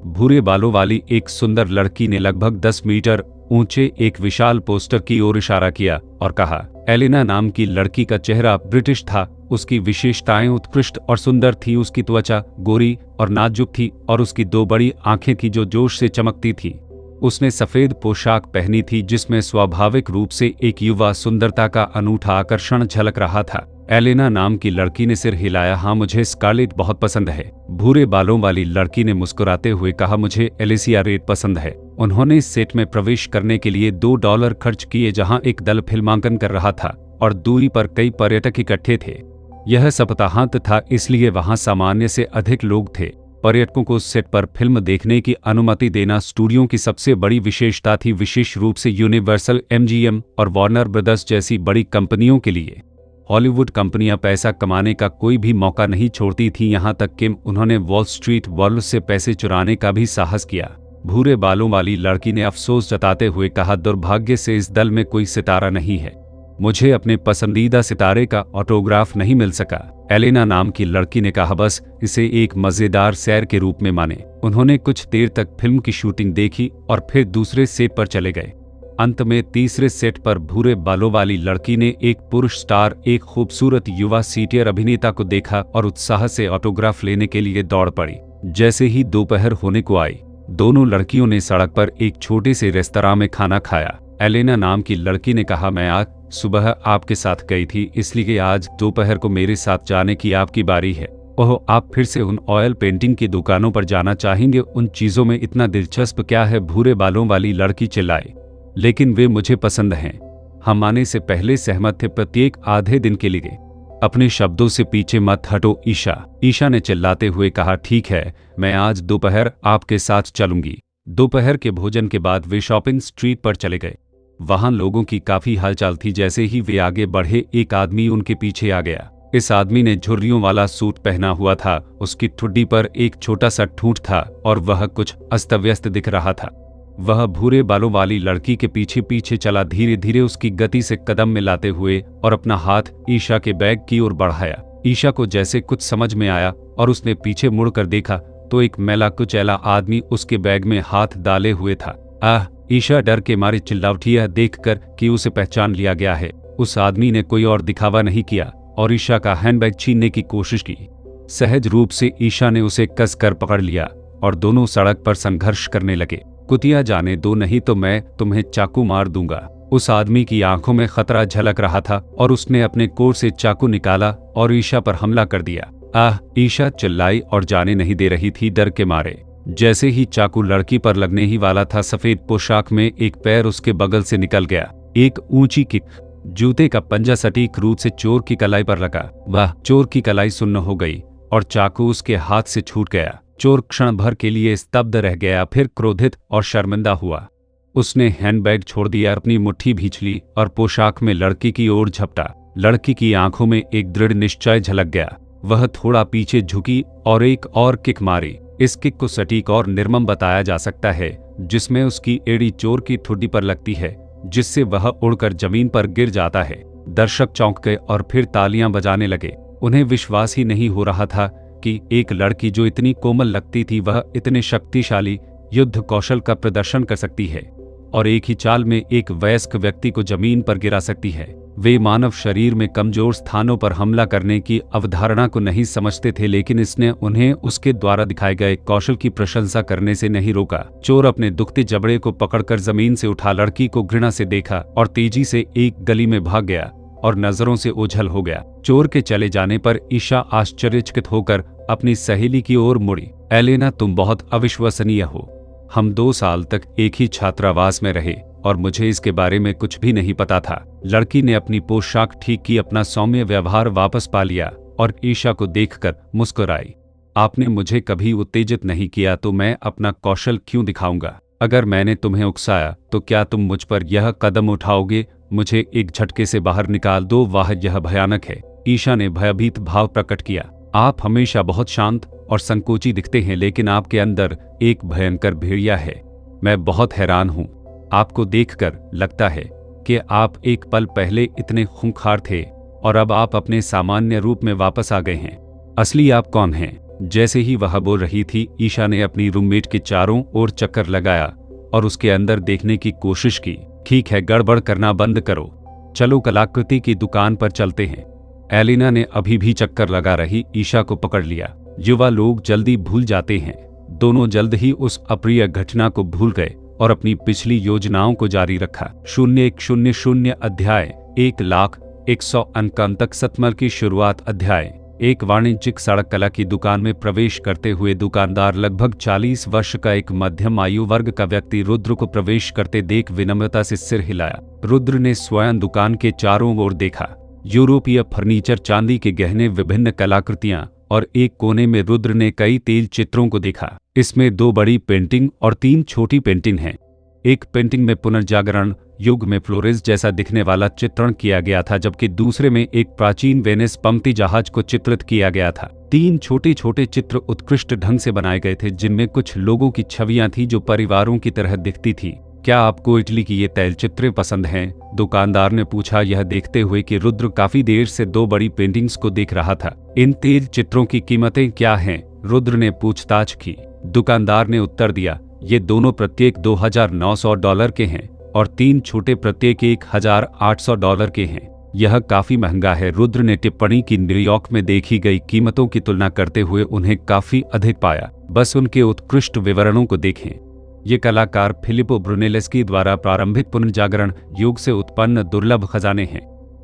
भूरे बालों वाली एक सुंदर लड़की ने लगभग 10 मीटर ऊंचे एक विशाल पोस्टर की ओर इशारा किया और कहा। एलेना नाम की लड़की का चेहरा ब्रिटिश था, उसकी विशेषताएं उत्कृष्ट और सुंदर थी। उसकी त्वचा गोरी और नाजुक थी और उसकी 2 बड़ी आंखें थी जो जोश से चमकती थी। उसने सफेद पोशाक पहनी थी जिसमें स्वाभाविक रूप से एक युवा सुंदरता का अनूठा आकर्षण झलक रहा था। एलेना नाम की लड़की ने सिर हिलाया। हाँ, मुझे स्कारलेट बहुत पसंद है। भूरे बालों वाली लड़की ने मुस्कुराते हुए कहा, मुझे एलिसिया रेड पसंद है। उन्होंने सेट में प्रवेश करने के लिए $2 खर्च किए, जहां एक दल फिल्मांकन कर रहा था और दूरी पर कई पर्यटक इकट्ठे थे। यह सप्ताहांत था, इसलिए वहां सामान्य से अधिक लोग थे। पर्यटकों को सेट पर फिल्म देखने की अनुमति देना स्टूडियो की सबसे बड़ी विशेषता थी, विशेष रूप से यूनिवर्सल, MGM और वार्नर ब्रदर्स जैसी बड़ी कंपनियों के लिए। हॉलीवुड कंपनियां पैसा कमाने का कोई भी मौका नहीं छोड़ती थीं, यहां तक कि उन्होंने वॉल स्ट्रीट वर्ल्ड से पैसे चुराने का भी साहस किया। भूरे बालों वाली लड़की ने अफसोस जताते हुए कहा, दुर्भाग्य से इस दल में कोई सितारा नहीं है। मुझे अपने पसंदीदा सितारे का ऑटोग्राफ नहीं मिल सका। एलेना नाम की लड़की ने कहा, बस इसे एक मजेदार सैर के रूप में माने। उन्होंने कुछ देर तक फिल्म की शूटिंग देखी और फिर दूसरे सेट पर चले गए। अंत में तीसरे सेट पर भूरे बालों वाली लड़की ने एक पुरुष स्टार, एक खूबसूरत युवा सीनियर अभिनेता को देखा और उत्साह से ऑटोग्राफ लेने के लिए दौड़ पड़ी। जैसे ही दोपहर होने को आई, दोनों लड़कियों ने सड़क पर एक छोटे से रेस्तरां में खाना खाया। एलेना नाम की लड़की ने कहा, मैं आज सुबह आपके साथ गई थी, इसलिए आज दोपहर को मेरे साथ जाने की आपकी बारी है। ओह, आप फिर से उन ऑयल पेंटिंग की दुकानों पर जाना चाहेंगे? उन चीजों में इतना दिलचस्प क्या है? भूरे बालों वाली लड़की चिल्लाई। लेकिन वे मुझे पसंद हैं। हम आने से पहले सहमत थे, प्रत्येक आधे दिन के लिए। अपने शब्दों से पीछे मत हटो ईशा ने चिल्लाते हुए कहा, ठीक है, मैं आज दोपहर आपके साथ चलूंगी। दोपहर के भोजन के बाद वे शॉपिंग स्ट्रीट पर चले गए। वहां लोगों की काफी हलचल थी। जैसे ही वे आगे बढ़े, एक आदमी उनके पीछे आ गया। इस आदमी ने झुर्रियों वाला सूट पहना हुआ था, उसकी ठुड्डी पर एक छोटा सा ठूंठ था और वह कुछ अस्त व्यस्त दिख रहा था। वह भूरे बालों वाली लड़की के पीछे पीछे चला, धीरे धीरे उसकी गति से कदम मिलाते हुए, और अपना हाथ ईशा के बैग की ओर बढ़ाया। ईशा को जैसे कुछ समझ में आया और उसने पीछे मुड़कर देखा तो एक मैला कुचैला आदमी उसके बैग में हाथ डाले हुए था। आह! ईशा डर के मारे चिल्ला उठी, यह देखकर कि उसे पहचान लिया गया है। उस आदमी ने कोई और दिखावा नहीं किया और ईशा का हैंडबैग छीनने की कोशिश की। सहज रूप से ईशा ने उसे कसकर पकड़ लिया और दोनों सड़क पर संघर्ष करने लगे। कुतिया जाने दो, नहीं तो मैं तुम्हें चाकू मार दूंगा। उस आदमी की आंखों में खतरा झलक रहा था और उसने अपने कोट से चाकू निकाला और ईशा पर हमला कर दिया। आह! ईशा चिल्लाई और जाने नहीं दे रही थी डर के मारे। जैसे ही चाकू लड़की पर लगने ही वाला था, सफेद पोशाक में एक पैर उसके बगल से निकल गया। एक ऊंची किक, जूते का पंजा सटीक रूप से चोर की कलाई पर लगा। वह चोर की कलाई सुन्न हो गई और चाकू उसके हाथ से छूट गया। चोर क्षण भर के लिए स्तब्ध रह गया, फिर क्रोधित और शर्मिंदा हुआ। उसने हैंडबैग छोड़ दिया, अपनी मुट्ठी भींच ली और पोशाक में लड़की की ओर झपटा। लड़की की आंखों में एक दृढ़ निश्चय झलक गया। वह थोड़ा पीछे झुकी और एक और किक मारी। इस किक को सटीक और निर्मम बताया जा सकता है, जिसमें उसकी एड़ी चोर की ठुड्डी पर लगती है, जिससे वह उड़कर जमीन पर गिर जाता है। दर्शक चौंक गए और फिर तालियां बजाने लगे। उन्हें विश्वास ही नहीं हो रहा था कि एक लड़की जो इतनी कोमल लगती थी, वह इतने शक्तिशाली युद्ध कौशल का प्रदर्शन कर सकती है और एक ही चाल में एक वयस्क व्यक्ति को जमीन पर गिरा सकती है। वे मानव शरीर में कमजोर स्थानों पर हमला करने की अवधारणा को नहीं समझते थे, लेकिन इसने उन्हें उसके द्वारा दिखाए गए कौशल की प्रशंसा करने से नहीं रोका। चोर अपने दुखते जबड़े को पकड़कर जमीन से उठा, लड़की को घृणा से देखा और तेजी से एक गली में भाग गया और नजरों से ओझल हो गया। चोर के चले जाने पर ईशा आश्चर्यचकित होकर अपनी सहेली की ओर मुड़ी। एलेना, तुम बहुत अविश्वसनीय हो। हम 2 साल तक एक ही छात्रावास में रहे और मुझे इसके बारे में कुछ भी नहीं पता था। लड़की ने अपनी पोशाक ठीक की, अपना सौम्य व्यवहार वापस पा लिया और ईशा को देखकर मुस्कुराई। आपने मुझे कभी उत्तेजित नहीं किया, तो मैं अपना कौशल क्यों दिखाऊंगा? अगर मैंने तुम्हें उकसाया तो क्या तुम मुझ पर यह कदम उठाओगे? मुझे एक झटके से बाहर निकाल दो। वाह, यह भयानक है। ईशा ने भयभीत भाव प्रकट किया। आप हमेशा बहुत शांत और संकोची दिखते हैं, लेकिन आपके अंदर एक भयंकर भेड़िया है। मैं बहुत हैरान हूँ। आपको देखकर लगता है कि आप एक पल पहले इतने खूंखार थे और अब आप अपने सामान्य रूप में वापस आ गए हैं। असली आप कौन हैं? जैसे ही वह बोल रही थी, ईशा ने अपनी रूममेट के चारों ओर चक्कर लगाया और उसके अंदर देखने की कोशिश की। ठीक है, गड़बड़ करना बंद करो। चलो कलाकृति की दुकान पर चलते हैं। एलिना ने अभी भी चक्कर लगा रही ईशा को पकड़ लिया। युवा लोग जल्दी भूल जाते हैं। दोनों जल्द ही उस अप्रिय घटना को भूल गए और अपनी पिछली योजनाओं को जारी रखा। 0100 अध्याय 1,01,000 तक सतमर की शुरुआत। अध्याय। एक वाणिज्यिक सड़क कला की दुकान में प्रवेश करते हुए दुकानदार लगभग 40 वर्ष का एक मध्यम आयु वर्ग का व्यक्ति रुद्र को प्रवेश करते देख विनम्रता से सिर हिलाया। रुद्र ने स्वयं दुकान के चारों ओर देखा। यूरोपीय फर्नीचर, चांदी के गहने, विभिन्न कलाकृतियां और एक कोने में रुद्र ने कई तेल चित्रों को देखा। इसमें 2 बड़ी पेंटिंग और 3 छोटी पेंटिंग हैं। एक पेंटिंग में पुनर्जागरण युग में फ्लोरेंस जैसा दिखने वाला चित्रण किया गया था, जबकि दूसरे में एक प्राचीन वेनिस पंक्ति जहाज को चित्रित किया गया था। 3 छोटे छोटे चित्र उत्कृष्ट ढंग से बनाए गए थे, जिनमें कुछ लोगों की छवियां थी जो परिवारों की तरह दिखती थी। क्या आपको इटली की ये तैलचित्र पसंद हैं? दुकानदार ने पूछा, यह देखते हुए कि रुद्र काफी देर से 2 बड़ी पेंटिंग्स को देख रहा था। इन तेल चित्रों की कीमतें क्या हैं? रुद्र ने पूछताछ की। दुकानदार ने उत्तर दिया, ये दोनों प्रत्येक $2,900 के हैं और 3 छोटे प्रत्येक $1,800 के हैं। यह काफी महंगा है। रुद्र ने टिप्पणी की। न्यूयॉर्क में देखी गई कीमतों की तुलना करते हुए उन्हें काफी अधिक पाया। बस उनके उत्कृष्ट विवरणों को देखें। ये कलाकार फिलिपो ब्रुनेलेस्की द्वारा प्रारंभिक पुनर्जागरण युग से उत्पन्न दुर्लभ खजाने हैं।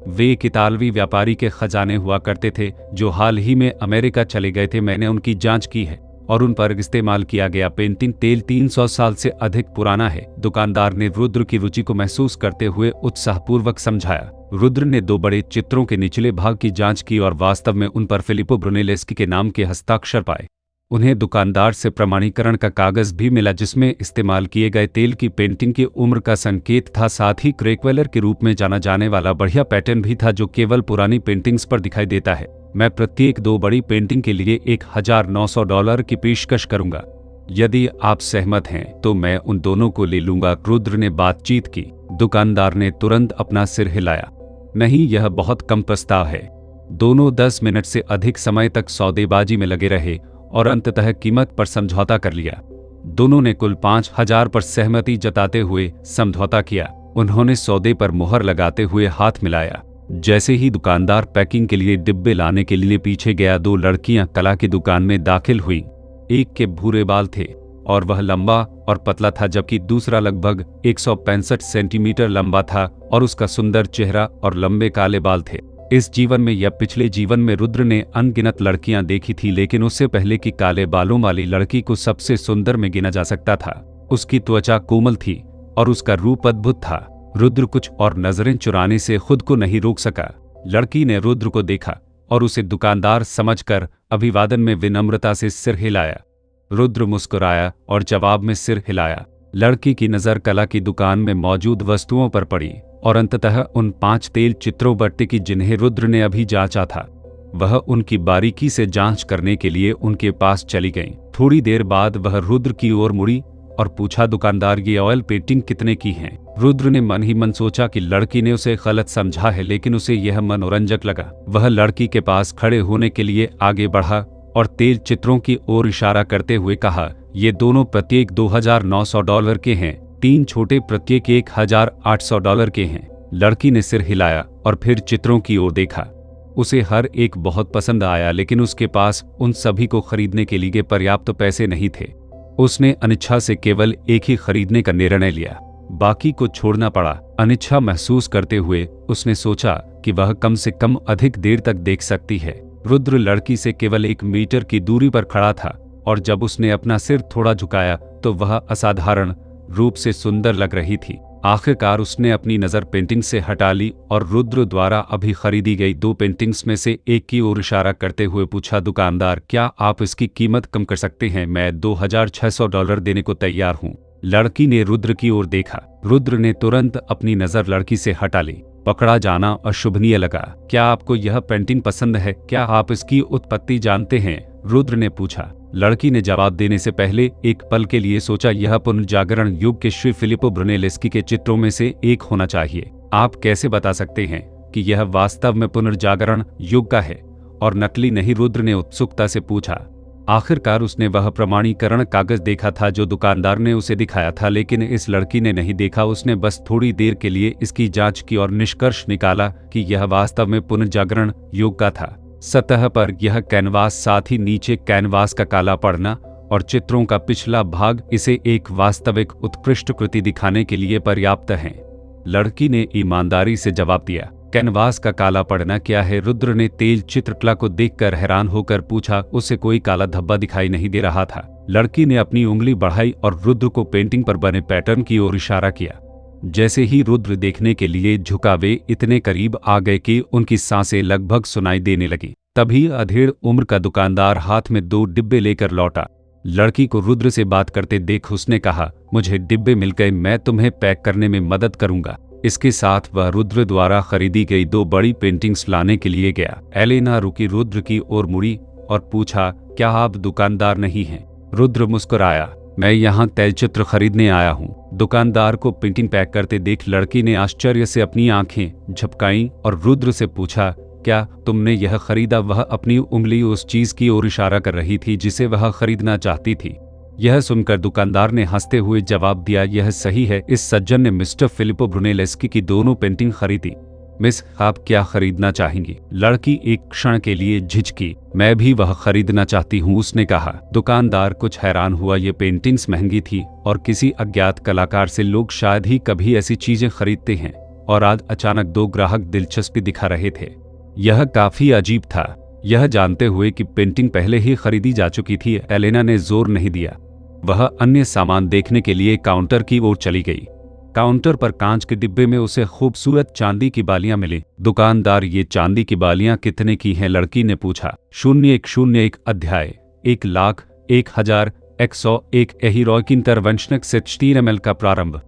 वे एक इतालवी व्यापारी के खजाने हुआ करते थे जो हाल ही में अमेरिका चले गए थे। मैंने उनकी जांच की है और उन पर इस्तेमाल किया गया पेंटिंग तेल 300 साल से अधिक पुराना है। दुकानदार ने रुद्र की रुचि को महसूस करते हुए उत्साहपूर्वक समझाया। रुद्र ने 2 बड़े चित्रों के निचले भाग की जांच की और वास्तव में उन पर फिलिपो ब्रुनेलेस्की के नाम के हस्ताक्षर पाए। उन्हें दुकानदार से प्रमाणीकरण का कागज भी मिला, जिसमें इस्तेमाल किए गए तेल की पेंटिंग की उम्र का संकेत था। साथ ही क्रेकवेलर के रूप में जाना जाने वाला बढ़िया पैटर्न भी था जो केवल पुरानी पेंटिंग्स पर दिखाई देता है। मैं प्रत्येक 2 बड़ी पेंटिंग के लिए $1,900 की पेशकश करूंगा। यदि आप सहमत हैं तो मैं उन दोनों को ले लूंगा। रुद्र ने बातचीत की। दुकानदार ने तुरंत अपना सिर हिलाया। नहीं, यह बहुत कम प्रस्ताव है। दोनों 10 मिनट से अधिक समय तक सौदेबाजी में लगे रहे और अंततः कीमत पर समझौता कर लिया। दोनों ने कुल 5,000 पर सहमति जताते हुए समझौता किया। उन्होंने सौदे पर मुहर लगाते हुए हाथ मिलाया। जैसे ही दुकानदार पैकिंग के लिए डिब्बे लाने के लिए पीछे गया, दो लड़कियां कला की दुकान में दाखिल हुई। एक के भूरे बाल थे और वह लंबा और पतला था, जबकि दूसरा लगभग 165 सेंटीमीटर लंबा था और उसका सुंदर चेहरा और लंबे काले बाल थे। इस जीवन में या पिछले जीवन में रुद्र ने अनगिनत लड़कियां देखी थी, लेकिन उससे पहले की काले बालों वाली लड़की को सबसे सुंदर में गिना जा सकता था। उसकी त्वचा कोमल थी और उसका रूप अद्भुत था। रुद्र कुछ और नजरें चुराने से खुद को नहीं रोक सका। लड़की ने रुद्र को देखा और उसे दुकानदार समझकर अभिवादन में विनम्रता से सिर हिलाया। रुद्र मुस्कुराया और जवाब में सिर हिलाया। लड़की की नज़र कला की दुकान में मौजूद वस्तुओं पर पड़ी और अंततः उन 5 तेल चित्रों पर टिकी जिन्हें रुद्र ने अभी जांचा था। वह उनकी बारीकी से जांच करने के लिए उनके पास चली गईं। थोड़ी देर बाद वह रुद्र की ओर मुड़ी और पूछा, दुकानदार, ये ऑयल पेंटिंग कितने की हैं? रुद्र ने मन ही मन सोचा कि लड़की ने उसे गलत समझा है, लेकिन उसे यह मनोरंजक लगा। वह लड़की के पास खड़े होने के लिए आगे बढ़ा और तेल चित्रों की ओर इशारा करते हुए कहा, ये दोनों प्रत्येक $2,900 के हैं, 3 छोटे प्रत्येक $1,800 के हैं। लड़की ने सिर हिलाया और फिर चित्रों की ओर देखा। उसे हर एक बहुत पसंद आया, लेकिन उसके पास उन सभी को खरीदने के लिए पर्याप्त पैसे नहीं थे। उसने अनिच्छा से केवल एक ही खरीदने का निर्णय लिया, बाकी को छोड़ना पड़ा। अनिच्छा महसूस करते हुए उसने सोचा कि वह कम से कम अधिक देर तक देख सकती है। रुद्र लड़की से केवल 1 मीटर की दूरी पर खड़ा था और जब उसने अपना सिर थोड़ा झुकाया तो वह असाधारण रूप से सुंदर लग रही थी। आखिरकार उसने अपनी नज़र पेंटिंग से हटा ली और रुद्र द्वारा अभी खरीदी गई 2 पेंटिंग्स में से एक की ओर इशारा करते हुए पूछा, दुकानदार, क्या आप इसकी कीमत कम कर सकते हैं? मैं $2,600 देने को तैयार हूँ। लड़की ने रुद्र की ओर देखा। रुद्र ने तुरंत अपनी नज़र लड़की से हटा ली। पकड़ा जाना अशुभनीय लगा। क्या आपको यह पेंटिंग पसंद है? क्या आप इसकी उत्पत्ति जानते हैं? रुद्र ने पूछा। लड़की ने जवाब देने से पहले एक पल के लिए सोचा, यह पुनर्जागरण युग के श्री फिलिपो ब्रुनेलेस्की के चित्रों में से एक होना चाहिए। आप कैसे बता सकते हैं कि यह वास्तव में पुनर्जागरण युग का है और नकली नहीं? रुद्र ने उत्सुकता से पूछा। आखिरकार उसने वह प्रमाणीकरण कागज देखा था जो दुकानदार ने उसे दिखाया था, लेकिन इस लड़की ने नहीं देखा। उसने बस थोड़ी देर के लिए इसकी जांच की और निष्कर्ष निकाला कि यह वास्तव में पुनर्जागरण युग का था। सतह पर यह कैनवास, साथ ही नीचे कैनवास का काला पड़ना और चित्रों का पिछला भाग इसे एक वास्तविक उत्कृष्ट कृति दिखाने के लिए पर्याप्त हैं। लड़की ने ईमानदारी से जवाब दिया। कैनवास का काला पड़ना क्या है? रुद्र ने तेल चित्रकला को देखकर हैरान होकर पूछा। उसे कोई काला धब्बा दिखाई नहीं दे रहा था। लड़की ने अपनी उंगली बढ़ाई और रुद्र को पेंटिंग पर बने पैटर्न की ओर इशारा किया। जैसे ही रुद्र देखने के लिए झुका, वे इतने करीब आ गए कि उनकी सांसें लगभग सुनाई देने लगी। तभी अधेड़ उम्र का दुकानदार हाथ में 2 डिब्बे लेकर लौटा। लड़की को रुद्र से बात करते देख उसने कहा, मुझे डिब्बे मिल गए, मैं तुम्हें पैक करने में मदद करूंगा। इसके साथ वह रुद्र द्वारा खरीदी गई 2 बड़ी पेंटिंग्स लाने के लिए गया। एलेना रुकी, रुद्र की ओर मुड़ी और पूछा, क्या आप दुकानदार नहीं हैं? रुद्र मुस्कुराया, मैं यहाँ तैलचित्र खरीदने आया हूँ। दुकानदार को पेंटिंग पैक करते देख लड़की ने आश्चर्य से अपनी आंखें झपकाईं और रुद्र से पूछा, क्या तुमने यह खरीदा? वह अपनी उंगली उस चीज की ओर इशारा कर रही थी जिसे वह खरीदना चाहती थी। यह सुनकर दुकानदार ने हंसते हुए जवाब दिया, यह सही है, इस सज्जन ने मिस्टर फिलिपो ब्रुनेलेस्की की दोनों पेंटिंग खरीदी। मिस, आप क्या खरीदना चाहेंगी? लड़की एक क्षण के लिए झिझकी। मैं भी वह खरीदना चाहती हूँ, उसने कहा। दुकानदार कुछ हैरान हुआ। ये पेंटिंग्स महंगी थी और किसी अज्ञात कलाकार से लोग शायद ही कभी ऐसी चीजें खरीदते हैं, और आज अचानक 2 ग्राहक दिलचस्पी दिखा रहे थे। यह काफी अजीब था। यह जानते हुए कि पेंटिंग पहले ही खरीदी जा चुकी थी, एलेना ने जोर नहीं दिया। वह अन्य सामान देखने के लिए काउंटर की ओर चली गई। काउंटर पर कांच के डिब्बे में उसे खूबसूरत चांदी की बालियां मिली। दुकानदार, ये चांदी की बालियां कितने की हैं? लड़की ने पूछा। 0101 अध्याय 1,01,101 हीरोइक इंटरवेंशनक 16 ml का प्रारंभ।